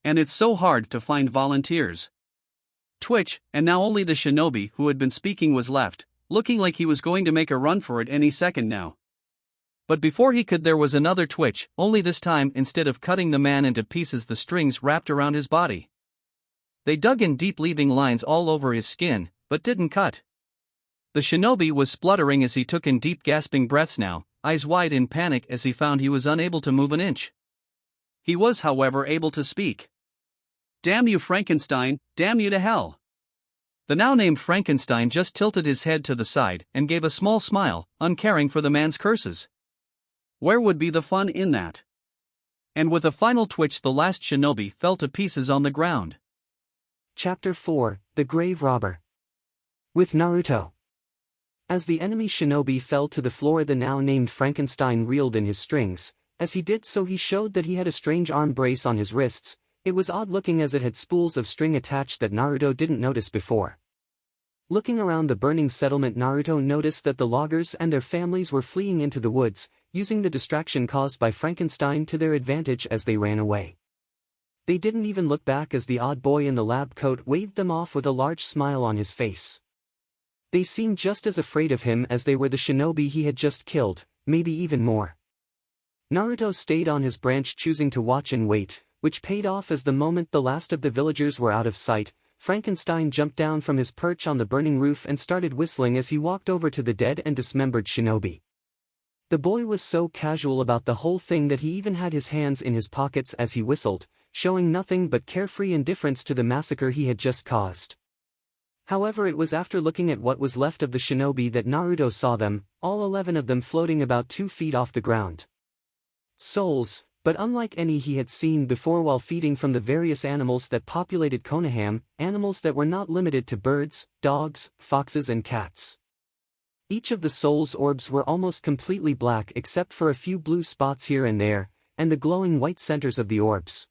And it's so hard to find volunteers. Twitch, and now only the shinobi who had been speaking was left, looking like he was going to make a run for it any second now. But before he could, there was another twitch, only this time instead of cutting the man into pieces, the strings wrapped around his body. They dug in deep, leaving lines all over his skin, but didn't cut. The shinobi was spluttering as he took in deep, gasping breaths now, eyes wide in panic as he found he was unable to move an inch. He was, however, able to speak. Damn you, Frankenstein, damn you to hell. The now named Frankenstein just tilted his head to the side and gave a small smile, uncaring for the man's curses. Where would be the fun in that? And with a final twitch, the last shinobi fell to pieces on the ground. Chapter 4, The Grave Robber. With Naruto. As the enemy shinobi fell to the floor, the now named Frankenstein reeled in his strings. As he did so, he showed that he had a strange arm brace on his wrists. It was odd looking as it had spools of string attached that Naruto didn't notice before. Looking around the burning settlement, Naruto noticed that the loggers and their families were fleeing into the woods, using the distraction caused by Frankenstein to their advantage as they ran away. They didn't even look back as the odd boy in the lab coat waved them off with a large smile on his face. They seemed just as afraid of him as they were the shinobi he had just killed, maybe even more. Naruto stayed on his branch, choosing to watch and wait, which paid off as the moment the last of the villagers were out of sight, Frankenstein jumped down from his perch on the burning roof and started whistling as he walked over to the dead and dismembered shinobi. The boy was so casual about the whole thing that he even had his hands in his pockets as he whistled, showing nothing but carefree indifference to the massacre he had just caused. However, it was after looking at what was left of the shinobi that Naruto saw them, all 11 of them floating about 2 feet off the ground. Souls, but unlike any he had seen before while feeding from the various animals that populated Konoham, animals that were not limited to birds, dogs, foxes and cats. Each of the souls' orbs were almost completely black except for a few blue spots here and there, and the glowing white centers of the orbs.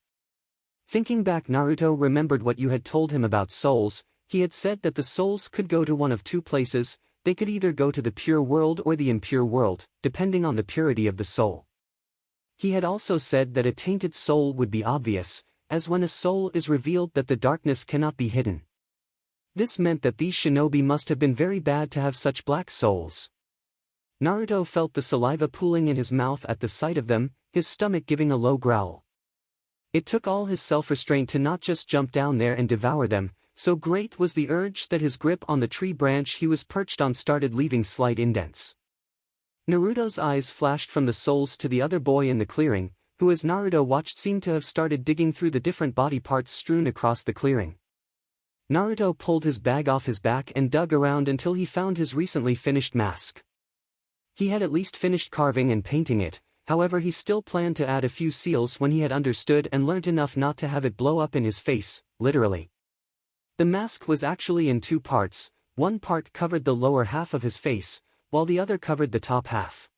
Thinking back, Naruto remembered what you had told him about souls. He had said that the souls could go to one of 2 places. They could either go to the pure world or the impure world, depending on the purity of the soul. He had also said that a tainted soul would be obvious, as when a soul is revealed that the darkness cannot be hidden. This meant that these shinobi must have been very bad to have such black souls. Naruto felt the saliva pooling in his mouth at the sight of them, his stomach giving a low growl. It took all his self-restraint to not just jump down there and devour them, so great was the urge that his grip on the tree branch he was perched on started leaving slight indents. Naruto's eyes flashed from the souls to the other boy in the clearing, who as Naruto watched seemed to have started digging through the different body parts strewn across the clearing. Naruto pulled his bag off his back and dug around until he found his recently finished mask. He had at least finished carving and painting it, however he still planned to add a few seals when he had understood and learned enough not to have it blow up in his face, literally. The mask was actually in 2 parts, one part covered the lower half of his face, while the other covered the top half.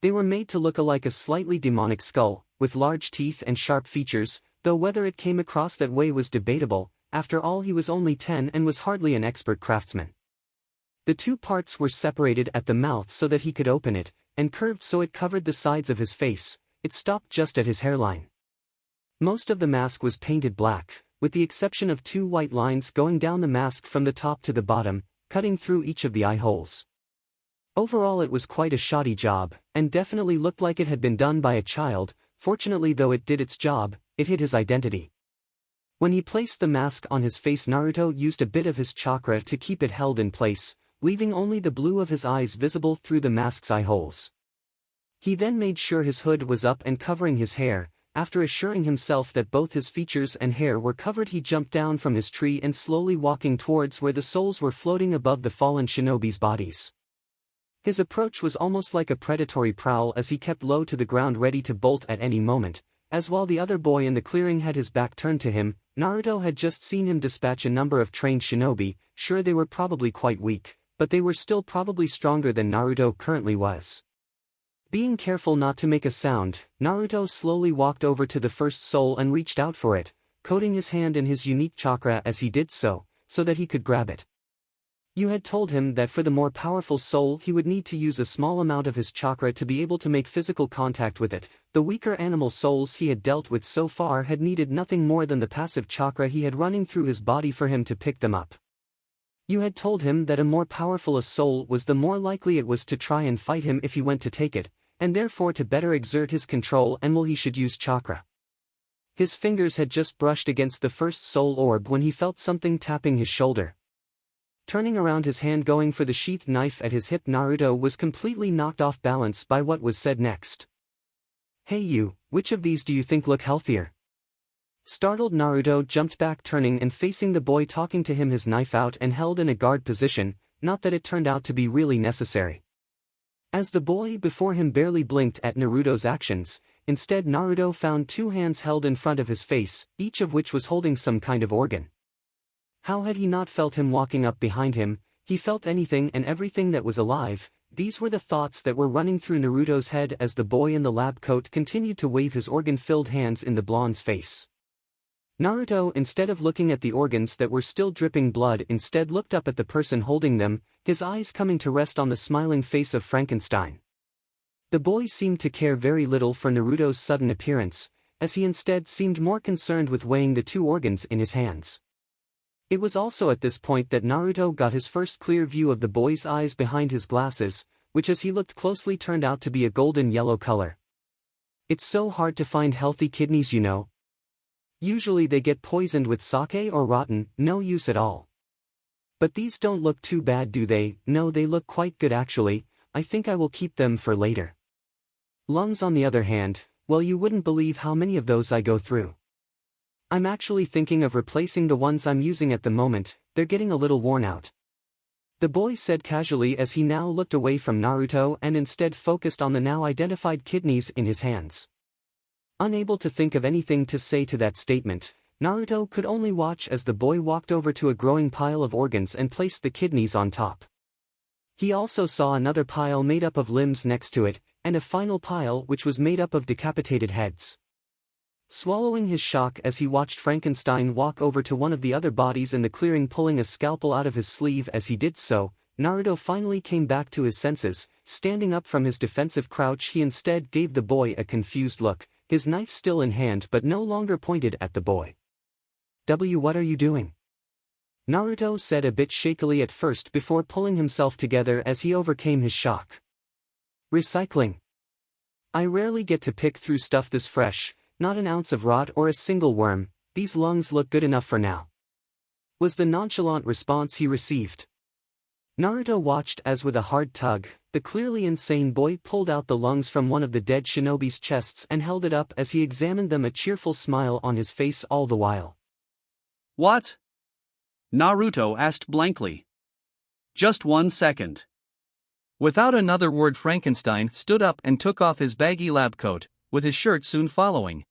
They were made to look like a slightly demonic skull, with large teeth and sharp features, though whether it came across that way was debatable. After all, he was only 10 and was hardly an expert craftsman. The two parts were separated at the mouth so that he could open it, and curved so it covered the sides of his face. It stopped just at his hairline. Most of the mask was painted black, with the exception of 2 white lines going down the mask from the top to the bottom, cutting through each of the eye holes. Overall, it was quite a shoddy job, and definitely looked like it had been done by a child. Fortunately, though it did its job, it hid his identity. When he placed the mask on his face, Naruto used a bit of his chakra to keep it held in place, leaving only the blue of his eyes visible through the mask's eye holes. He then made sure his hood was up and covering his hair. After assuring himself that both his features and hair were covered, he jumped down from his tree and slowly walking towards where the souls were floating above the fallen shinobi's bodies. His approach was almost like a predatory prowl as he kept low to the ground ready to bolt at any moment, as while the other boy in the clearing had his back turned to him. Naruto had just seen him dispatch a number of trained shinobi. Sure, they were probably quite weak, but they were still probably stronger than Naruto currently was. Being careful not to make a sound, Naruto slowly walked over to the first soul and reached out for it, coating his hand in his unique chakra as he did so that he could grab it. You had told him that for the more powerful soul he would need to use a small amount of his chakra to be able to make physical contact with it. The weaker animal souls he had dealt with so far had needed nothing more than the passive chakra he had running through his body for him to pick them up. You had told him that a more powerful a soul was, the more likely it was to try and fight him if he went to take it, and therefore to better exert his control and will he should use chakra. His fingers had just brushed against the first soul orb when he felt something tapping his shoulder. Turning around, his hand going for the sheath knife at his hip, Naruto was completely knocked off balance by what was said next. "Hey you, which of these do you think look healthier?" Startled, Naruto jumped back, turning and facing the boy talking to him, his knife out and held in a guard position, not that it turned out to be really necessary. As the boy before him barely blinked at Naruto's actions, instead Naruto found 2 hands held in front of his face, each of which was holding some kind of organ. How had he not felt him walking up behind him? He felt anything and everything that was alive. These were the thoughts that were running through Naruto's head as the boy in the lab coat continued to wave his organ-filled hands in the blonde's face. Naruto, instead of looking at the organs that were still dripping blood, instead looked up at the person holding them, his eyes coming to rest on the smiling face of Frankenstein. The boy seemed to care very little for Naruto's sudden appearance, as he instead seemed more concerned with weighing the 2 organs in his hands. It was also at this point that Naruto got his first clear view of the boy's eyes behind his glasses, which as he looked closely turned out to be a golden yellow color. "It's so hard to find healthy kidneys, you know. Usually they get poisoned with sake or rotten, no use at all. But these don't look too bad, do they?" "No, they look quite good actually. I think I will keep them for later." Lungs, on the other hand, well, you wouldn't believe how many of those I go through. I'm actually thinking of replacing the ones I'm using at the moment, they're getting a little worn out. The boy said casually as he now looked away from Naruto and instead focused on the now identified kidneys in his hands. Unable to think of anything to say to that statement, Naruto could only watch as the boy walked over to a growing pile of organs and placed the kidneys on top. He also saw another pile made up of limbs next to it, and a final pile which was made up of decapitated heads. Swallowing his shock as he watched Frankenstein walk over to one of the other bodies in the clearing, pulling a scalpel out of his sleeve as he did so, Naruto finally came back to his senses. Standing up from his defensive crouch, he instead gave the boy a confused look, his knife still in hand but no longer pointed at the boy. What are you doing?" Naruto said a bit shakily at first before pulling himself together as he overcame his shock. "Recycling. I rarely get to pick through stuff this fresh, not an ounce of rot or a single worm. These lungs look good enough for now," was the nonchalant response he received. Naruto watched as with a hard tug, the clearly insane boy pulled out the lungs from one of the dead shinobi's chests and held it up as he examined them, a cheerful smile on his face all the while. "What?" Naruto asked blankly. "Just 1 second." Without another word, Frankenstein stood up and took off his baggy lab coat, with his shirt soon following.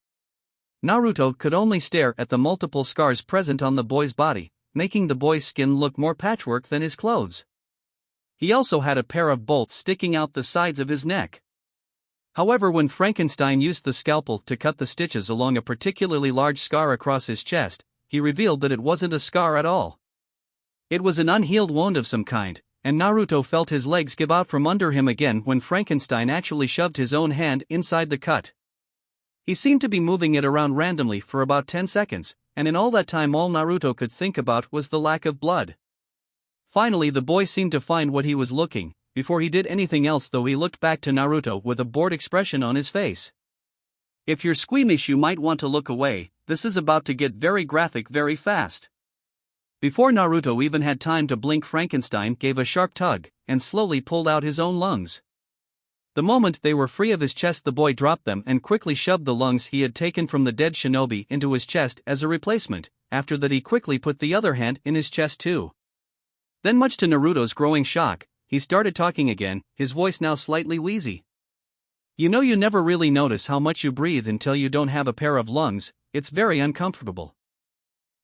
Naruto could only stare at the multiple scars present on the boy's body, making the boy's skin look more patchwork than his clothes. He also had a pair of bolts sticking out the sides of his neck. However, when Frankenstein used the scalpel to cut the stitches along a particularly large scar across his chest, he revealed that it wasn't a scar at all. It was an unhealed wound of some kind, and Naruto felt his legs give out from under him again when Frankenstein actually shoved his own hand inside the cut. He seemed to be moving it around randomly for about 10 seconds, and in all that time all Naruto could think about was the lack of blood. Finally, the boy seemed to find what he was looking. Before he did anything else though, he looked back to Naruto with a bored expression on his face. If you're squeamish, you might want to look away. This is about to get very graphic very fast. Before Naruto even had time to blink, Frankenstein gave a sharp tug and slowly pulled out his own lungs. The moment they were free of his chest, the boy dropped them and quickly shoved the lungs he had taken from the dead shinobi into his chest as a replacement. After that, he quickly put the other hand in his chest too. Then, much to Naruto's growing shock, he started talking again, his voice now slightly wheezy. You know, you never really notice how much you breathe until you don't have a pair of lungs. It's very uncomfortable.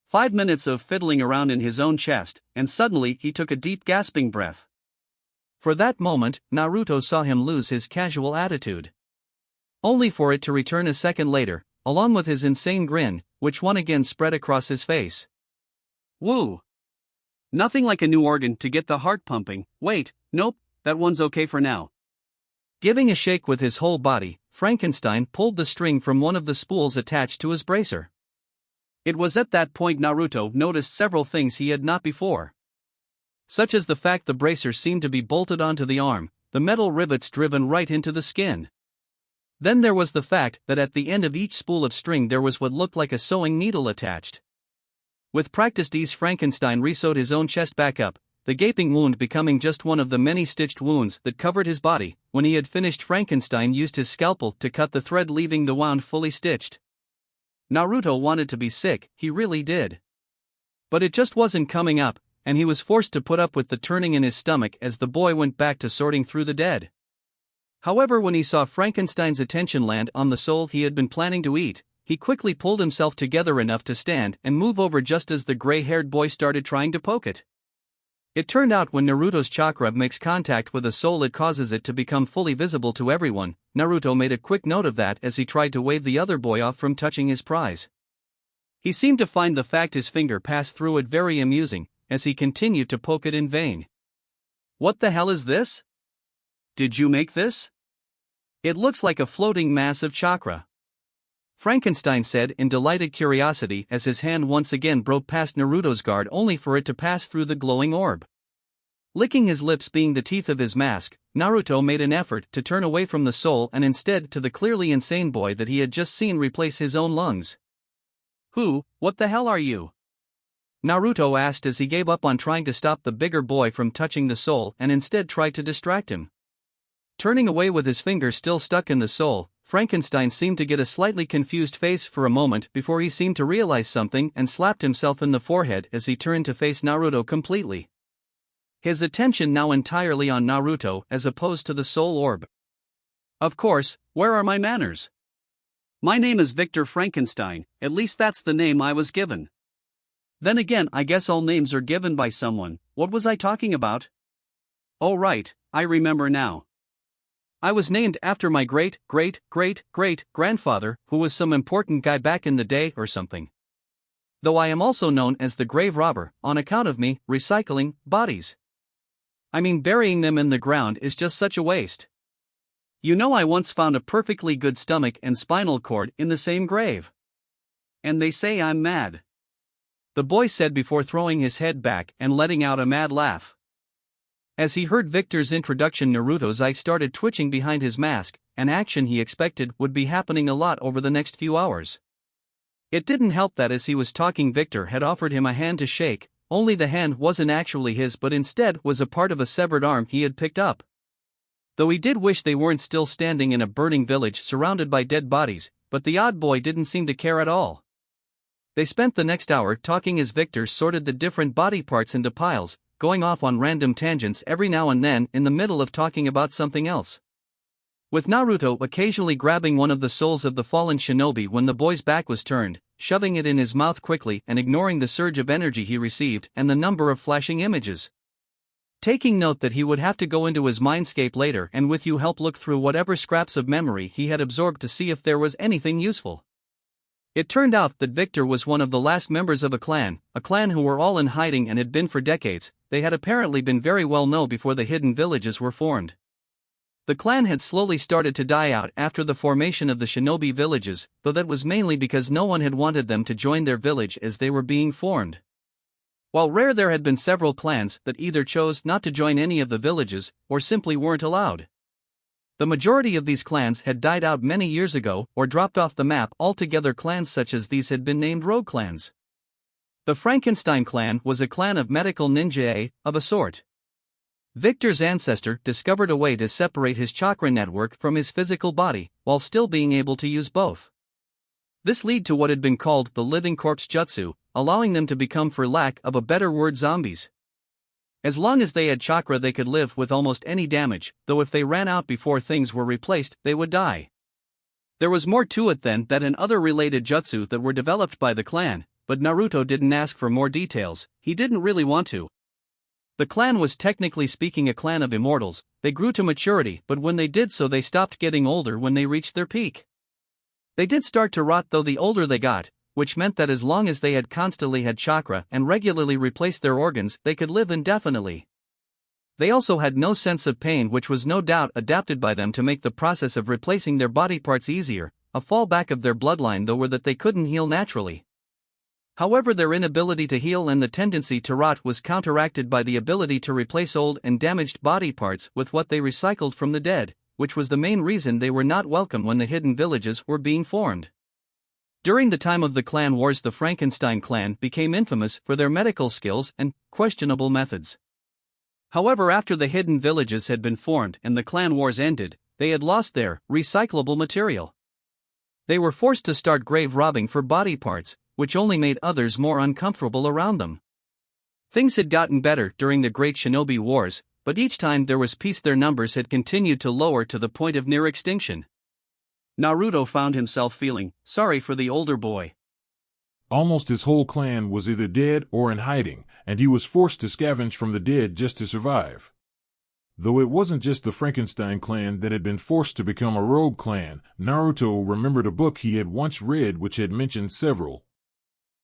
5 minutes of fiddling around in his own chest, and suddenly he took a deep gasping breath. For that moment, Naruto saw him lose his casual attitude. Only for it to return a second later, along with his insane grin, which one again spread across his face. Woo! Nothing like a new organ to get the heart pumping. Wait, nope, that one's okay for now. Giving a shake with his whole body, Frankenstein pulled the string from one of the spools attached to his bracer. It was at that point Naruto noticed several things he had not before. Such as the fact the bracer seemed to be bolted onto the arm, the metal rivets driven right into the skin. Then there was the fact that at the end of each spool of string there was what looked like a sewing needle attached. With practiced ease, Frankenstein resewed his own chest back up, the gaping wound becoming just one of the many stitched wounds that covered his body. When he had finished, Frankenstein used his scalpel to cut the thread, leaving the wound fully stitched. Naruto wanted to be sick, he really did. But it just wasn't coming up, and he was forced to put up with the turning in his stomach as the boy went back to sorting through the dead. However, when he saw Frankenstein's attention land on the soul he had been planning to eat, he quickly pulled himself together enough to stand and move over just as the gray-haired boy started trying to poke it. It turned out when Naruto's chakra makes contact with a soul, it causes it to become fully visible to everyone. Naruto made a quick note of that as he tried to wave the other boy off from touching his prize. He seemed to find the fact his finger passed through it very amusing, as he continued to poke it in vain. What the hell is this? Did you make this? It looks like a floating mass of chakra, Frankenstein said in delighted curiosity as his hand once again broke past Naruto's guard, only for it to pass through the glowing orb. Licking his lips, being the teeth of his mask, Naruto made an effort to turn away from the soul and instead to the clearly insane boy that he had just seen replace his own lungs. What the hell are you? Naruto asked as he gave up on trying to stop the bigger boy from touching the soul and instead tried to distract him. Turning away with his finger still stuck in the soul, Frankenstein seemed to get a slightly confused face for a moment before he seemed to realize something and slapped himself in the forehead as he turned to face Naruto completely. His attention now entirely on Naruto as opposed to the soul orb. Of course, where are my manners? My name is Victor Frankenstein, at least that's the name I was given. Then again, I guess all names are given by someone. What was I talking about? Oh right, I remember now. I was named after my great-great-great-great-grandfather, who was some important guy back in the day or something. Though I am also known as the grave robber, on account of me recycling bodies. I mean, burying them in the ground is just such a waste. You know, I once found a perfectly good stomach and spinal cord in the same grave. And they say I'm mad, the boy said before throwing his head back and letting out a mad laugh. As he heard Victor's introduction, Naruto's eyes started twitching behind his mask, an action he expected would be happening a lot over the next few hours. It didn't help that as he was talking, Victor had offered him a hand to shake, only the hand wasn't actually his but instead was a part of a severed arm he had picked up. Though he did wish they weren't still standing in a burning village surrounded by dead bodies, but the odd boy didn't seem to care at all. They spent the next hour talking as Victor sorted the different body parts into piles, going off on random tangents every now and then in the middle of talking about something else. With Naruto occasionally grabbing one of the souls of the fallen shinobi when the boy's back was turned, shoving it in his mouth quickly and ignoring the surge of energy he received and the number of flashing images. taking note that he would have to go into his mindscape later and with you help look through whatever scraps of memory he had absorbed to see if there was anything useful. It turned out that Victor was one of the last members of a clan who were all in hiding and had been for decades. They had apparently been very well known before the hidden villages were formed. The clan had slowly started to die out after the formation of the shinobi villages, though that was mainly because no one had wanted them to join their village as they were being formed. While rare, there had been several clans that either chose not to join any of the villages or simply weren't allowed. The majority of these clans had died out many years ago or dropped off the map altogether. Clans such as these had been named rogue clans. The Frankenstein clan was a clan of medical ninja of a sort. Victor's ancestor discovered a way to separate his chakra network from his physical body, while still being able to use both. This led to what had been called the living corpse jutsu, allowing them to become, for lack of a better word, zombies. As long as they had chakra, they could live with almost any damage, though if they ran out before things were replaced, they would die. There was more to it than that and other related jutsu that were developed by the clan, but Naruto didn't ask for more details. He didn't really want to. The clan was technically speaking a clan of immortals. They grew to maturity, but when they did so they stopped getting older when they reached their peak. They did start to rot though the older they got, which meant that as long as they had constantly had chakra and regularly replaced their organs, they could live indefinitely. They also had no sense of pain, which was no doubt adapted by them to make the process of replacing their body parts easier. A fallback of their bloodline though were that they couldn't heal naturally. However, their inability to heal and the tendency to rot was counteracted by the ability to replace old and damaged body parts with what they recycled from the dead, which was the main reason they were not welcome when the hidden villages were being formed. During the time of the clan wars, the Frankenstein clan became infamous for their medical skills and questionable methods. However, after the hidden villages had been formed and the clan wars ended, they had lost their recyclable material. They were forced to start grave robbing for body parts, which only made others more uncomfortable around them. Things had gotten better during the Great Shinobi Wars, but each time there was peace their numbers had continued to lower to the point of near extinction. Naruto found himself feeling sorry for the older boy. Almost his whole clan was either dead or in hiding, and he was forced to scavenge from the dead just to survive. Though it wasn't just the Frankenstein clan that had been forced to become a rogue clan, Naruto remembered a book he had once read which had mentioned several.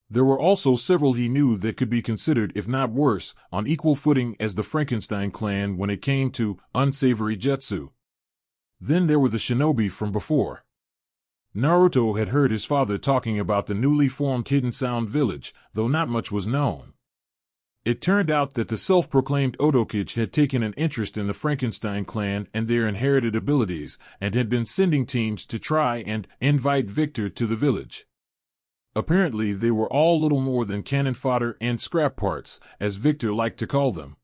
There were also several he knew that could be considered, if not worse, on equal footing as the Frankenstein clan when it came to unsavory jutsu. Then there were the shinobi from before. Naruto had heard his father talking about the newly formed Hidden Sound village, though not much was known. It turned out that the self-proclaimed Otokage had taken an interest in the Frankenstein clan and their inherited abilities, and had been sending teams to try and invite Victor to the village. Apparently they were all little more than cannon fodder and scrap parts, as Victor liked to call them.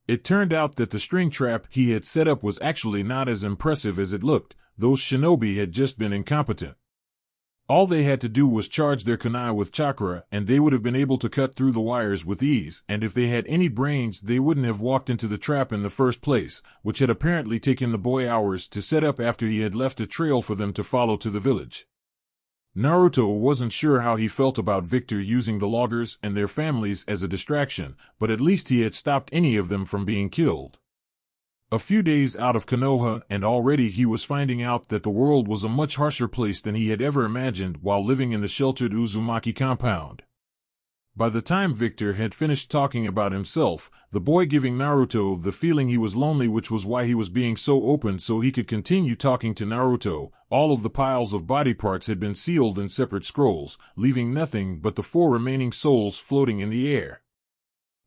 It turned out that the string trap he had set up was actually not as impressive as it looked. Those shinobi had just been incompetent. All they had to do was charge their kunai with chakra, and they would have been able to cut through the wires with ease, and if they had any brains they wouldn't have walked into the trap in the first place, which had apparently taken the boy hours to set up after he had left a trail for them to follow to the village. Naruto wasn't sure how he felt about Victor using the loggers and their families as a distraction, but at least he had stopped any of them from being killed. A few days out of Konoha, and already he was finding out that the world was a much harsher place than he had ever imagined while living in the sheltered Uzumaki compound. By the time Victor had finished talking about himself, the boy giving Naruto the feeling he was lonely, which was why he was being so open so he could continue talking to Naruto, all of the piles of body parts had been sealed in separate scrolls, leaving nothing but the 4 remaining souls floating in the air.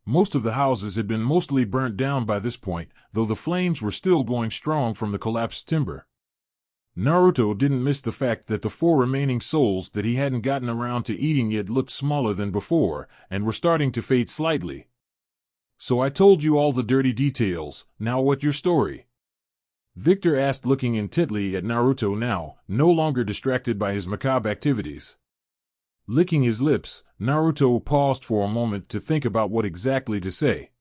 Most of the houses had been mostly burnt down by this point, though the flames were still going strong from the collapsed timber. Naruto didn't miss the fact that the 4 remaining souls that he hadn't gotten around to eating yet looked smaller than before, and were starting to fade slightly. "So I told you all the dirty details, now what's your story?" Victor asked, looking intently at Naruto now, no longer distracted by his macabre activities. Licking his lips, Naruto paused for a moment to think about what exactly to say.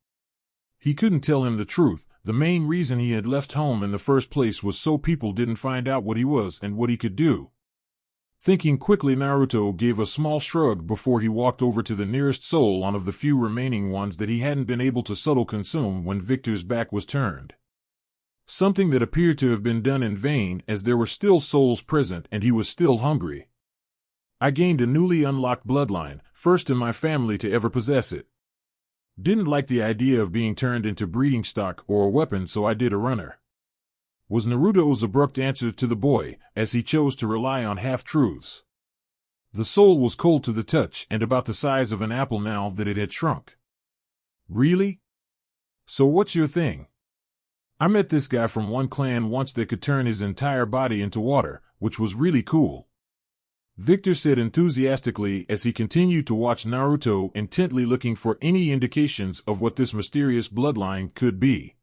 He couldn't tell him the truth. The main reason he had left home in the first place was so people didn't find out what he was and what he could do. Thinking quickly, Naruto gave a small shrug before he walked over to the nearest soul one of the few remaining ones that he hadn't been able to subtle consume when Victor's back was turned. Something that appeared to have been done in vain, as there were still souls present and he was still hungry. I gained a newly unlocked bloodline, first in my family to ever possess it. Didn't like the idea of being turned into breeding stock or a weapon, so I did a runner. Was Naruto's abrupt answer to the boy, as he chose to rely on half-truths. The soul was cold to the touch and about the size of an apple now that it had shrunk. Really? So what's your thing? I met this guy from one clan once that could turn his entire body into water, which was really cool. Victor said enthusiastically as he continued to watch Naruto, intently looking for any indications of what this mysterious bloodline could be.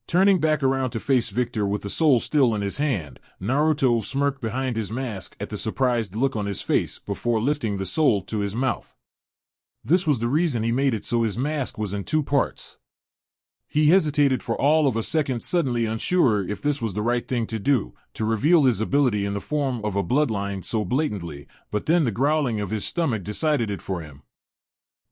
Turning back around to face Victor with the soul still in his hand, Naruto smirked behind his mask at the surprised look on his face before lifting the soul to his mouth. This was the reason he made it so his mask was in two parts. He hesitated for all of a second, suddenly unsure if this was the right thing to do, to reveal his ability in the form of a bloodline so blatantly, but then the growling of his stomach decided it for him.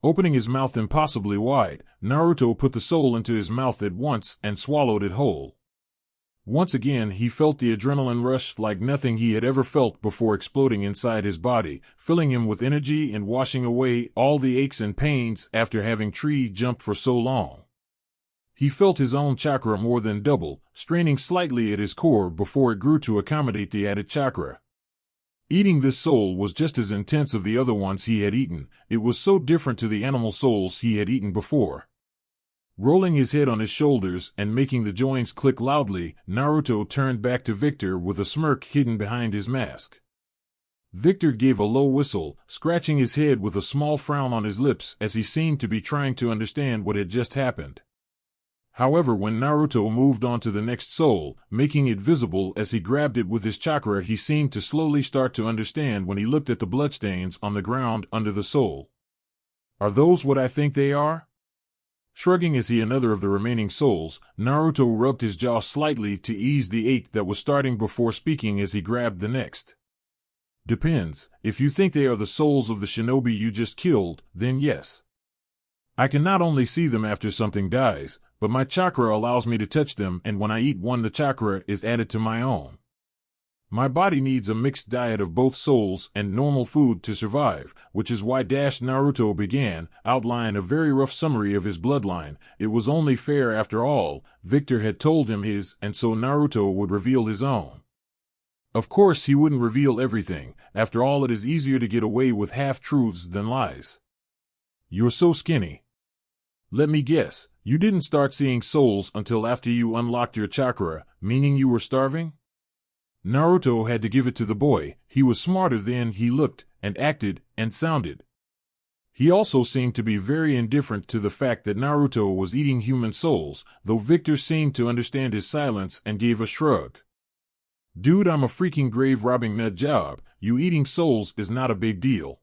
Opening his mouth impossibly wide, Naruto put the soul into his mouth at once and swallowed it whole. Once again he felt the adrenaline rush like nothing he had ever felt before, exploding inside his body, filling him with energy and washing away all the aches and pains after having tree jumped for so long. He felt his own chakra more than double, straining slightly at his core before it grew to accommodate the added chakra. Eating this soul was just as intense as the other ones he had eaten. It was so different to the animal souls he had eaten before. Rolling his head on his shoulders and making the joints click loudly, Naruto turned back to Victor with a smirk hidden behind his mask. Victor gave a low whistle, scratching his head with a small frown on his lips as he seemed to be trying to understand what had just happened. However, when Naruto moved on to the next soul, making it visible as he grabbed it with his chakra, he seemed to slowly start to understand when he looked at the bloodstains on the ground under the soul. Are those what I think they are? Shrugging as he another of the remaining souls, Naruto rubbed his jaw slightly to ease the ache that was starting before speaking as he grabbed the next. Depends. If you think they are the souls of the shinobi you just killed, then yes. I can not only see them after something dies, but my chakra allows me to touch them, and when I eat one, the chakra is added to my own. My body needs a mixed diet of both souls and normal food to survive, which is why Naruto began, outline a very rough summary of his bloodline. It was only fair after all, Victor had told him his, and so Naruto would reveal his own. Of course he wouldn't reveal everything, after all it is easier to get away with half-truths than lies. You're so skinny. Let me guess, you didn't start seeing souls until after you unlocked your chakra, meaning you were starving? Naruto had to give it to the boy. He was smarter than he looked, and acted, and sounded. He also seemed to be very indifferent to the fact that Naruto was eating human souls, though Victor seemed to understand his silence and gave a shrug. Dude, I'm a freaking grave-robbing nut job. You eating souls is not a big deal.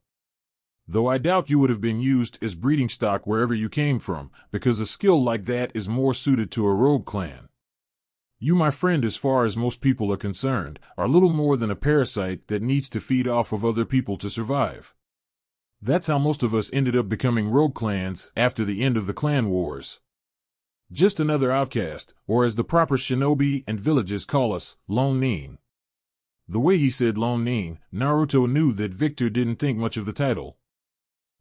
Though I doubt you would have been used as breeding stock wherever you came from, because a skill like that is more suited to a rogue clan. You, my friend, as far as most people are concerned, are little more than a parasite that needs to feed off of other people to survive. That's how most of us ended up becoming rogue clans after the end of the clan wars. Just another outcast, or as the proper shinobi and villages call us, lone nin. The way he said lone nin, Naruto knew that Victor didn't think much of the title.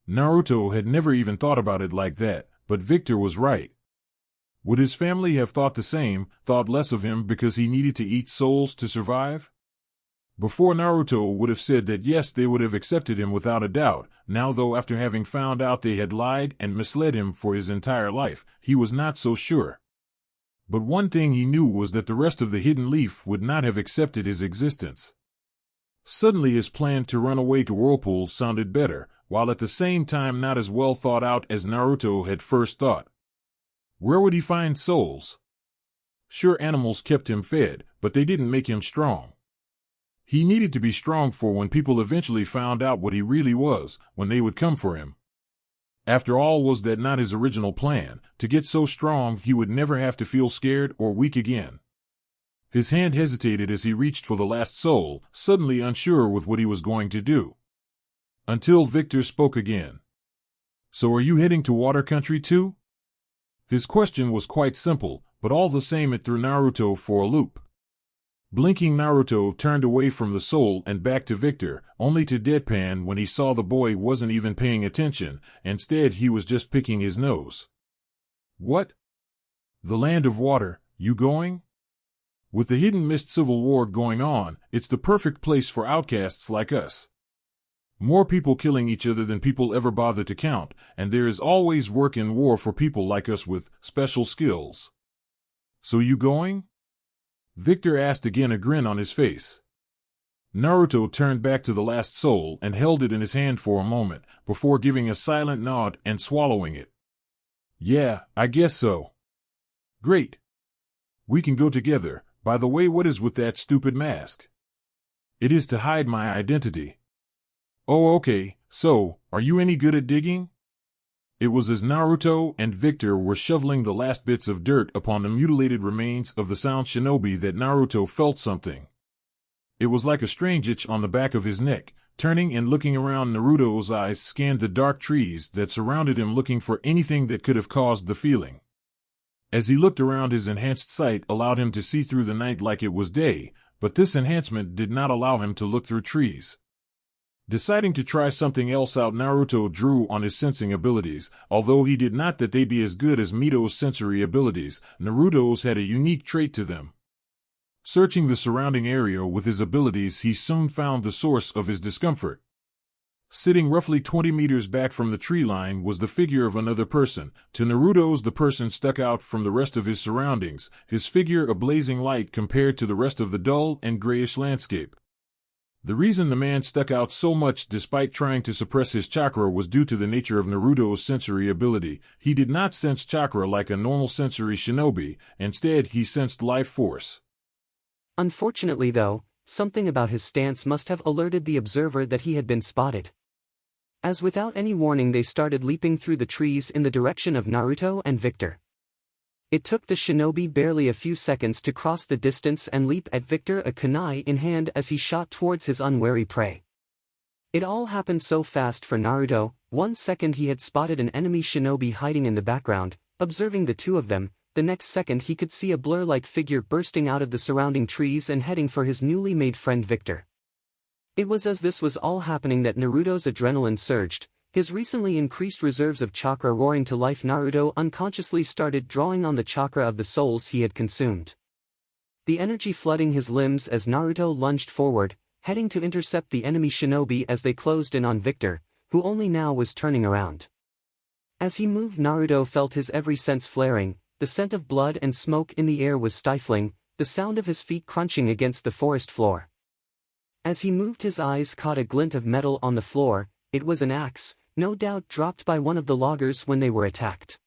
Naruto had never even thought about it like that, but Victor was right. Would his family have thought the same, thought less of him because he needed to eat souls to survive? Before, Naruto would have said that yes, they would have accepted him without a doubt. Now though, after having found out they had lied and misled him for his entire life, he was not so sure. But one thing he knew was that the rest of the Hidden Leaf would not have accepted his existence. Suddenly his plan to run away to Whirlpool sounded better, while at the same time not as well thought out as Naruto had first thought. Where would he find souls? Sure, animals kept him fed, but they didn't make him strong. He needed to be strong for when people eventually found out what he really was, when they would come for him. After all, was that not his original plan, to get so strong he would never have to feel scared or weak again? His hand hesitated as he reached for the last soul, suddenly unsure with what he was going to do. Until Victor spoke again. "So are you heading to water country too?" His question was quite simple, but all the same it threw Naruto for a loop. Blinking, Naruto turned away from the soul and back to Victor, only to deadpan when he saw the boy wasn't even paying attention. Instead, he was just picking his nose. "What? The land of water, you going? With the hidden mist civil war going on, it's the perfect place for outcasts like us. More people killing each other than people ever bother to count, and there is always work in war for people like us with special skills. So you going?" Victor asked again, a grin on his face. Naruto turned back to the last soul and held it in his hand for a moment, before giving a silent nod and swallowing it. "Yeah, I guess so." "Great. We can go together. By the way, what is with that stupid mask?" "It is to hide my identity." "Oh, okay, so, are you any good at digging?" It was as Naruto and Victor were shoveling the last bits of dirt upon the mutilated remains of the sound shinobi that Naruto felt something. It was like a strange itch on the back of his neck. Turning and looking around, Naruto's eyes scanned the dark trees that surrounded him, looking for anything that could have caused the feeling. As he looked around, his enhanced sight allowed him to see through the night like it was day, but this enhancement did not allow him to look through trees. Deciding to try something else out, Naruto drew on his sensing abilities. Although he did not that they be as good as Mito's sensory abilities, Naruto's had a unique trait to them. Searching the surrounding area with his abilities, he soon found the source of his discomfort. Sitting roughly 20 meters back from the tree line was the figure of another person. To Naruto's, the person stuck out from the rest of his surroundings, his figure a blazing light compared to the rest of the dull and grayish landscape. The reason the man stuck out so much despite trying to suppress his chakra was due to the nature of Naruto's sensory ability. He did not sense chakra like a normal sensory shinobi, instead he sensed life force. Unfortunately though, something about his stance must have alerted the observer that he had been spotted. As without any warning they started leaping through the trees in the direction of Naruto and Victor. It took the shinobi barely a few seconds to cross the distance and leap at Victor, a kunai in hand, as he shot towards his unwary prey. It all happened so fast for Naruto. 1 second he had spotted an enemy shinobi hiding in the background, observing the two of them. The next second he could see a blur-like figure bursting out of the surrounding trees and heading for his newly made friend Victor. It was as this was all happening that Naruto's adrenaline surged, his recently increased reserves of chakra roaring to life. Naruto unconsciously started drawing on the chakra of the souls he had consumed. The energy flooding his limbs as Naruto lunged forward, heading to intercept the enemy shinobi as they closed in on Victor, who only now was turning around. As he moved, Naruto felt his every sense flaring. The scent of blood and smoke in the air was stifling, the sound of his feet crunching against the forest floor. As he moved, his eyes caught a glint of metal on the floor. It was an axe, no doubt dropped by one of the loggers when they were attacked.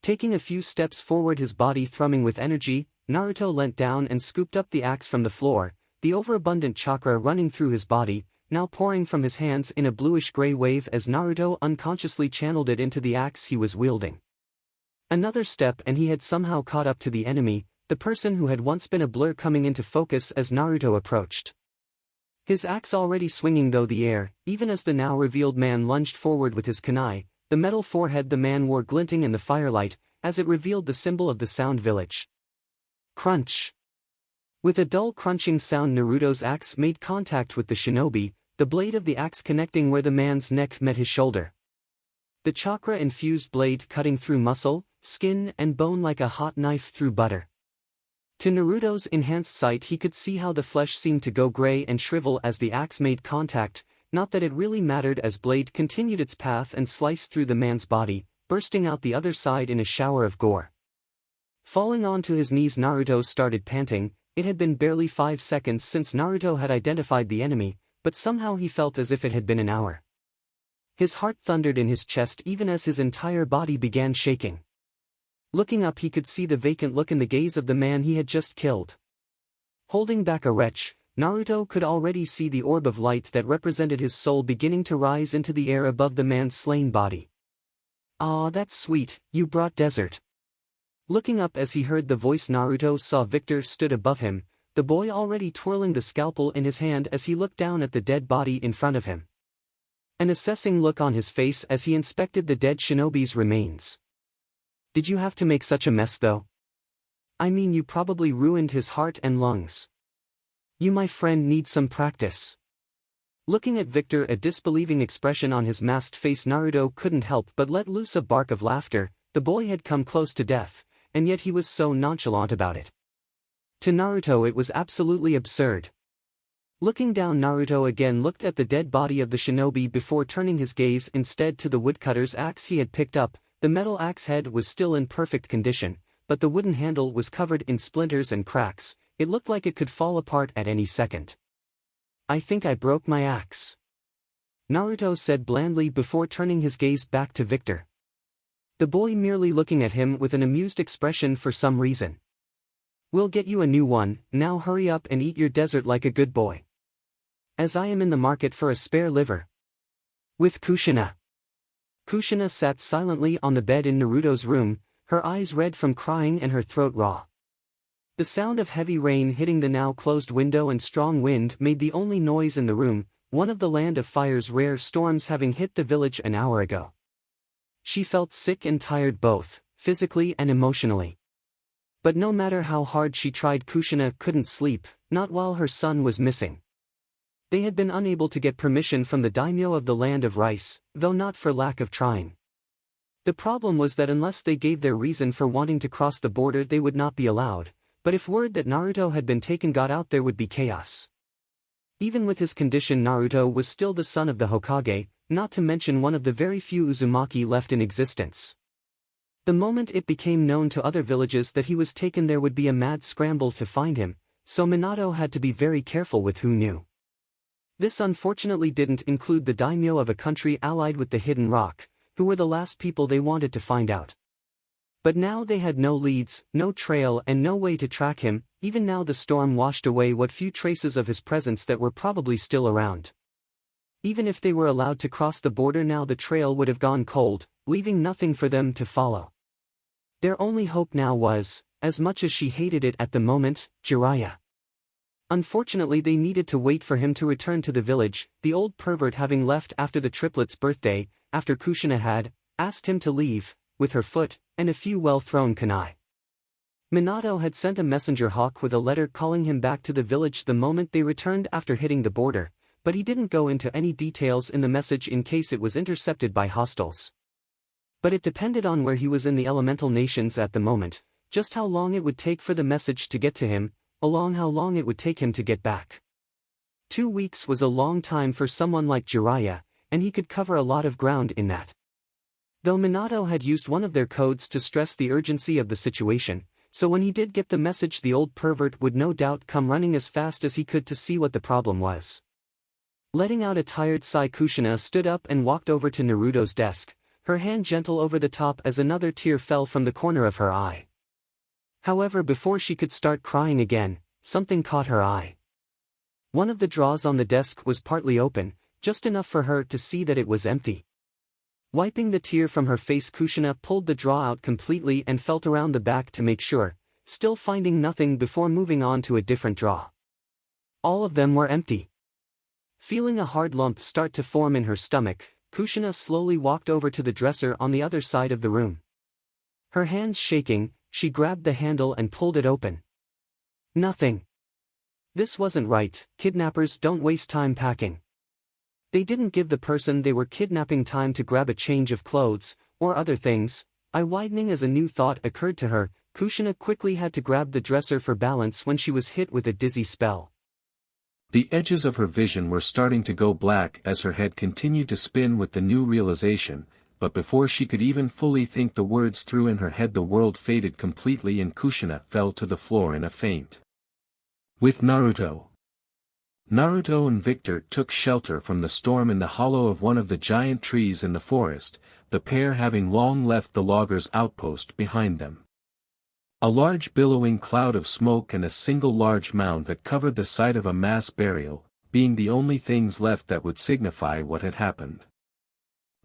Taking a few steps forward, his body thrumming with energy, Naruto leant down and scooped up the axe from the floor, the overabundant chakra running through his body, now pouring from his hands in a bluish-gray wave as Naruto unconsciously channeled it into the axe he was wielding. Another step and he had somehow caught up to the enemy, the person who had once been a blur coming into focus as Naruto approached. His axe already swinging through the air, even as the now revealed man lunged forward with his kunai, the metal forehead the man wore glinting in the firelight, as it revealed the symbol of the Sound Village. Crunch! With a dull crunching sound, Naruto's axe made contact with the shinobi, the blade of the axe connecting where the man's neck met his shoulder. The chakra-infused blade cutting through muscle, skin and bone like a hot knife through butter. To Naruto's enhanced sight, he could see how the flesh seemed to go gray and shrivel as the axe made contact, not that it really mattered as blade continued its path and sliced through the man's body, bursting out the other side in a shower of gore. Falling onto his knees, Naruto started panting. It had been barely 5 seconds since Naruto had identified the enemy, but somehow he felt as if it had been an hour. His heart thundered in his chest even as his entire body began shaking. Looking up, he could see the vacant look in the gaze of the man he had just killed. Holding back a retch, Naruto could already see the orb of light that represented his soul beginning to rise into the air above the man's slain body. "Ah, that's sweet, you brought dessert. Looking up as he heard the voice, Naruto saw Victor stood above him, the boy already twirling the scalpel in his hand as he looked down at the dead body in front of him. An assessing look on his face as he inspected the dead shinobi's remains. Did you have to make such a mess though? I mean, you probably ruined his heart and lungs. You, my friend, need some practice. Looking at Victor, a disbelieving expression on his masked face, Naruto couldn't help but let loose a bark of laughter. The boy had come close to death, and yet he was so nonchalant about it. To Naruto it was absolutely absurd. Looking down, Naruto again looked at the dead body of the shinobi before turning his gaze instead to the woodcutter's axe he had picked up. The metal axe head was still in perfect condition, but the wooden handle was covered in splinters and cracks. It looked like it could fall apart at any second. I think I broke my axe, Naruto said blandly before turning his gaze back to Victor. The boy merely looking at him with an amused expression for some reason. We'll get you a new one, now hurry up and eat your dessert like a good boy. As I am in the market for a spare liver. With Kushina. Kushina sat silently on the bed in Naruto's room, her eyes red from crying and her throat raw. The sound of heavy rain hitting the now closed window and strong wind made the only noise in the room, one of the Land of Fire's rare storms having hit the village an hour ago. She felt sick and tired both, physically and emotionally. But no matter how hard she tried, Kushina couldn't sleep, not while her son was missing. They had been unable to get permission from the daimyo of the Land of Rice, though not for lack of trying. The problem was that unless they gave their reason for wanting to cross the border, they would not be allowed, but if word that Naruto had been taken got out, there would be chaos. Even with his condition, Naruto was still the son of the Hokage, not to mention one of the very few uzumaki left in existence. The moment it became known to other villages that he was taken, there would be a mad scramble to find him, so Minato had to be very careful with who knew. This unfortunately didn't include the daimyo of a country allied with the Hidden Rock, who were the last people they wanted to find out. But now they had no leads, no trail, and no way to track him. Even now the storm washed away what few traces of his presence that were probably still around. Even if they were allowed to cross the border now, the trail would have gone cold, leaving nothing for them to follow. Their only hope now was, as much as she hated it at the moment, Jiraiya. Unfortunately, they needed to wait for him to return to the village, the old pervert having left after the triplets' birthday, after Kushina had asked him to leave, with her foot, and a few well-thrown kunai. Minato had sent a messenger hawk with a letter calling him back to the village the moment they returned after hitting the border, but he didn't go into any details in the message in case it was intercepted by hostiles. But it depended on where he was in the elemental nations at the moment, just how long it would take for the message to get to him, along how long it would take him to get back. 2 weeks was a long time for someone like Jiraiya, and he could cover a lot of ground in that. Though Minato had used one of their codes to stress the urgency of the situation, so when he did get the message, the old pervert would no doubt come running as fast as he could to see what the problem was. Letting out a tired sigh, Kushina stood up and walked over to Naruto's desk, her hand gentle over the top as another tear fell from the corner of her eye. However, before she could start crying again, something caught her eye. One of the drawers on the desk was partly open, just enough for her to see that it was empty. Wiping the tear from her face, Kushina pulled the drawer out completely and felt around the back to make sure, still finding nothing before moving on to a different drawer. All of them were empty. Feeling a hard lump start to form in her stomach, Kushina slowly walked over to the dresser on the other side of the room. Her hands shaking, she grabbed the handle and pulled it open. Nothing. This wasn't right. Kidnappers don't waste time packing. They didn't give the person they were kidnapping time to grab a change of clothes, or other things. Widening as a new thought occurred to her, Kushina quickly had to grab the dresser for balance when she was hit with a dizzy spell. The edges of her vision were starting to go black as her head continued to spin with the new realization, but before she could even fully think the words through in her head, the world faded completely and Kushina fell to the floor in a faint. With Naruto and Victor took shelter from the storm in the hollow of one of the giant trees in the forest, the pair having long left the loggers' outpost behind them. A large billowing cloud of smoke and a single large mound that covered the site of a mass burial, being the only things left that would signify what had happened.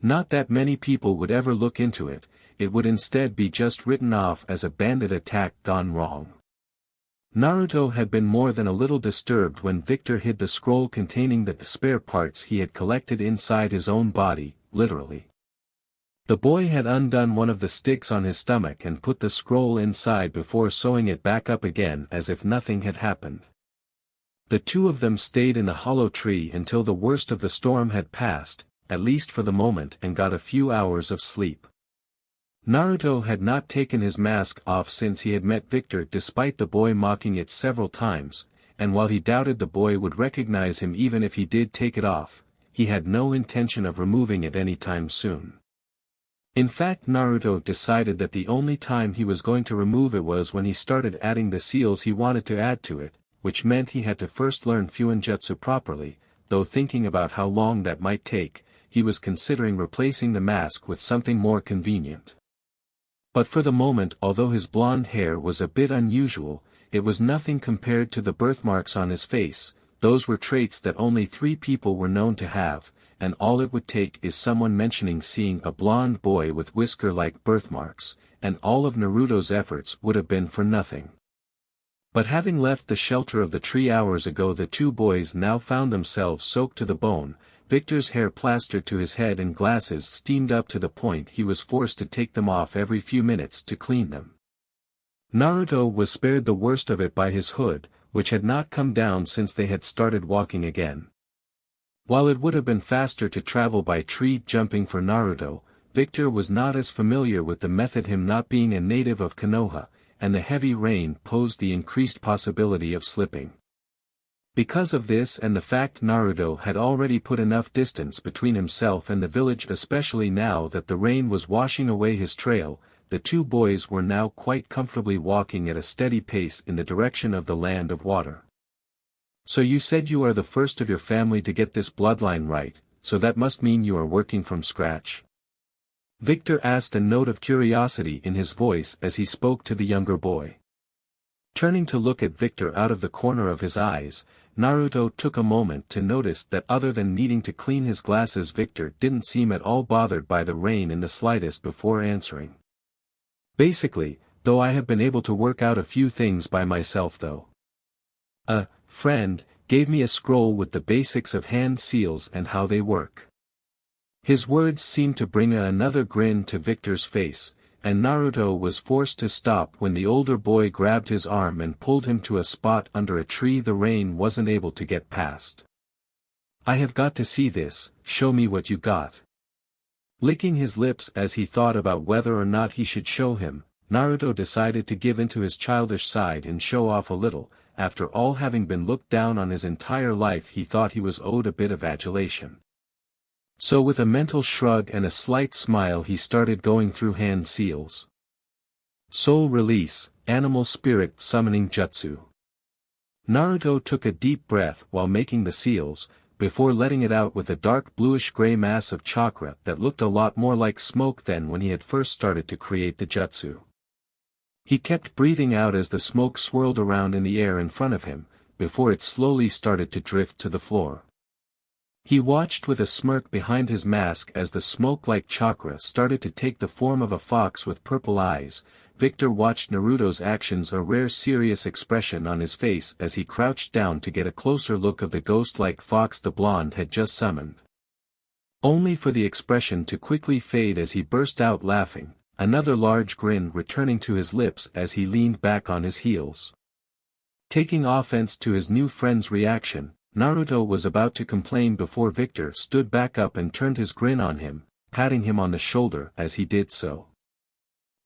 Not that many people would ever look into it, it would instead be just written off as a bandit attack gone wrong. Naruto had been more than a little disturbed when Victor hid the scroll containing the spare parts he had collected inside his own body, literally. The boy had undone one of the sticks on his stomach and put the scroll inside before sewing it back up again as if nothing had happened. The two of them stayed in the hollow tree until the worst of the storm had passed, at least for the moment, and got a few hours of sleep. Naruto had not taken his mask off since he had met Victor despite the boy mocking it several times, and while he doubted the boy would recognize him even if he did take it off, he had no intention of removing it anytime soon. In fact, Naruto decided that the only time he was going to remove it was when he started adding the seals he wanted to add to it, which meant he had to first learn Fuinjutsu properly, though thinking about how long that might take, he was considering replacing the mask with something more convenient. But for the moment, although his blonde hair was a bit unusual, it was nothing compared to the birthmarks on his face. Those were traits that only 3 people were known to have, and all it would take is someone mentioning seeing a blonde boy with whisker-like birthmarks, and all of Naruto's efforts would have been for nothing. But having left the shelter of the tree hours ago, the two boys now found themselves soaked to the bone, Victor's hair plastered to his head and glasses steamed up to the point he was forced to take them off every few minutes to clean them. Naruto was spared the worst of it by his hood, which had not come down since they had started walking again. While it would have been faster to travel by tree jumping for Naruto, Victor was not as familiar with the method, him not being a native of Konoha, and the heavy rain posed the increased possibility of slipping. Because of this and the fact Naruto had already put enough distance between himself and the village, especially now that the rain was washing away his trail, the two boys were now quite comfortably walking at a steady pace in the direction of the land of water. "So you said you are the first of your family to get this bloodline right, so that must mean you are working from scratch?" Victor asked, a note of curiosity in his voice as he spoke to the younger boy. Turning to look at Victor out of the corner of his eyes, Naruto took a moment to notice that other than needing to clean his glasses, Victor didn't seem at all bothered by the rain in the slightest before answering. "Basically, though I have been able to work out a few things by myself though. A friend gave me a scroll with the basics of hand seals and how they work." His words seemed to bring another grin to Victor's face, and Naruto was forced to stop when the older boy grabbed his arm and pulled him to a spot under a tree the rain wasn't able to get past. "I have got to see this, show me what you got." Licking his lips as he thought about whether or not he should show him, Naruto decided to give into his childish side and show off a little. After all, having been looked down on his entire life, he thought he was owed a bit of adulation. So with a mental shrug and a slight smile, he started going through hand seals. Soul release, animal spirit summoning jutsu. Naruto took a deep breath while making the seals, before letting it out with a dark bluish-gray mass of chakra that looked a lot more like smoke than when he had first started to create the jutsu. He kept breathing out as the smoke swirled around in the air in front of him, before it slowly started to drift to the floor. He watched with a smirk behind his mask as the smoke-like chakra started to take the form of a fox with purple eyes. Victor watched Naruto's actions, a rare serious expression on his face as he crouched down to get a closer look of the ghost-like fox the blonde had just summoned. Only for the expression to quickly fade as he burst out laughing, another large grin returning to his lips as he leaned back on his heels. Taking offense to his new friend's reaction, Naruto was about to complain before Victor stood back up and turned his grin on him, patting him on the shoulder as he did so.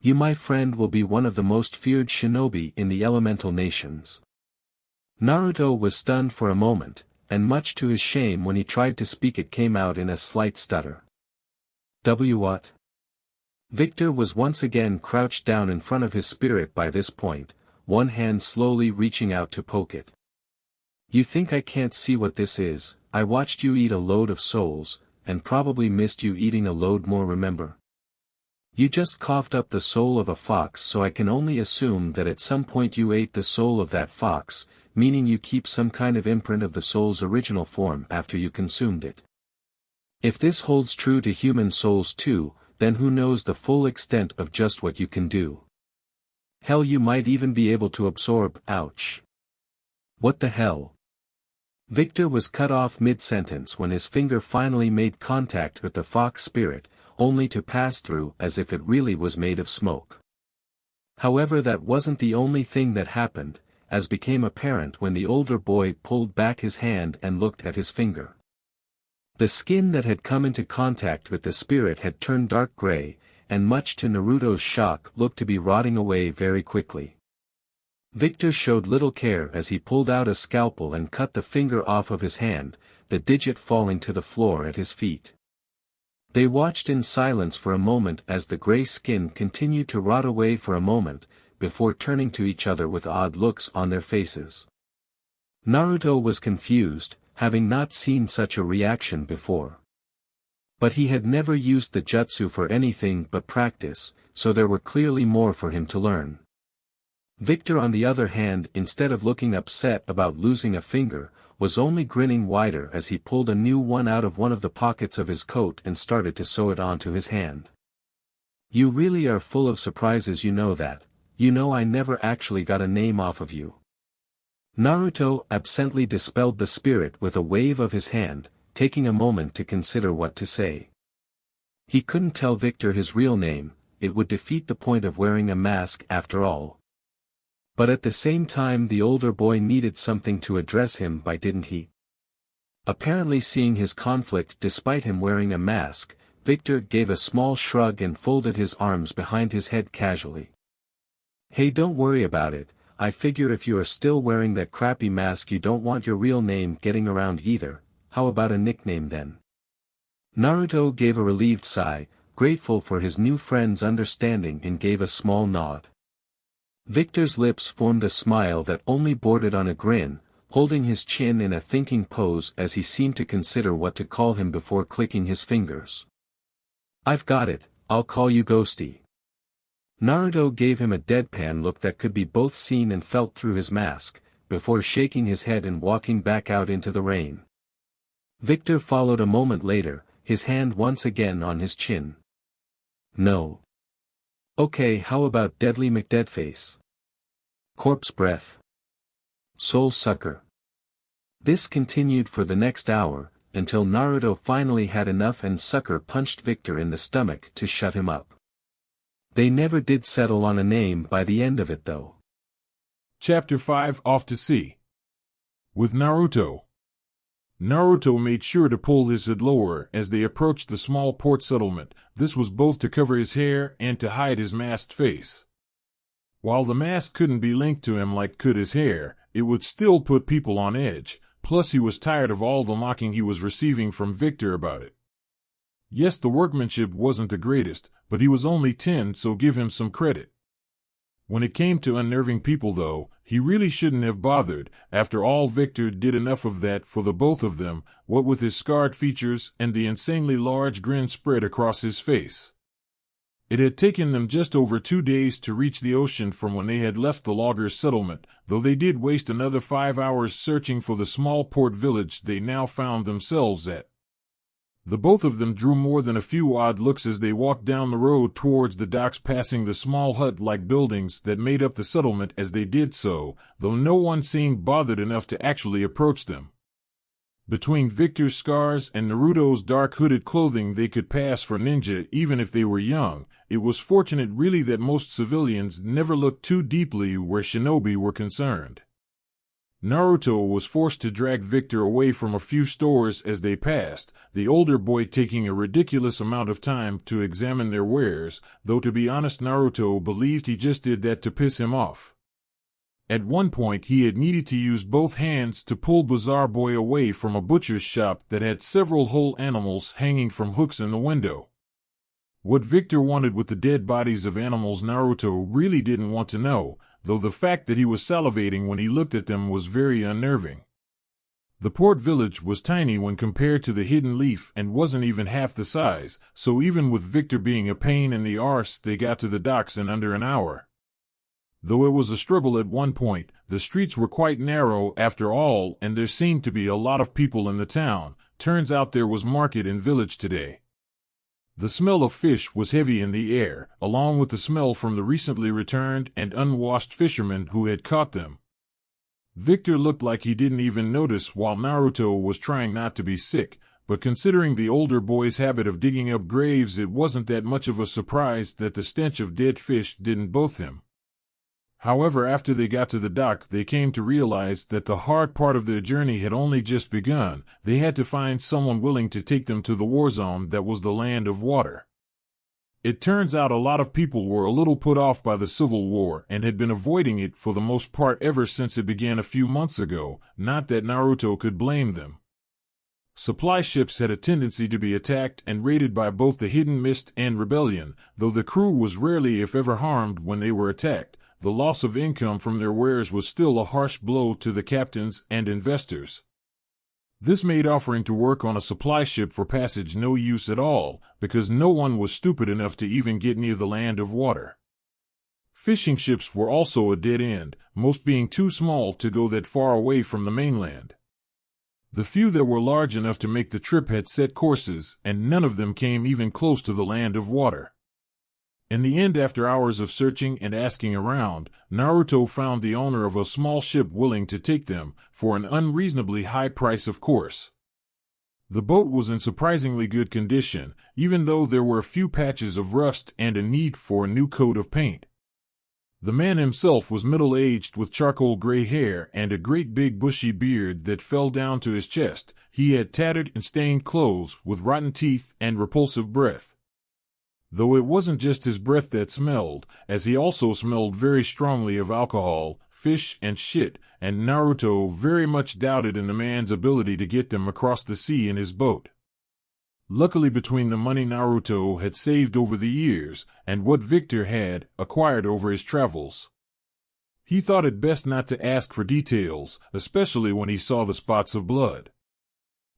"You, my friend, will be one of the most feared shinobi in the elemental nations." Naruto was stunned for a moment, and much to his shame when he tried to speak it came out in a slight stutter. What? Victor was once again crouched down in front of his spirit by this point, one hand slowly reaching out to poke it. "You think I can't see what this is? I watched you eat a load of souls, and probably missed you eating a load more, remember? You just coughed up the soul of a fox, so I can only assume that at some point you ate the soul of that fox, meaning you keep some kind of imprint of the soul's original form after you consumed it. If this holds true to human souls too, then who knows the full extent of just what you can do. Hell, you might even be able to absorb. Ouch. What the hell? Victor was cut off mid-sentence when his finger finally made contact with the fox spirit, only to pass through as if it really was made of smoke. However, that wasn't the only thing that happened, as became apparent when the older boy pulled back his hand and looked at his finger. The skin that had come into contact with the spirit had turned dark gray, and much to Naruto's shock looked to be rotting away very quickly. Victor showed little care as he pulled out a scalpel and cut the finger off of his hand, the digit falling to the floor at his feet. They watched in silence for a moment as the gray skin continued to rot away for a moment, before turning to each other with odd looks on their faces. Naruto was confused, having not seen such a reaction before. But he had never used the jutsu for anything but practice, so there were clearly more for him to learn. Victor, on the other hand, instead of looking upset about losing a finger, was only grinning wider as he pulled a new one out of one of the pockets of his coat and started to sew it onto his hand. You really are full of surprises, you know that. You know I never actually got a name off of you. Naruto absently dispelled the spirit with a wave of his hand, taking a moment to consider what to say. He couldn't tell Victor his real name, it would defeat the point of wearing a mask after all. But at the same time the older boy needed something to address him by, didn't he? Apparently seeing his conflict despite him wearing a mask, Victor gave a small shrug and folded his arms behind his head casually. Hey, don't worry about it, I figure if you are still wearing that crappy mask you don't want your real name getting around either. How about a nickname then? Naruto gave a relieved sigh, grateful for his new friend's understanding, and gave a small nod. Victor's lips formed a smile that only bordered on a grin, holding his chin in a thinking pose as he seemed to consider what to call him before clicking his fingers. I've got it, I'll call you Ghosty. Naruto gave him a deadpan look that could be both seen and felt through his mask, before shaking his head and walking back out into the rain. Victor followed a moment later, his hand once again on his chin. No. Okay, how about Deadly McDeadface? Corpse Breath. Soul Sucker. This continued for the next hour, until Naruto finally had enough and Sucker punched Victor in the stomach to shut him up. They never did settle on a name by the end of it though. Chapter 5 Off to Sea. With Naruto. Naruto made sure to pull his head lower as they approached the small port settlement. This was both to cover his hair and to hide his masked face. While the mask couldn't be linked to him like could his hair, it would still put people on edge, plus he was tired of all the mocking he was receiving from Victor about it. Yes, the workmanship wasn't the greatest, but he was only 10, so give him some credit. When it came to unnerving people though, he really shouldn't have bothered. After all, Victor did enough of that for the both of them, what with his scarred features and the insanely large grin spread across his face. It had taken them just over 2 days to reach the ocean from when they had left the loggers' settlement, though they did waste another 5 hours searching for the small port village they now found themselves at. The both of them drew more than a few odd looks as they walked down the road towards the docks, passing the small hut-like buildings that made up the settlement as they did so, though no one seemed bothered enough to actually approach them. Between Victor's scars and Naruto's dark hooded clothing, they could pass for ninja even if they were young. It was fortunate really that most civilians never looked too deeply where shinobi were concerned. Naruto was forced to drag Victor away from a few stores as they passed, the older boy taking a ridiculous amount of time to examine their wares, though to be honest Naruto believed he just did that to piss him off. At one point he had needed to use both hands to pull Bazaar Boy away from a butcher's shop that had several whole animals hanging from hooks in the window. What Victor wanted with the dead bodies of animals Naruto really didn't want to know, though the fact that he was salivating when he looked at them was very unnerving. The port village was tiny when compared to the Hidden Leaf and wasn't even half the size, so even with Victor being a pain in the arse they got to the docks in under an hour. Though it was a struggle at one point, the streets were quite narrow after all and there seemed to be a lot of people in the town. Turns out there was market in village today. The smell of fish was heavy in the air, along with the smell from the recently returned and unwashed fishermen who had caught them. Victor looked like he didn't even notice while Naruto was trying not to be sick, but considering the older boy's habit of digging up graves, it wasn't that much of a surprise that the stench of dead fish didn't both him. However, after they got to the dock, they came to realize that the hard part of their journey had only just begun. They had to find someone willing to take them to the war zone that was the land of water. It turns out a lot of people were a little put off by the Civil War and had been avoiding it for the most part ever since it began a few months ago, not that Naruto could blame them. Supply ships had a tendency to be attacked and raided by both the Hidden Mist and Rebellion, though the crew was rarely if ever harmed when they were attacked. The loss of income from their wares was still a harsh blow to the captains and investors. This made offering to work on a supply ship for passage no use at all, because no one was stupid enough to even get near the land of water. Fishing ships were also a dead end, most being too small to go that far away from the mainland. The few that were large enough to make the trip had set courses, and none of them came even close to the land of water. In the end, after hours of searching and asking around, Naruto found the owner of a small ship willing to take them, for an unreasonably high price of course. The boat was in surprisingly good condition, even though there were a few patches of rust and a need for a new coat of paint. The man himself was middle-aged with charcoal gray hair and a great big bushy beard that fell down to his chest. He had tattered and stained clothes with rotten teeth and repulsive breath. Though it wasn't just his breath that smelled, as he also smelled very strongly of alcohol, fish, and shit, and Naruto very much doubted in the man's ability to get them across the sea in his boat. Luckily, between the money Naruto had saved over the years and what Victor had acquired over his travels, he thought it best not to ask for details, especially when he saw the spots of blood.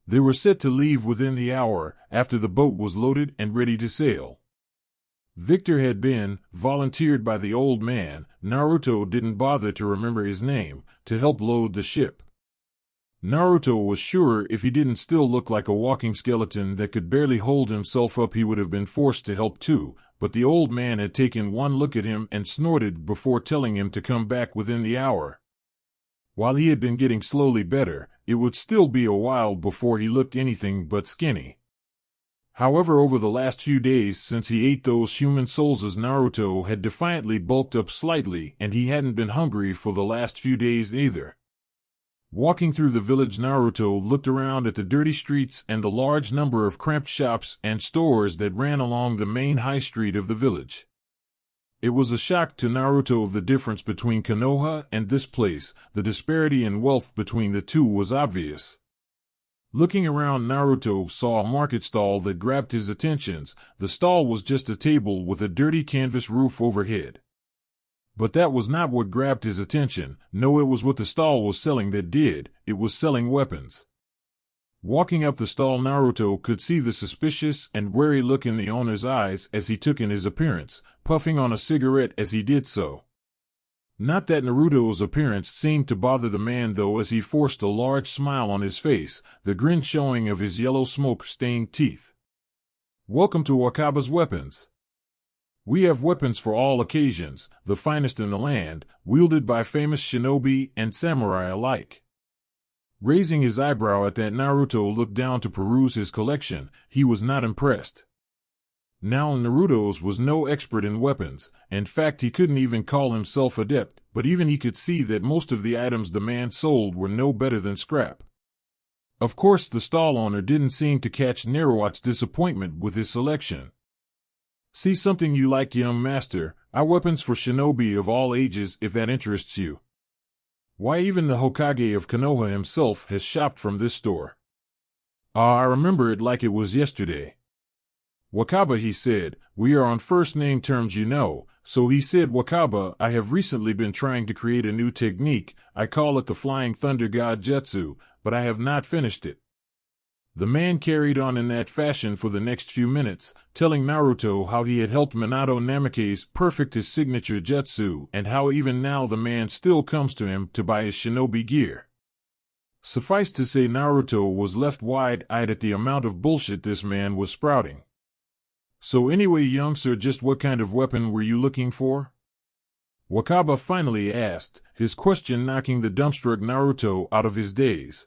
They were set to leave within the hour after the boat was loaded and ready to sail. Victor had been volunteered by the old man, Naruto didn't bother to remember his name, to help load the ship. Naruto was sure if he didn't still look like a walking skeleton that could barely hold himself up, he would have been forced to help too, but the old man had taken one look at him and snorted before telling him to come back within the hour. While he had been getting slowly better, it would still be a while before he looked anything but skinny. However, over the last few days since he ate those human souls, Naruto had defiantly bulked up slightly, and he hadn't been hungry for the last few days either. Walking through the village, Naruto looked around at the dirty streets and the large number of cramped shops and stores that ran along the main high street of the village. It was a shock to Naruto the difference between Konoha and this place. The disparity in wealth between the two was obvious. Looking around, Naruto saw a market stall that grabbed his attention. The stall was just a table with a dirty canvas roof overhead. But that was not what grabbed his attention. No, it was what the stall was selling that did. It was selling weapons. Walking up the stall, Naruto could see the suspicious and wary look in the owner's eyes as he took in his appearance, puffing on a cigarette as he did so. Not that Naruto's appearance seemed to bother the man though, as he forced a large smile on his face, the grin showing of his yellow smoke-stained teeth. "Welcome to Wakaba's Weapons. We have weapons for all occasions, the finest in the land, wielded by famous shinobi and samurai alike." Raising his eyebrow at that, Naruto looked down to peruse his collection. He was not impressed. Now, Naruto's was no expert in weapons. In fact, he couldn't even call himself adept, but even he could see that most of the items the man sold were no better than scrap. Of course, the stall owner didn't seem to catch Naruto's disappointment with his selection. "See something you like, young master? Our weapons for shinobi of all ages, if that interests you. Why, even the Hokage of Konoha himself has shopped from this store. I remember it like it was yesterday." "Wakaba," he said, "we are on first-name terms, you know." So he said, "Wakaba, I have recently been trying to create a new technique. I call it the Flying Thunder God Jutsu, but I have not finished it." The man carried on in that fashion for the next few minutes, telling Naruto how he had helped Minato Namikaze perfect his signature jutsu, and how even now the man still comes to him to buy his shinobi gear. Suffice to say, Naruto was left wide-eyed at the amount of bullshit this man was sprouting. So anyway, young sir, just what kind of weapon were you looking for? Wakaba finally asked, his question knocking the dumbstruck Naruto out of his daze.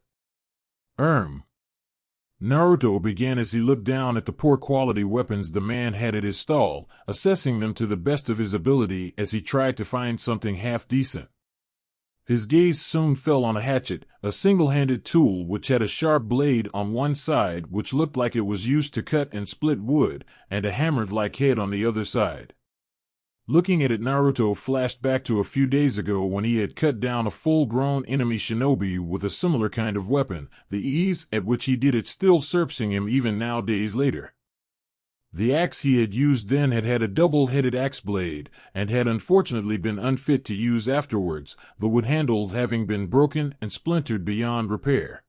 Naruto began as he looked down at the poor quality weapons the man had at his stall, assessing them to the best of his ability as he tried to find something half decent. His gaze soon fell on a hatchet, a single-handed tool which had a sharp blade on one side which looked like it was used to cut and split wood, and a hammered-like head on the other side. Looking at it, Naruto flashed back to a few days ago when he had cut down a full-grown enemy shinobi with a similar kind of weapon, the ease at which he did it still surprising him even now days later. The axe he had used then had a double-headed axe blade, and had unfortunately been unfit to use afterwards, the wood handle having been broken and splintered beyond repair.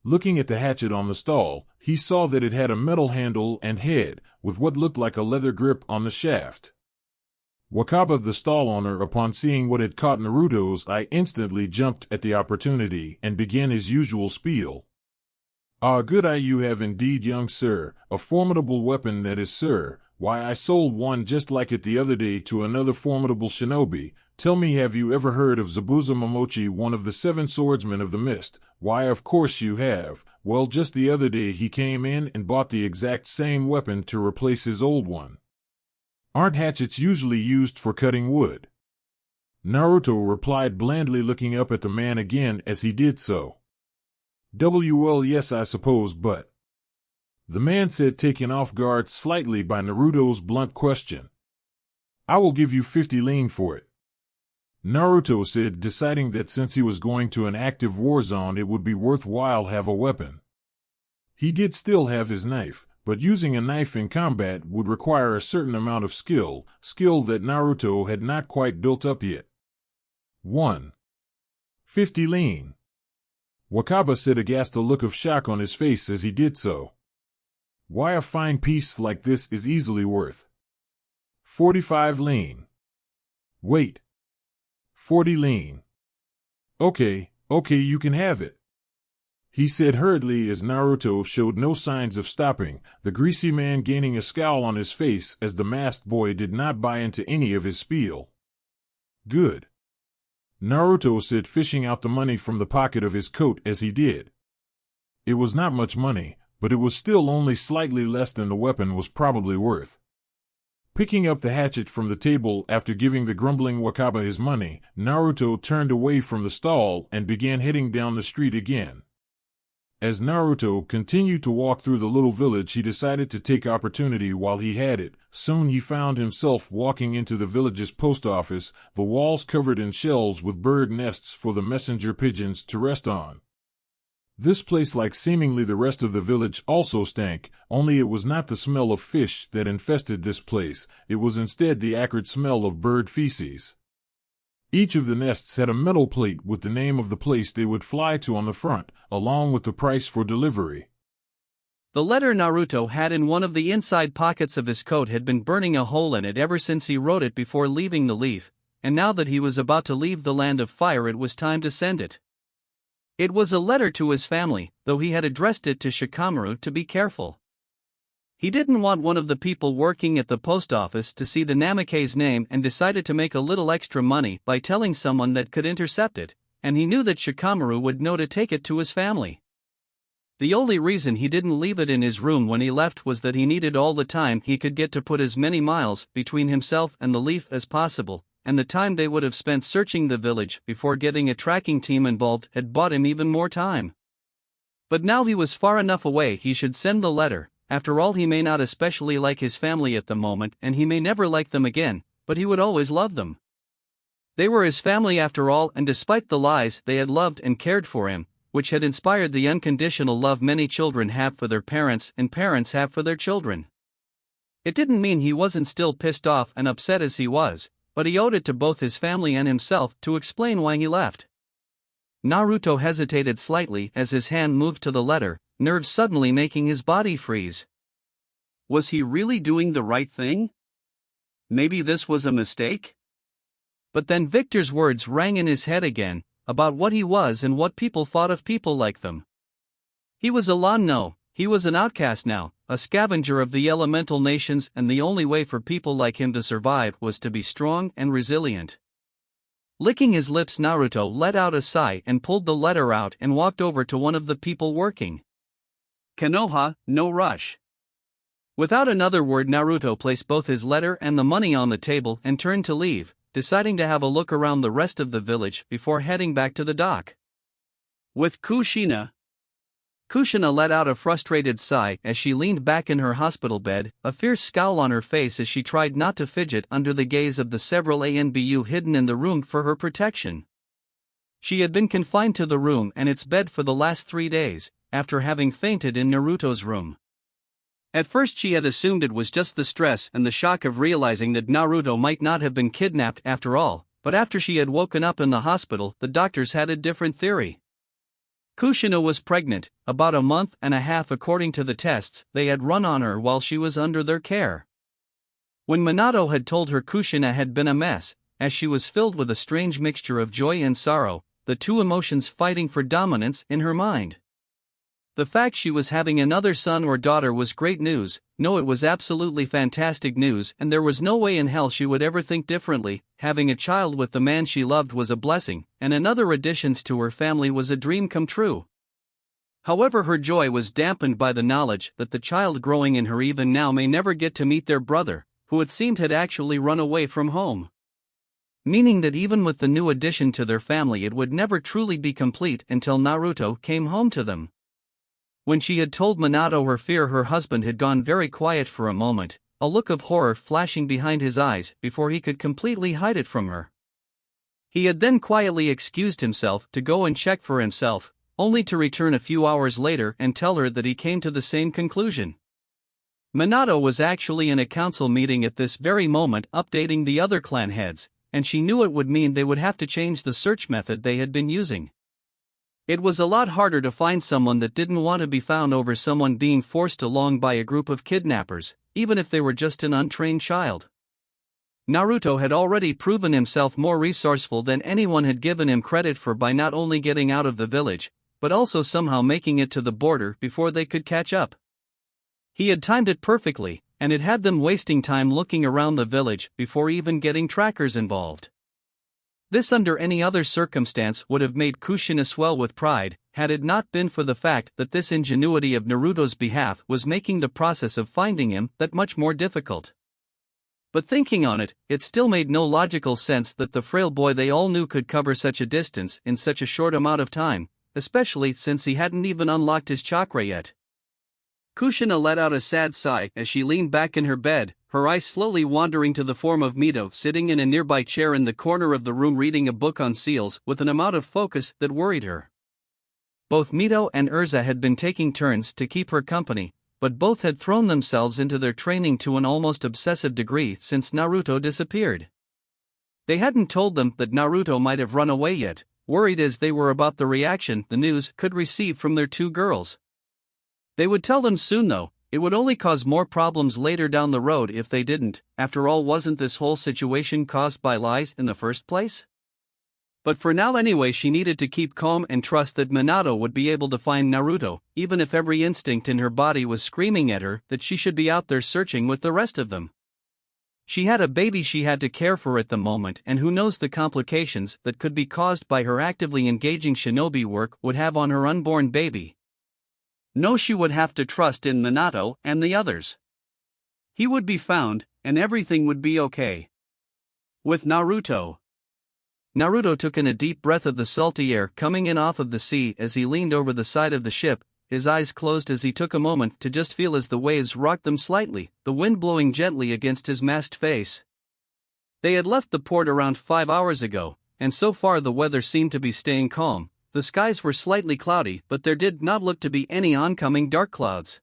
Looking at the hatchet on the stall, he saw that it had a metal handle and head, with what looked like a leather grip on the shaft. Wakaba, the stall owner, upon seeing what had caught Naruto's eye, instantly jumped at the opportunity and began his usual spiel. "Ah, good eye you have indeed, young sir, a formidable weapon that is, sir. Why, I sold one just like it the other day to another formidable shinobi. Tell me, have you ever heard of Zabuza Momochi, one of the 7 swordsmen of the mist? Why, of course you have. Well, just the other day he came in and bought the exact same weapon to replace his old one. Aren't hatchets usually used for cutting wood?" Naruto replied blandly, looking up at the man again as he did so. "Well, yes, I suppose, but—" the man said, taken off guard slightly by Naruto's blunt question. "I will give you 50 lin for it," Naruto said, deciding that since he was going to an active war zone it would be worthwhile have a weapon. He did still have his knife, but using a knife in combat would require a certain amount of skill that Naruto had not quite built up yet. 50 lin. Wakaba said, aghast, a look of shock on his face as he did so. "Why, a fine piece like this is easily worth 45 lin. Wait. 40 lin. Okay, you can have it," he said hurriedly as Naruto showed no signs of stopping, the greasy man gaining a scowl on his face as the masked boy did not buy into any of his spiel. "Good," Naruto said, fishing out the money from the pocket of his coat as he did. It was not much money, but it was still only slightly less than the weapon was probably worth. Picking up the hatchet from the table after giving the grumbling Wakaba his money, Naruto turned away from the stall and began heading down the street again. As Naruto continued to walk through the little village, he decided to take opportunity while he had it. Soon he found himself walking into the village's post office, the walls covered in shells with bird nests for the messenger pigeons to rest on. This place, like seemingly the rest of the village, also stank, only it was not the smell of fish that infested this place, it was instead the acrid smell of bird feces. Each of the nests had a metal plate with the name of the place they would fly to on the front, along with the price for delivery. The letter Naruto had in one of the inside pockets of his coat had been burning a hole in it ever since he wrote it before leaving the leaf, and now that he was about to leave the land of fire it was time to send it. It was a letter to his family, though he had addressed it to Shikamaru to be careful. He didn't want one of the people working at the post office to see the namikaze name and decided to make a little extra money by telling someone that could intercept it, and he knew that Shikamaru would know to take it to his family. The only reason he didn't leave it in his room when he left was that he needed all the time he could get to put as many miles between himself and the leaf as possible, and the time they would have spent searching the village before getting a tracking team involved had bought him even more time. But now he was far enough away he should send the letter. After all, he may not especially like his family at the moment and he may never like them again, but he would always love them. They were his family after all, and despite the lies, they had loved and cared for him, which had inspired the unconditional love many children have for their parents and parents have for their children. It didn't mean he wasn't still pissed off and upset as he was, but he owed it to both his family and himself to explain why he left. Naruto hesitated slightly as his hand moved to the letter, nerves suddenly making his body freeze. Was he really doing the right thing? Maybe this was a mistake? But then Victor's words rang in his head again, about what he was and what people thought of people like them. He was alone, no, He was an outcast now, a scavenger of the elemental nations, and the only way for people like him to survive was to be strong and resilient. Licking his lips, Naruto let out a sigh and pulled the letter out and walked over to one of the people working. Konoha, no rush. Without another word, Naruto placed both his letter and the money on the table and turned to leave, deciding to have a look around the rest of the village before heading back to the dock. With Kushina let out a frustrated sigh as she leaned back in her hospital bed, a fierce scowl on her face as she tried not to fidget under the gaze of the several ANBU hidden in the room for her protection. She had been confined to the room and its bed for the last 3 days, after having fainted in Naruto's room. At first she had assumed it was just the stress and the shock of realizing that Naruto might not have been kidnapped after all, but after she had woken up in the hospital, the doctors had a different theory. Kushina was pregnant, about a month and a half according to the tests they had run on her while she was under their care. When Minato had told her Kushina had been a mess, as she was filled with a strange mixture of joy and sorrow, the two emotions fighting for dominance in her mind. The fact she was having another son or daughter was great news. No, it was absolutely fantastic news, and there was no way in hell she would ever think differently. Having a child with the man she loved was a blessing, and another addition to her family was a dream come true. However, her joy was dampened by the knowledge that the child growing in her even now may never get to meet their brother, who it seemed had actually run away from home. Meaning that even with the new addition to their family, it would never truly be complete until Naruto came home to them. When she had told Minato her fear, her husband had gone very quiet for a moment, a look of horror flashing behind his eyes before he could completely hide it from her. He had then quietly excused himself to go and check for himself, only to return a few hours later and tell her that he came to the same conclusion. Minato was actually in a council meeting at this very moment updating the other clan heads, and she knew it would mean they would have to change the search method they had been using. It was a lot harder to find someone that didn't want to be found over someone being forced along by a group of kidnappers, even if they were just an untrained child. Naruto had already proven himself more resourceful than anyone had given him credit for by not only getting out of the village, but also somehow making it to the border before they could catch up. He had timed it perfectly, and it had them wasting time looking around the village before even getting trackers involved. This under any other circumstance would have made Kushina swell with pride, had it not been for the fact that this ingenuity of Naruto's behalf was making the process of finding him that much more difficult. But thinking on it, it still made no logical sense that the frail boy they all knew could cover such a distance in such a short amount of time, especially since he hadn't even unlocked his chakra yet. Kushina let out a sad sigh as she leaned back in her bed, her eyes slowly wandering to the form of Mito sitting in a nearby chair in the corner of the room reading a book on seals with an amount of focus that worried her. Both Mito and Urza had been taking turns to keep her company, but both had thrown themselves into their training to an almost obsessive degree since Naruto disappeared. They hadn't told them that Naruto might have run away yet, worried as they were about the reaction the news could receive from their two girls. They would tell them soon though. It would only cause more problems later down the road if they didn't. After all, wasn't this whole situation caused by lies in the first place? But for now anyway, she needed to keep calm and trust that Minato would be able to find Naruto, even if every instinct in her body was screaming at her that she should be out there searching with the rest of them. She had a baby she had to care for at the moment, and who knows the complications that could be caused by her actively engaging shinobi work would have on her unborn baby. No, she would have to trust in Minato and the others. He would be found, and everything would be okay. With Naruto took in a deep breath of the salty air coming in off of the sea as he leaned over the side of the ship, his eyes closed as he took a moment to just feel as the waves rocked them slightly, the wind blowing gently against his masked face. They had left the port around 5 hours ago, and so far the weather seemed to be staying calm. The skies were slightly cloudy, but there did not look to be any oncoming dark clouds.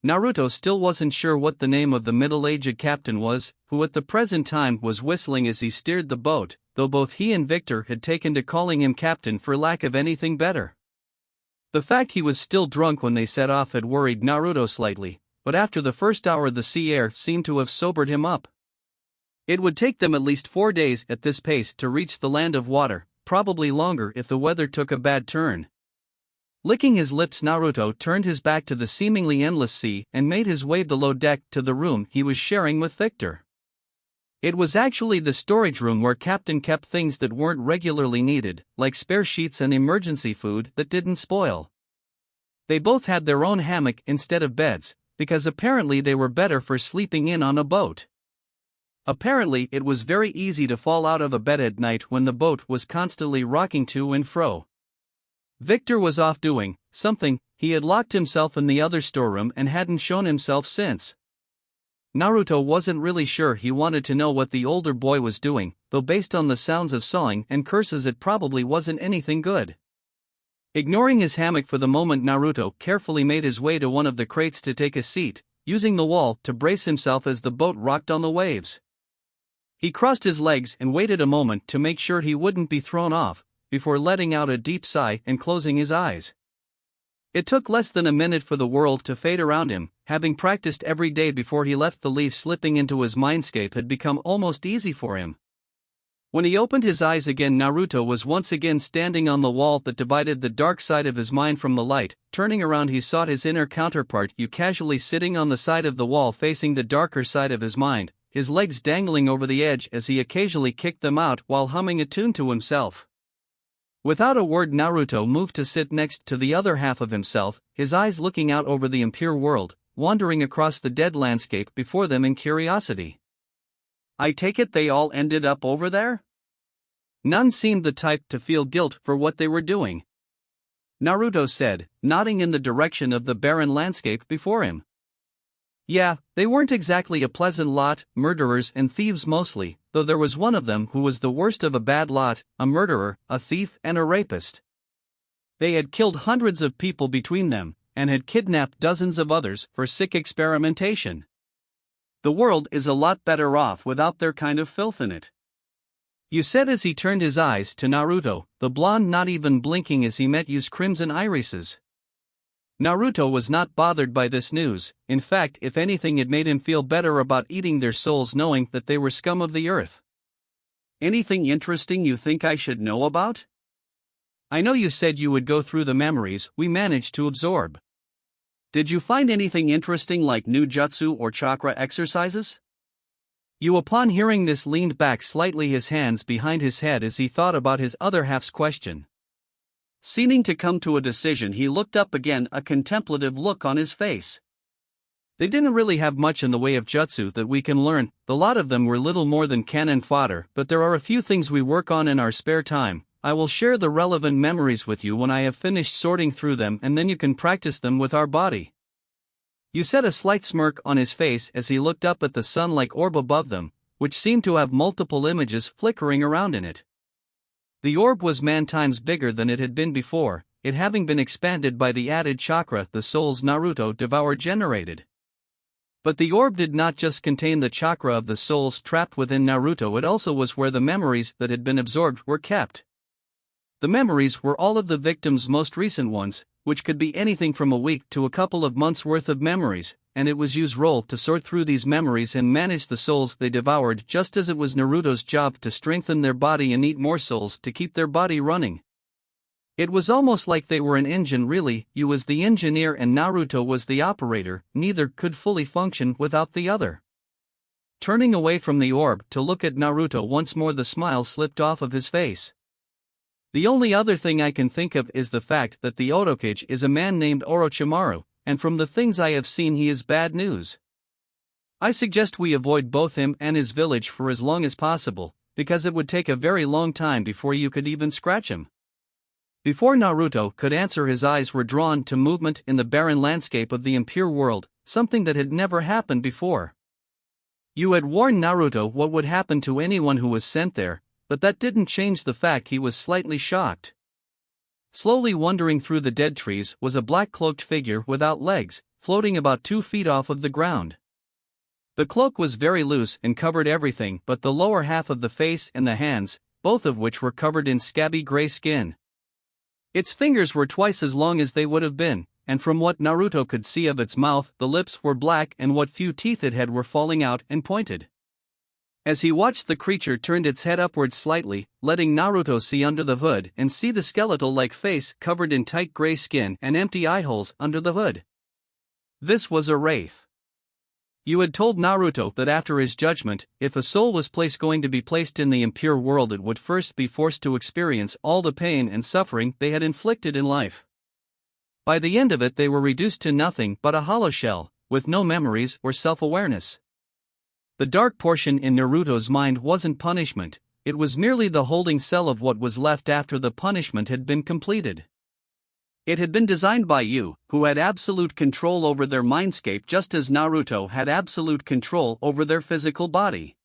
Naruto still wasn't sure what the name of the middle-aged captain was, who at the present time was whistling as he steered the boat, though both he and Victor had taken to calling him captain for lack of anything better. The fact he was still drunk when they set off had worried Naruto slightly, but after the first hour the sea air seemed to have sobered him up. It would take them at least 4 days at this pace to reach the land of water, probably longer if the weather took a bad turn. Licking his lips, Naruto turned his back to the seemingly endless sea and made his way below deck to the room he was sharing with Victor. It was actually the storage room where Captain kept things that weren't regularly needed, like spare sheets and emergency food that didn't spoil. They both had their own hammock instead of beds, because apparently they were better for sleeping in on a boat. Apparently it was very easy to fall out of a bed at night when the boat was constantly rocking to and fro. Victor was off doing something. He had locked himself in the other storeroom and hadn't shown himself since. Naruto wasn't really sure he wanted to know what the older boy was doing, though based on the sounds of sawing and curses it probably wasn't anything good. Ignoring his hammock for the moment, Naruto carefully made his way to one of the crates to take a seat, using the wall to brace himself as the boat rocked on the waves. He crossed his legs and waited a moment to make sure he wouldn't be thrown off, before letting out a deep sigh and closing his eyes. It took less than a minute for the world to fade around him. Having practiced every day before he left, the leaf slipping into his mindscape had become almost easy for him. When he opened his eyes again, Naruto was once again standing on the wall that divided the dark side of his mind from the light. Turning around, he sought his inner counterpart, casually sitting on the side of the wall facing the darker side of his mind, his legs dangling over the edge as he occasionally kicked them out while humming a tune to himself. Without a word, Naruto moved to sit next to the other half of himself, his eyes looking out over the impure world, wandering across the dead landscape before them in curiosity. I take it they all ended up over there? None seemed the type to feel guilt for what they were doing, Naruto said, nodding in the direction of the barren landscape before him. Yeah, they weren't exactly a pleasant lot, murderers and thieves mostly, though there was one of them who was the worst of a bad lot, a murderer, a thief and a rapist. They had killed hundreds of people between them, and had kidnapped dozens of others for sick experimentation. The world is a lot better off without their kind of filth in it, you said as he turned his eyes to Naruto, the blonde not even blinking as he met Yu's crimson irises. Naruto was not bothered by this news. In fact, if anything, it made him feel better about eating their souls, knowing that they were scum of the earth. Anything interesting you think I should know about? I know you said you would go through the memories we managed to absorb. Did you find anything interesting like new jutsu or chakra exercises? Yu, upon hearing this, leaned back slightly, his hands behind his head as he thought about his other half's question. Seeming to come to a decision, he looked up again, a contemplative look on his face. They didn't really have much in the way of jutsu that we can learn. The lot of them were little more than cannon fodder, but there are a few things we work on in our spare time. I will share the relevant memories with you when I have finished sorting through them, and then you can practice them with our body. Yu said, a slight smirk on his face as he looked up at the sun-like orb above them, which seemed to have multiple images flickering around in it. The orb was man times bigger than it had been before, it having been expanded by the added chakra the souls Naruto devoured generated. But the orb did not just contain the chakra of the souls trapped within Naruto, it also was where the memories that had been absorbed were kept. The memories were all of the victims' most recent ones, which could be anything from a week to a couple of months' worth of memories, and it was Yu's role to sort through these memories and manage the souls they devoured, just as it was Naruto's job to strengthen their body and eat more souls to keep their body running. It was almost like they were an engine, really. Yu was the engineer and Naruto was the operator, neither could fully function without the other. Turning away from the orb to look at Naruto once more, the smile slipped off of his face. The only other thing I can think of is the fact that the Otokage is a man named Orochimaru, and from the things I have seen he is bad news. I suggest we avoid both him and his village for as long as possible, because it would take a very long time before you could even scratch him. Before Naruto could answer, his eyes were drawn to movement in the barren landscape of the impure world, something that had never happened before. Yu had warned Naruto what would happen to anyone who was sent there, but that didn't change the fact he was slightly shocked. Slowly wandering through the dead trees was a black-cloaked figure without legs, floating about 2 feet off of the ground. The cloak was very loose and covered everything but the lower half of the face and the hands, both of which were covered in scabby gray skin. Its fingers were twice as long as they would have been, and from what Naruto could see of its mouth, the lips were black and what few teeth it had were falling out and pointed. As he watched, the creature turned its head upwards slightly, letting Naruto see under the hood and see the skeletal-like face covered in tight gray skin and empty eyeholes under the hood. This was a wraith. You had told Naruto that after his judgment, if a soul was going to be placed in the impure world, it would first be forced to experience all the pain and suffering they had inflicted in life. By the end of it, they were reduced to nothing but a hollow shell, with no memories or self-awareness. The dark portion in Naruto's mind wasn't punishment, it was merely the holding cell of what was left after the punishment had been completed. It had been designed by you, who had absolute control over their mindscape just as Naruto had absolute control over their physical body.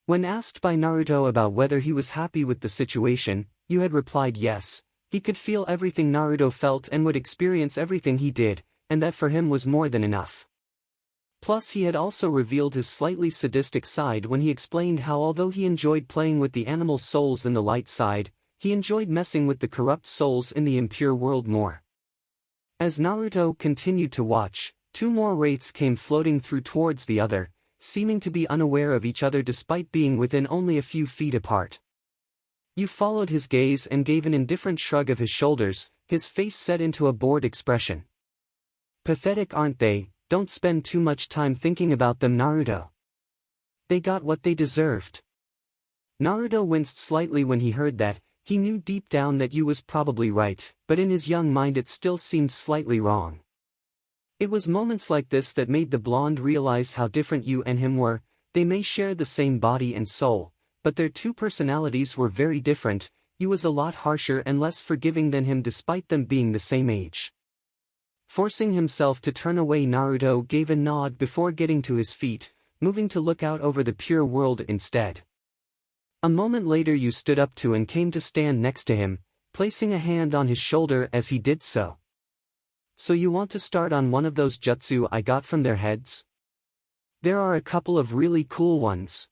When asked by Naruto about whether he was happy with the situation, you had replied yes, he could feel everything Naruto felt and would experience everything he did, and that for him was more than enough. Plus, he had also revealed his slightly sadistic side when he explained how although he enjoyed playing with the animal souls in the light side, he enjoyed messing with the corrupt souls in the impure world more. As Naruto continued to watch, two more wraiths came floating through towards the other, seeming to be unaware of each other despite being within only a few feet apart. You followed his gaze and gave an indifferent shrug of his shoulders, his face set into a bored expression. Pathetic, aren't they? Don't spend too much time thinking about them, Naruto. They got what they deserved. Naruto winced slightly when he heard that. He knew deep down that you was probably right, but in his young mind it still seemed slightly wrong. It was moments like this that made the blonde realize how different you and him were. They may share the same body and soul, but their two personalities were very different. You was a lot harsher and less forgiving than him despite them being the same age. Forcing himself to turn away, Naruto gave a nod before getting to his feet, moving to look out over the pure world instead. A moment later you stood up to and came to stand next to him, placing a hand on his shoulder as he did so. So you want to start on one of those jutsu I got from their heads? There are a couple of really cool ones.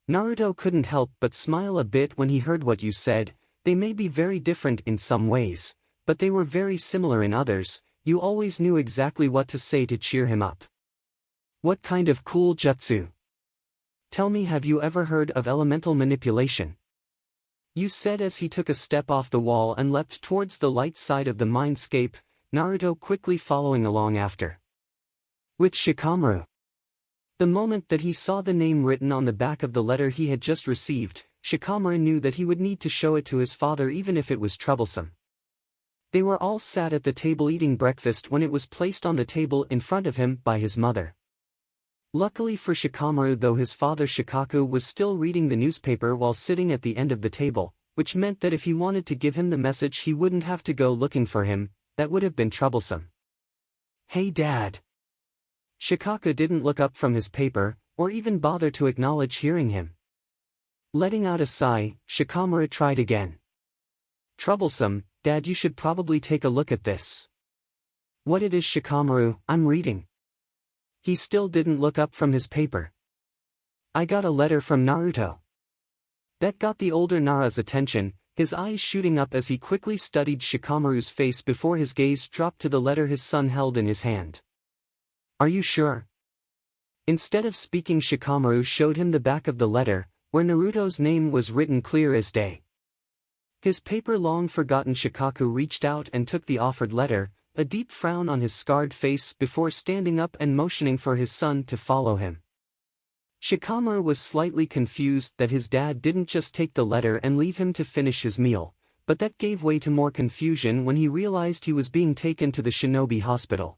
Naruto couldn't help but smile a bit when he heard what you said. They may be very different in some ways, but they were very similar in others. You always knew exactly what to say to cheer him up. What kind of cool jutsu? Tell me, have you ever heard of elemental manipulation? You said as he took a step off the wall and leapt towards the light side of the mindscape, Naruto quickly following along after. With Shikamaru. The moment that he saw the name written on the back of the letter he had just received, Shikamaru knew that he would need to show it to his father even if it was troublesome. They were all sat at the table eating breakfast when it was placed on the table in front of him by his mother. Luckily for Shikamaru, though, his father Shikaku was still reading the newspaper while sitting at the end of the table, which meant that if he wanted to give him the message he wouldn't have to go looking for him. That would have been troublesome. Hey Dad. Shikaku didn't look up from his paper, or even bother to acknowledge hearing him. Letting out a sigh, Shikamaru tried again. Troublesome, Dad, you should probably take a look at this. What it is, Shikamaru, I'm reading. He still didn't look up from his paper. I got a letter from Naruto. That got the older Nara's attention, his eyes shooting up as he quickly studied Shikamaru's face before his gaze dropped to the letter his son held in his hand. Are you sure? Instead of speaking, Shikamaru showed him the back of the letter, where Naruto's name was written clear as day. His paper long forgotten Shikaku reached out and took the offered letter, a deep frown on his scarred face before standing up and motioning for his son to follow him. Shikamaru was slightly confused that his dad didn't just take the letter and leave him to finish his meal, but that gave way to more confusion when he realized he was being taken to the shinobi hospital.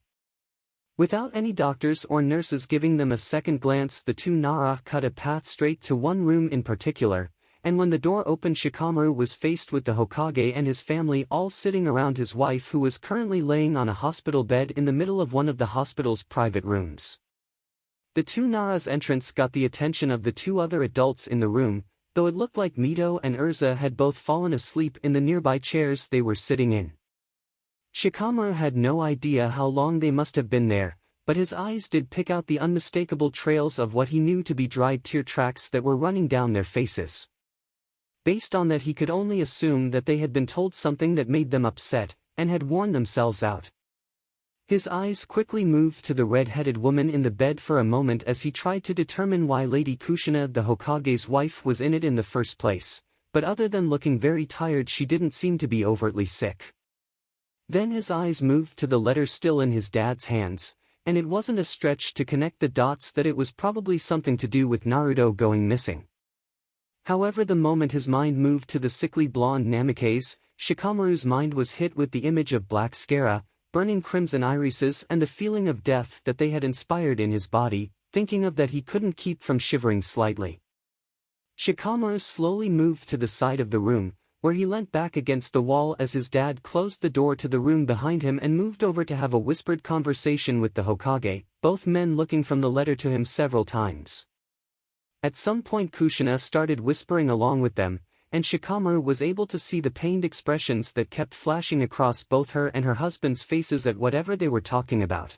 Without any doctors or nurses giving them a second glance, the two Nara cut a path straight to one room in particular, and when the door opened, Shikamaru was faced with the Hokage and his family all sitting around his wife, who was currently laying on a hospital bed in the middle of one of the hospital's private rooms. The two Nara's entrance got the attention of the two other adults in the room, though it looked like Mito and Urza had both fallen asleep in the nearby chairs they were sitting in. Shikamaru had no idea how long they must have been there, but his eyes did pick out the unmistakable trails of what he knew to be dried tear tracks that were running down their faces. Based on that, he could only assume that they had been told something that made them upset, and had worn themselves out. His eyes quickly moved to the red-headed woman in the bed for a moment as he tried to determine why Lady Kushina, the Hokage's wife, was in it in the first place, but other than looking very tired, she didn't seem to be overtly sick. Then his eyes moved to the letter still in his dad's hands, and it wasn't a stretch to connect the dots that it was probably something to do with Naruto going missing. However, the moment his mind moved to the sickly blonde namikaze, Shikamaru's mind was hit with the image of black scara, burning crimson irises, and the feeling of death that they had inspired in his body. Thinking of that, he couldn't keep from shivering slightly. Shikamaru slowly moved to the side of the room, where he leant back against the wall as his dad closed the door to the room behind him and moved over to have a whispered conversation with the Hokage, both men looking from the letter to him several times. At some point Kushina started whispering along with them, and Shikamaru was able to see the pained expressions that kept flashing across both her and her husband's faces at whatever they were talking about.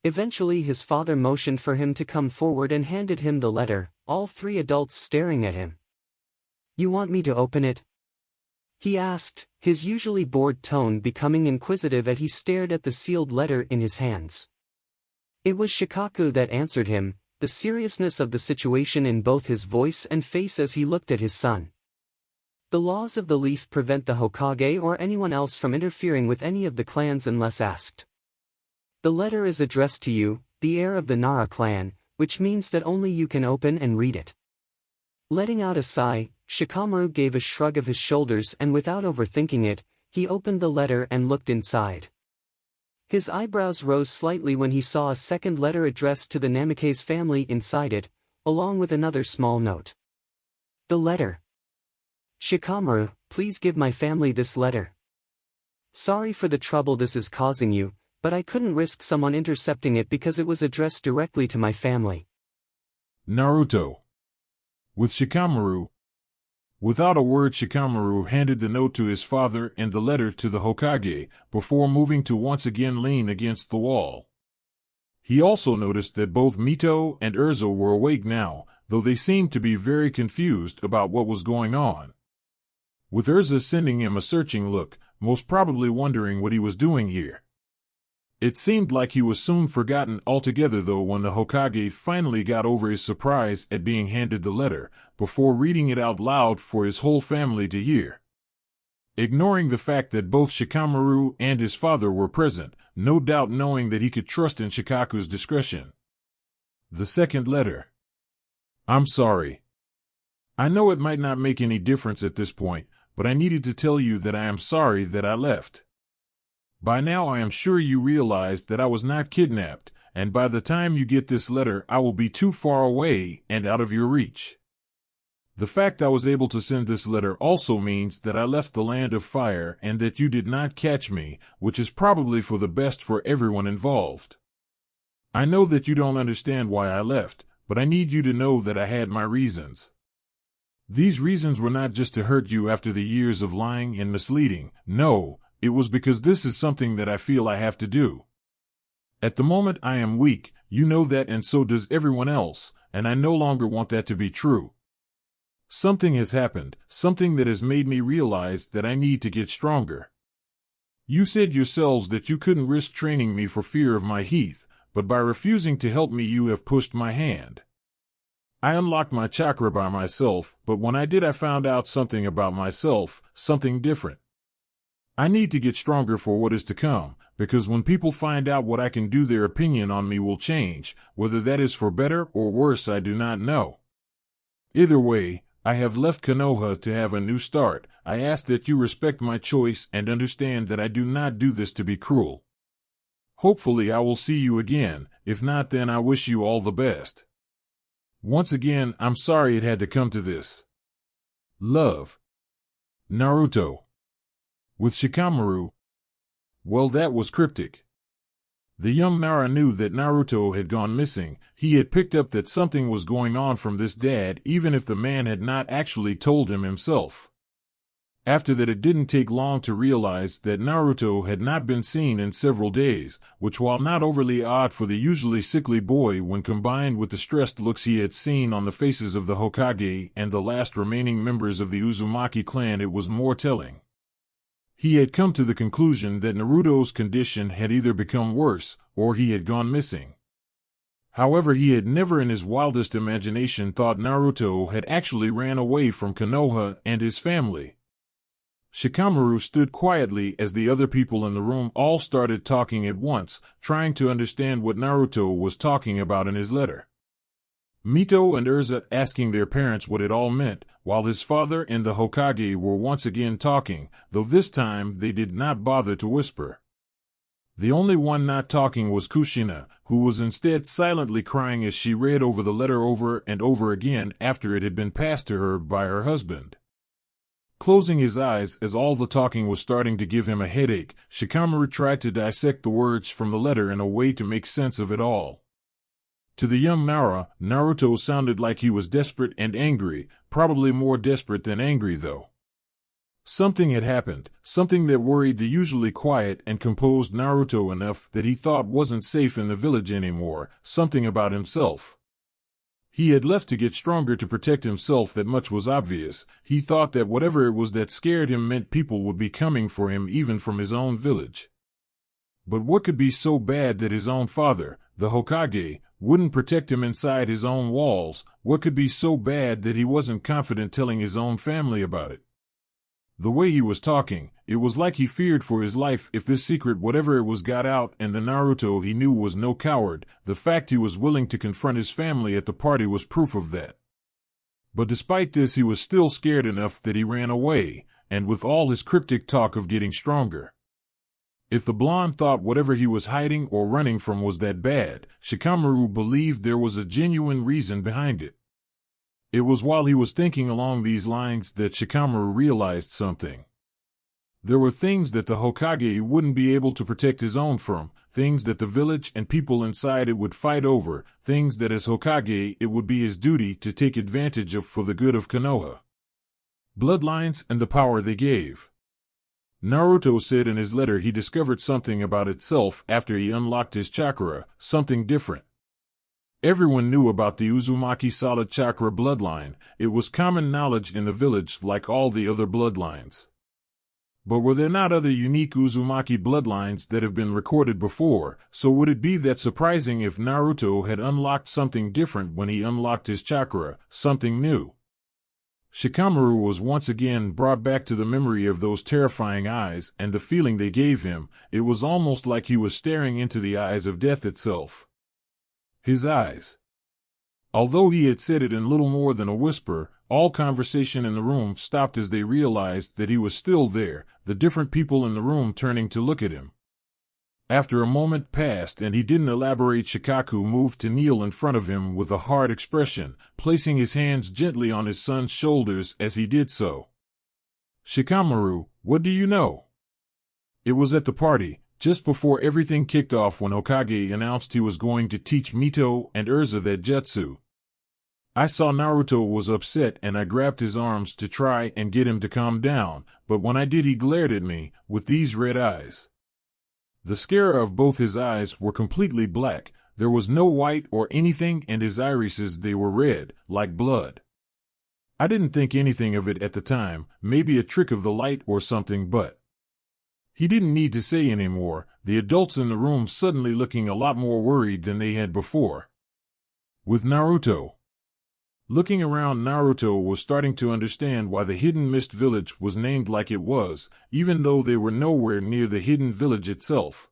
Eventually his father motioned for him to come forward and handed him the letter, all three adults staring at him. "You want me to open it?" he asked, his usually bored tone becoming inquisitive as he stared at the sealed letter in his hands. It was Shikaku that answered him, the seriousness of the situation in both his voice and face as he looked at his son. "The laws of the leaf prevent the Hokage or anyone else from interfering with any of the clans unless asked. The letter is addressed to you, the heir of the Nara clan, which means that only you can open and read it." Letting out a sigh, Shikamaru gave a shrug of his shoulders and without overthinking it, he opened the letter and looked inside. His eyebrows rose slightly when he saw a second letter addressed to the Namikaze family inside it, along with another small note. The letter. "Shikamaru, please give my family this letter. Sorry for the trouble this is causing you, but I couldn't risk someone intercepting it because it was addressed directly to my family." Naruto. With Shikamaru. Without a word, Shikamaru handed the note to his father and the letter to the Hokage, before moving to once again lean against the wall. He also noticed that both Mito and Erza were awake now, though they seemed to be very confused about what was going on. With Erza sending him a searching look, most probably wondering what he was doing here. It seemed like he was soon forgotten altogether though when the Hokage finally got over his surprise at being handed the letter, before reading it out loud for his whole family to hear. Ignoring the fact that both Shikamaru and his father were present, no doubt knowing that he could trust in Shikaku's discretion. The second letter. "I'm sorry. I know it might not make any difference at this point, but I needed to tell you that I am sorry that I left. By now I am sure you realize that I was not kidnapped, and by the time you get this letter I will be too far away and out of your reach. The fact I was able to send this letter also means that I left the land of fire and that you did not catch me, which is probably for the best for everyone involved. I know that you don't understand why I left, but I need you to know that I had my reasons. These reasons were not just to hurt you after the years of lying and misleading, no. It was because this is something that I feel I have to do. At the moment I am weak, you know that, and so does everyone else, and I no longer want that to be true. Something has happened, something that has made me realize that I need to get stronger. You said yourselves that you couldn't risk training me for fear of my heath, but by refusing to help me you have pushed my hand. I unlocked my chakra by myself, but when I did I found out something about myself, something different. I need to get stronger for what is to come, because when people find out what I can do their opinion on me will change, whether that is for better or worse I do not know. Either way, I have left Konoha to have a new start. I ask that you respect my choice and understand that I do not do this to be cruel. Hopefully I will see you again, if not then I wish you all the best. Once again, I'm sorry it had to come to this. Love. Naruto. With Shikamaru. Well, that was cryptic. The young Nara knew that Naruto had gone missing. He had picked up that something was going on from this dad even if the man had not actually told him himself. After that it didn't take long to realize that Naruto had not been seen in several days, which while not overly odd for the usually sickly boy when combined with the stressed looks he had seen on the faces of the Hokage and the last remaining members of the Uzumaki clan, it was more telling. He had come to the conclusion that Naruto's condition had either become worse, or he had gone missing. However, he had never in his wildest imagination thought Naruto had actually ran away from Konoha and his family. Shikamaru stood quietly as the other people in the room all started talking at once, trying to understand what Naruto was talking about in his letter. Mito and Urza asking their parents what it all meant, while his father and the Hokage were once again talking, though this time they did not bother to whisper. The only one not talking was Kushina, who was instead silently crying as she read over the letter over and over again after it had been passed to her by her husband. Closing his eyes as all the talking was starting to give him a headache, Shikamaru tried to dissect the words from the letter in a way to make sense of it all. To the young Nara, Naruto sounded like he was desperate and angry, probably more desperate than angry though. Something had happened, something that worried the usually quiet and composed Naruto enough that he thought wasn't safe in the village anymore, something about himself. He had left to get stronger to protect himself, that much was obvious. He thought that whatever it was that scared him meant people would be coming for him even from his own village. But what could be so bad that his own father, the Hokage, wouldn't protect him inside his own walls? What could be so bad that he wasn't confident telling his own family about it? The way he was talking, it was like he feared for his life if this secret, whatever it was, got out, and the Naruto he knew was no coward. The fact he was willing to confront his family at the party was proof of that. But despite this, he was still scared enough that he ran away, and with all his cryptic talk of getting stronger. If the blonde thought whatever he was hiding or running from was that bad, Shikamaru believed there was a genuine reason behind it. It was while he was thinking along these lines that Shikamaru realized something. There were things that the Hokage wouldn't be able to protect his own from, things that the village and people inside it would fight over, things that as Hokage it would be his duty to take advantage of for the good of Konoha. Bloodlines and the power they gave. Naruto said in his letter he discovered something about itself after he unlocked his chakra, something different. Everyone knew about the Uzumaki solid chakra bloodline. It was common knowledge in the village like all the other bloodlines. But were there not other unique Uzumaki bloodlines that have been recorded before? So would it be that surprising if Naruto had unlocked something different when he unlocked his chakra, something new? Shikamaru was once again brought back to the memory of those terrifying eyes and the feeling they gave him. It was almost like he was staring into the eyes of death itself. His eyes. Although he had said it in little more than a whisper, all conversation in the room stopped as they realized that he was still there, the different people in the room turning to look at him. After a moment passed and he didn't elaborate, Shikaku moved to kneel in front of him with a hard expression, placing his hands gently on his son's shoulders as he did so. Shikamaru, what do you know? It was at the party, just before everything kicked off, when Hokage announced he was going to teach Mito and Urza that jutsu. I saw Naruto was upset and I grabbed his arms to try and get him to calm down, but when I did he glared at me with these red eyes. The scare of both his eyes were completely black, there was no white or anything, and his irises, they were red, like blood. I didn't think anything of it at the time, maybe a trick of the light or something, but he didn't need to say any more, the adults in the room suddenly looking a lot more worried than they had before. With Naruto. Looking around, Naruto was starting to understand why the Hidden Mist Village was named like it was, even though they were nowhere near the Hidden Village itself.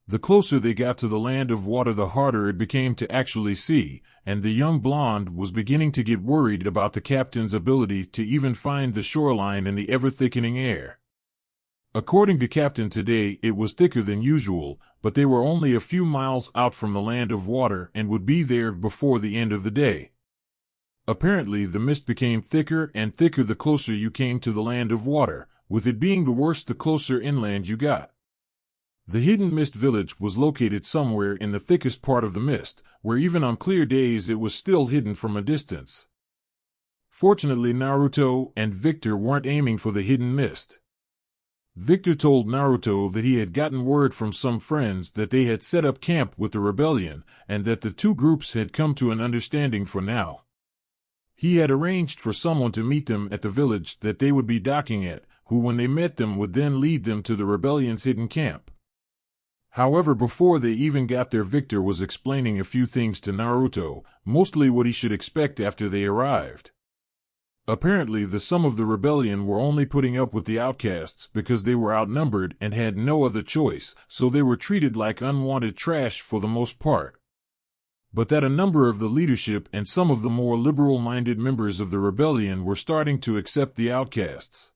The closer they got to the land of water, the harder it became to actually see, and the young blonde was beginning to get worried about the captain's ability to even find the shoreline in the ever-thickening air. According to Captain today, it was thicker than usual, but they were only a few miles out from the land of water and would be there before the end of the day. Apparently the mist became thicker and thicker the closer you came to the land of water, with it being the worst the closer inland you got. The Hidden Mist Village was located somewhere in the thickest part of the mist, where even on clear days it was still hidden from a distance. Fortunately, Naruto and Victor weren't aiming for the hidden mist. Victor told Naruto that he had gotten word from some friends that they had set up camp with the rebellion, and that the two groups had come to an understanding for now. He had arranged for someone to meet them at the village that they would be docking at, who when they met them would then lead them to the rebellion's hidden camp. However, before they even got there, Victor was explaining a few things to Naruto, mostly what he should expect after they arrived. Apparently, some of the rebellion were only putting up with the outcasts because they were outnumbered and had no other choice, so they were treated like unwanted trash for the most part. But that a number of the leadership and some of the more liberal-minded members of the rebellion were starting to accept the outcasts.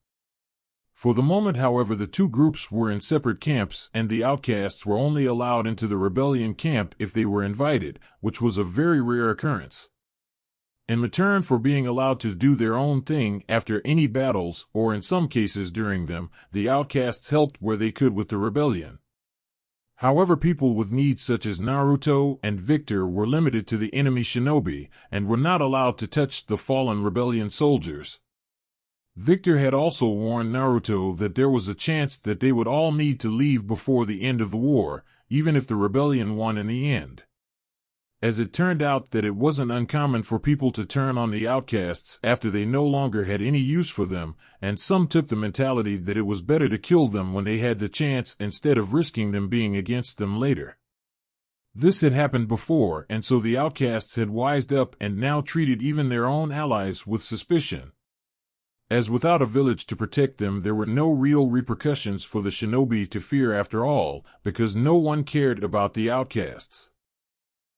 For the moment, however, the two groups were in separate camps, and the outcasts were only allowed into the rebellion camp if they were invited, which was a very rare occurrence. In return for being allowed to do their own thing after any battles, or in some cases during them, the outcasts helped where they could with the rebellion. However, people with needs such as Naruto and Victor were limited to the enemy shinobi, and were not allowed to touch the fallen rebellion soldiers. Victor had also warned Naruto that there was a chance that they would all need to leave before the end of the war, even if the rebellion won in the end. As it turned out, that it wasn't uncommon for people to turn on the outcasts after they no longer had any use for them, and some took the mentality that it was better to kill them when they had the chance instead of risking them being against them later. This had happened before, and so the outcasts had wised up and now treated even their own allies with suspicion. As without a village to protect them, there were no real repercussions for the shinobi to fear after all, because no one cared about the outcasts.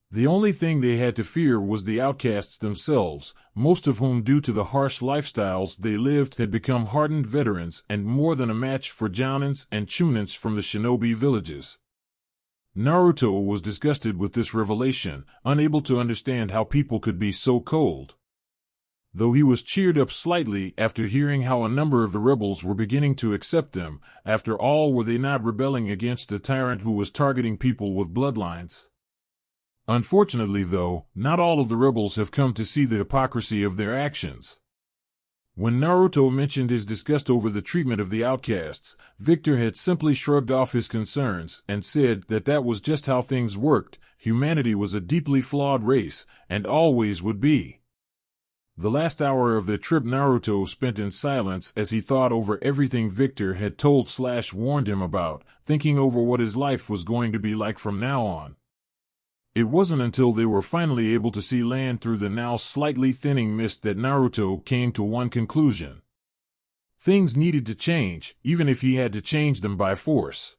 The only thing they had to fear was the outcasts themselves, most of whom, due to the harsh lifestyles they lived, had become hardened veterans and more than a match for jounins and chunins from the shinobi villages. Naruto was disgusted with this revelation, unable to understand how people could be so cold. Though he was cheered up slightly after hearing how a number of the rebels were beginning to accept them. After all, were they not rebelling against a tyrant who was targeting people with bloodlines? Unfortunately, though, not all of the rebels have come to see the hypocrisy of their actions. When Naruto mentioned his disgust over the treatment of the outcasts, Victor had simply shrugged off his concerns and said that that was just how things worked. Humanity was a deeply flawed race, and always would be. The last hour of their trip Naruto spent in silence as he thought over everything Victor had told/warned him about, thinking over what his life was going to be like from now on. It wasn't until they were finally able to see land through the now slightly thinning mist that Naruto came to one conclusion. Things needed to change, even if he had to change them by force.